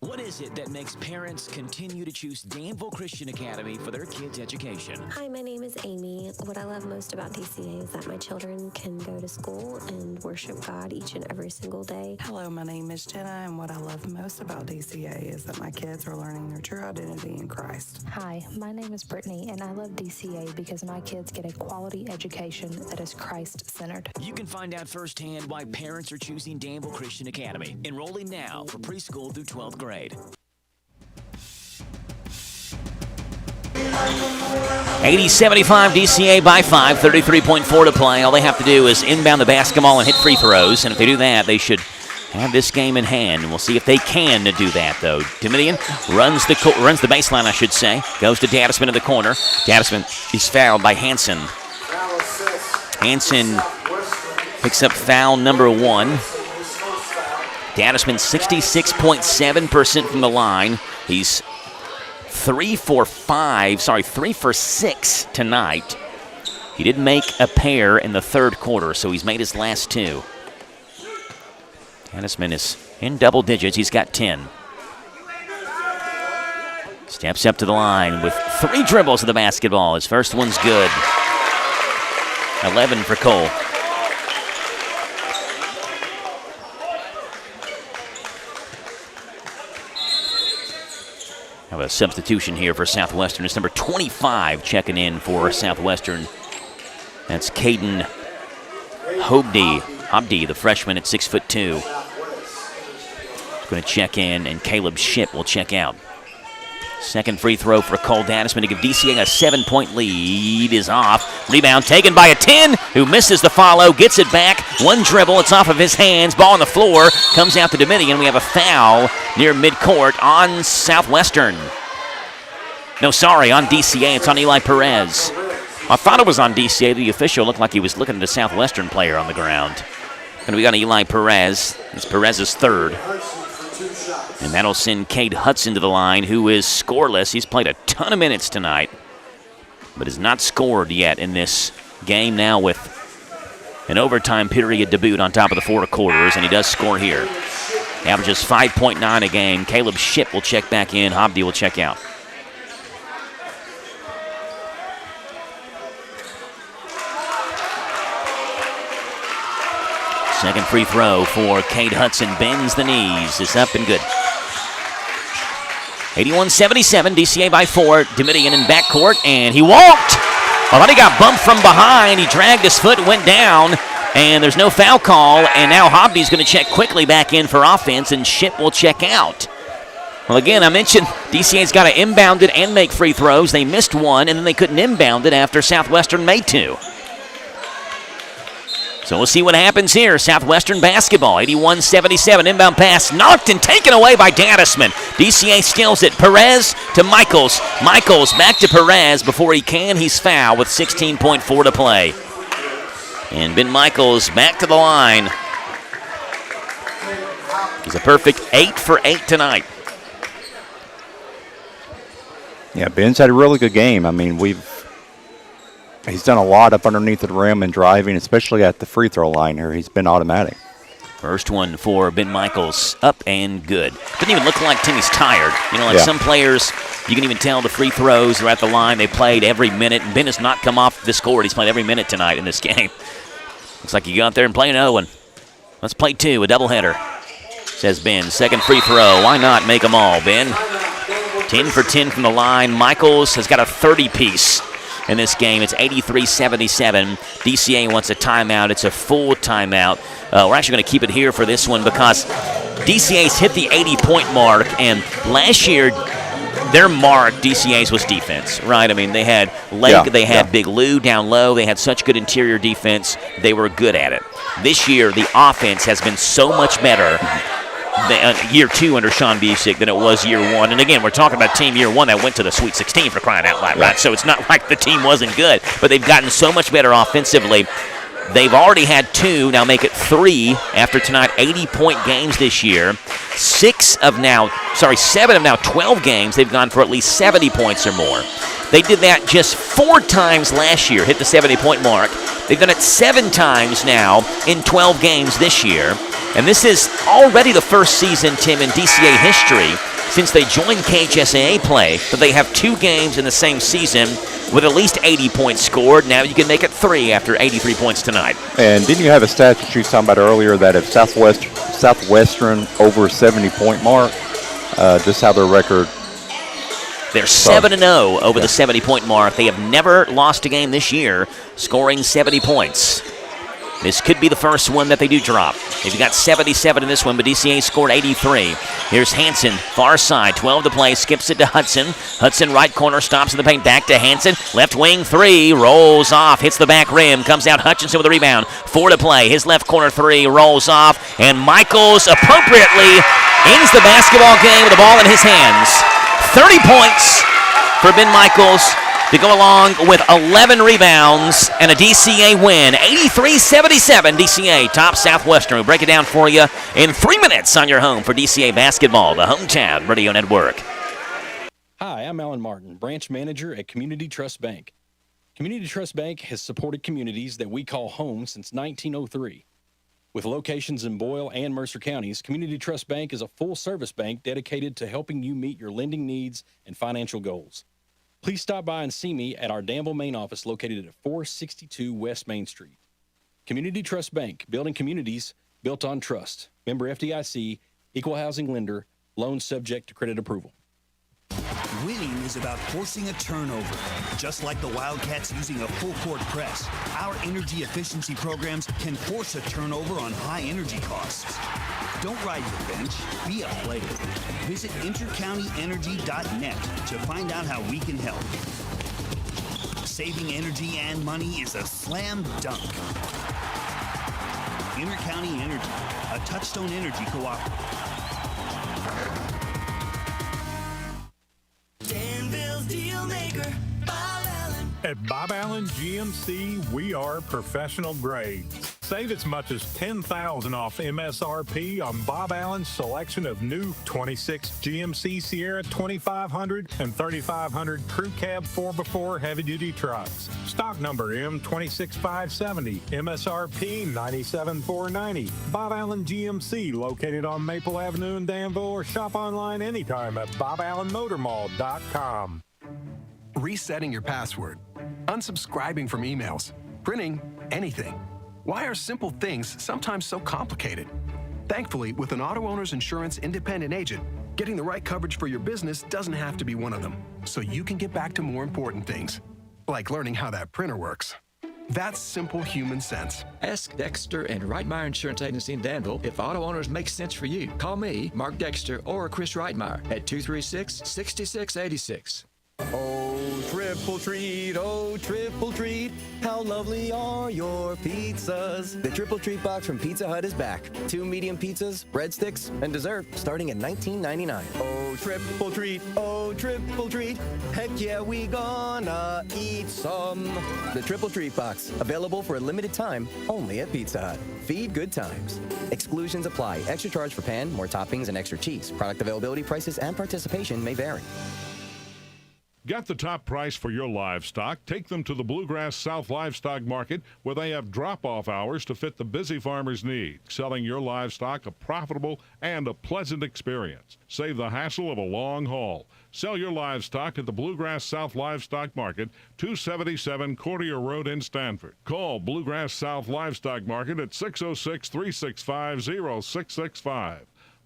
What is it that makes parents continue to choose Danville Christian Academy for their kids' education? Hi, my name is Amy. What I love most about DCA is that my children can go to school and worship God each and every single day. Hello, my name is Jenna, and what I love most about DCA is that my kids are learning their true identity in Christ. Hi, my name is Brittany, and I love DCA because my kids get a quality education that is Christ-centered. You can find out firsthand why parents are choosing Danville Christian Academy. Enrolling now for preschool through 12th grade. 80-75 DCA by 5, 33.4 to play. All they have to do is inbound the basketball and hit free throws, and if they do that, they should have this game in hand. And we'll see if they can do that, though. Domitian runs the baseline, I should say. Goes to Gaddisman in the corner. Gaddisman is fouled by Hansen. Hansen picks up foul number 1. Gaddisman 66.7% from the line. He's 3 for 6 tonight. He did make a pair in the third quarter, so he's made his last 2. Gaddisman is in double digits. He's got 10. Steps up to the line with 3 dribbles of the basketball. His first one's good. 11 for Cole. Have a substitution here for Southwestern. It's number 25 checking in for Southwestern. That's Caden Hobdy, the freshman at 6'2". He's going to check in, and Caleb Shipp will check out. Second free throw for Cole Gaddisman to give DCA a 7-point lead is off. Rebound taken by a 10 who misses the follow, gets it back. One dribble, it's off of his hands. Ball on the floor, comes out to Domitian. We have a foul near midcourt on Southwestern. No, sorry, on DCA. It's on Eli Perez. I thought it was on DCA. The official looked like he was looking at a Southwestern player on the ground. Going to be on Eli Perez. It's Perez's third. And that'll send Cade Hudson to the line, who is scoreless. He's played a ton of minutes tonight, but has not scored yet in this game now with an overtime period debut on top of the 4 quarters, and he does score here. Averages 5.9 a game. Caleb Shipp will check back in. Hobdy will check out. Second free throw for Cade Hudson. Bends the knees. Is up and good. 81-77, DCA by 4. Domitian in backcourt, and he walked. I thought he got bumped from behind. He dragged his foot, went down, and there's no foul call. And now Hobdy's going to check quickly back in for offense, and Shipp will check out. Well, again, I mentioned DCA's got to inbound it and make free throws. They missed one, and then they couldn't inbound it after Southwestern made 2. So we'll see what happens here. Southwestern basketball, 81-77. Inbound pass knocked and taken away by Gaddisman. DCA steals it. Perez to Michaels. Michaels back to Perez. Before he can, he's fouled with 16.4 to play. And Ben Michaels back to the line. He's a perfect 8 for 8 tonight. Yeah, Ben's had a really good game. I mean, he's done a lot up underneath the rim and driving, especially at the free throw line here. He's been automatic. First one for Ben Michaels, up and good. Doesn't even look like Timmy's tired. You know, like some players, you can even tell the free throws are at the line. They played every minute. And Ben has not come off this court. He's played every minute tonight in this game. Looks like you go out there and play another one. Let's play two, a doubleheader, says Ben. Second free throw. Why not make them all, Ben? 10 for 10 from the line. Michaels has got a 30-piece in this game. It's 83-77. DCA wants a timeout. It's a full timeout. We're actually going to keep it here for this one because DCA's hit the 80-point mark, and last year their mark, DCA's, was defense, right? I mean, they had Lake, they had Big Lou down low. They had such good interior defense. They were good at it. This year, the offense has been so much better year two under Sean Busick than it was year one. And again, we're talking about team year one that went to the Sweet 16 for crying out loud, right? So it's not like the team wasn't good, but they've gotten so much better offensively. They've already had two, now make it three after tonight, 80-point games this year. 7 of now 12 games, they've gone for at least 70 points or more. They did that just 4 times last year, hit the 70-point mark. They've done it 7 times now in 12 games this year. And this is already the first season, Tim, in DCA history since they joined KHSAA play that they have 2 games in the same season with at least 80 points scored. Now you can make it 3 after 83 points tonight. And didn't you have a stat that you were talking about earlier that if Southwestern over a 70-point mark, just how their record? They're 7-0 over the 70-point mark. They have never lost a game this year, scoring 70 points. This could be the first one that they do drop. They've got 77 in this one, but DCA scored 83. Here's Hansen, far side, 12 to play, skips it to Hudson. Hudson, right corner, stops in the paint, back to Hansen. Left wing 3, rolls off, hits the back rim, comes out Hutchinson with a rebound. 4 to play, his left corner 3, rolls off, and Michaels appropriately ends the basketball game with the ball in his hands. 30 points for Ben Michaels to go along with 11 rebounds and a DCA win. 83-77, DCA tops Southwestern. We'll break it down for you in 3 minutes on your home for DCA basketball, the Hometown Radio Network. Hi, I'm Alan Martin, branch manager at Community Trust Bank. Community Trust Bank has supported communities that we call home since 1903. With locations in Boyle and Mercer counties, Community Trust Bank is a full-service bank dedicated to helping you meet your lending needs and financial goals. Please stop by and see me at our Danville main office located at 462 West Main Street. Community Trust Bank, building communities built on trust. Member FDIC, equal housing lender, loan subject to credit approval. Winning is about forcing a turnover. Just like the Wildcats using a full-court press, our energy efficiency programs can force a turnover on high energy costs. Don't ride your bench, be a player. Visit intercountyenergy.net to find out how we can help. Saving energy and money is a slam dunk. Intercounty Energy, a Touchstone Energy cooperative. Danville's deal maker, Bob Allen. At Bob Allen GMC, we are professional grade. Save as much as $10,000 off MSRP on Bob Allen's selection of new 26 GMC Sierra 2500 and 3500 Crew Cab 4x4 heavy-duty trucks. Stock number M26570, MSRP $97,490. Bob Allen GMC, located on Maple Avenue in Danville, or shop online anytime at BobAllenMotorMall.com. Resetting your password, unsubscribing from emails, printing anything. Why are simple things sometimes so complicated? Thankfully, with an auto owner's insurance independent agent, getting the right coverage for your business doesn't have to be one of them, so you can get back to more important things, like learning how that printer works. That's simple human sense. Ask Dexter and Reitmeyer Insurance Agency in Danville if auto owners make sense for you. Call me, Mark Dexter, or Chris Reitmeyer at 236-6686. Oh, triple treat, how lovely are your pizzas. The triple treat box from Pizza Hut is back. 2 medium pizzas, breadsticks, and dessert starting at $19.99. Oh, triple treat, heck yeah, we gonna eat some. The triple treat box, available for a limited time, only at Pizza Hut. Feed good times. Exclusions apply. Extra charge for pan, more toppings, and extra cheese. Product availability, prices, and participation may vary. Get the top price for your livestock. Take them to the Bluegrass South Livestock Market, where they have drop-off hours to fit the busy farmer's need. Selling your livestock a profitable and a pleasant experience. Save the hassle of a long haul. Sell your livestock at the Bluegrass South Livestock Market, 277 Courtier Road in Stanford. Call Bluegrass South Livestock Market at 606-365-0665.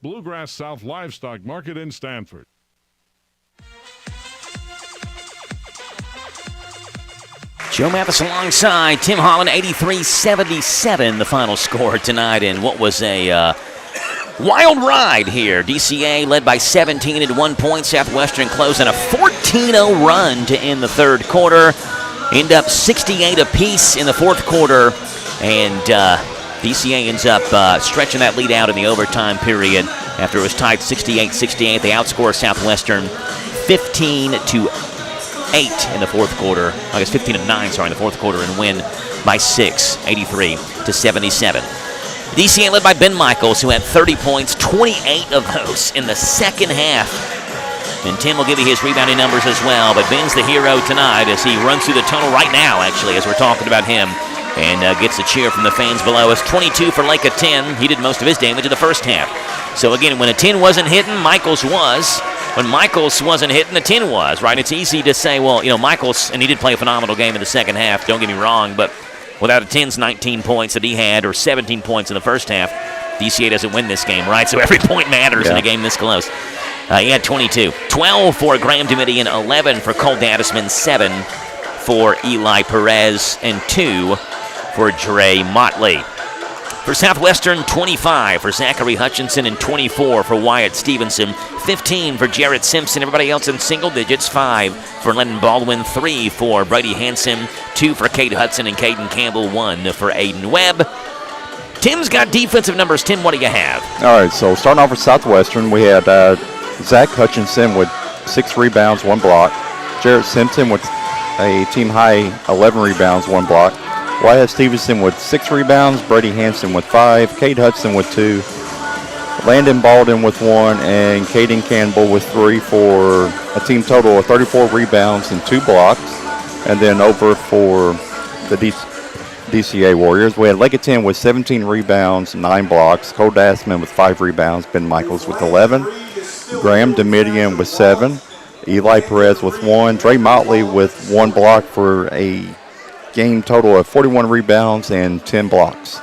Bluegrass South Livestock Market in Stanford. Joe Mathis alongside Tim Holland, 83-77 the final score tonight in what was a wild ride here. DCA led by 17 at 1 point. Southwestern closing a 14-0 run to end the third quarter. End up 68 apiece in the fourth quarter, and DCA ends up stretching that lead out in the overtime period after it was tied 68-68. They outscore Southwestern 15-8 in the fourth quarter. I guess 15-9, sorry, in the fourth quarter, and win by 6, 83-77. DCA led by Ben Michaels, who had 30 points, 28 of those in the second half. And Tim will give you his rebounding numbers as well, but Ben's the hero tonight as he runs through the tunnel right now, actually, as we're talking about him, and gets a cheer from the fans below us. 22 for Lake of 10. He did most of his damage in the first half. So again, when a 10 wasn't hitting, Michaels was. When Michaels wasn't hitting, the 10 was, right? It's easy to say, well, you know, Michaels, and he did play a phenomenal game in the second half, don't get me wrong, but without a 10's 19 points that he had, or 17 points in the first half, DCA doesn't win this game, right? So every point matters in a game this close. He had 22. 12 for Graham Domitian, 11 for Cole Dadisman, 7 for Eli Perez, and 2 for Dre Motley. For Southwestern, 25 for Zachary Hutchinson and 24 for Wyatt Stevenson, 15 for Jarrett Simpson. Everybody else in single digits, 5 for Lennon Baldwin, 3 for Brady Hansen, 2 for Cade Hudson and Caden Campbell, 1 for Aiden Webb. Tim's got defensive numbers. Tim, what do you have? All right, so starting off with Southwestern, we had Zach Hutchinson with 6 rebounds, 1 block. Jarrett Simpson with a team-high 11 rebounds, 1 block. Wyatt Stevenson with 6 rebounds, Brady Hansen with 5, Cade Hudson with 2, Landon Baldwin with 1, and Caden Campbell with 3 for a team total of 34 rebounds and 2 blocks. And then over for the DCA Warriors, we had Lake of 10 with 17 rebounds, 9 blocks, Cole Dassman with 5 rebounds, Ben Michaels with 11, Graham Domitian with 7, Eli Perez with 1, Dre Motley with 1 block for a game total of 41 rebounds and 10 blocks.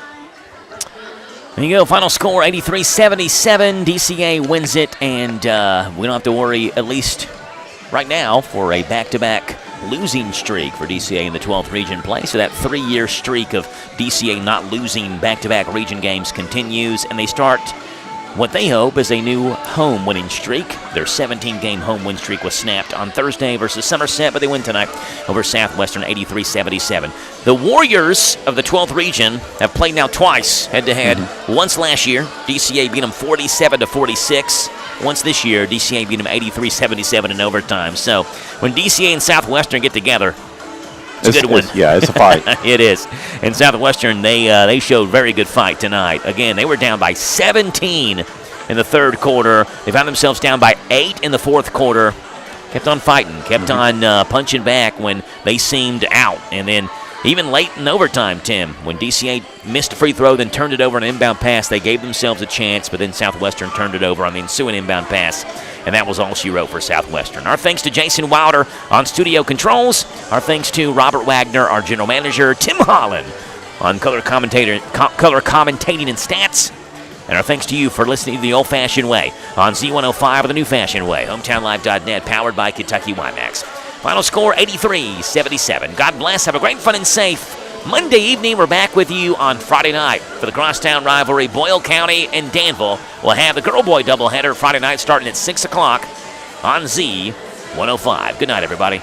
There you go. Final score, 83-77. DCA wins it, and we don't have to worry, at least right now, for a back-to-back losing streak for DCA in the 12th region play. So that 3-year streak of DCA not losing back-to-back region games continues, and they start what they hope is a new home winning streak. Their 17-game home win streak was snapped on Thursday versus Somerset, but they win tonight over Southwestern 83-77. The Warriors of the 12th region have played now twice head-to-head. Once last year, DCA beat them 47-46. Once this year, DCA beat them 83-77 in overtime. So when DCA and Southwestern get together, it's a good one. It's a fight. It is. And Southwestern, they showed very good fight tonight. Again, they were down by 17 in the third quarter. They found themselves down by 8 in the fourth quarter. Kept on fighting, kept on punching back when they seemed out. And then even late in overtime, Tim, when DCA missed a free throw, then turned it over on an inbound pass, they gave themselves a chance, but then Southwestern turned it over on the ensuing inbound pass, and that was all she wrote for Southwestern. Our thanks to Jason Wilder on studio controls. Our thanks to Robert Wagner, our general manager, Tim Holland on color commentating and stats. And our thanks to you for listening to The Old-Fashioned Way on Z105 or The New Fashioned Way, hometownlive.net, powered by Kentucky WiMAX. Final score, 83-77. God bless. Have a great, fun, and safe Monday evening. We're back with you on Friday night for the crosstown rivalry. Boyle County and Danville will have the girl-boy doubleheader Friday night starting at 6 o'clock on Z105. Good night, everybody.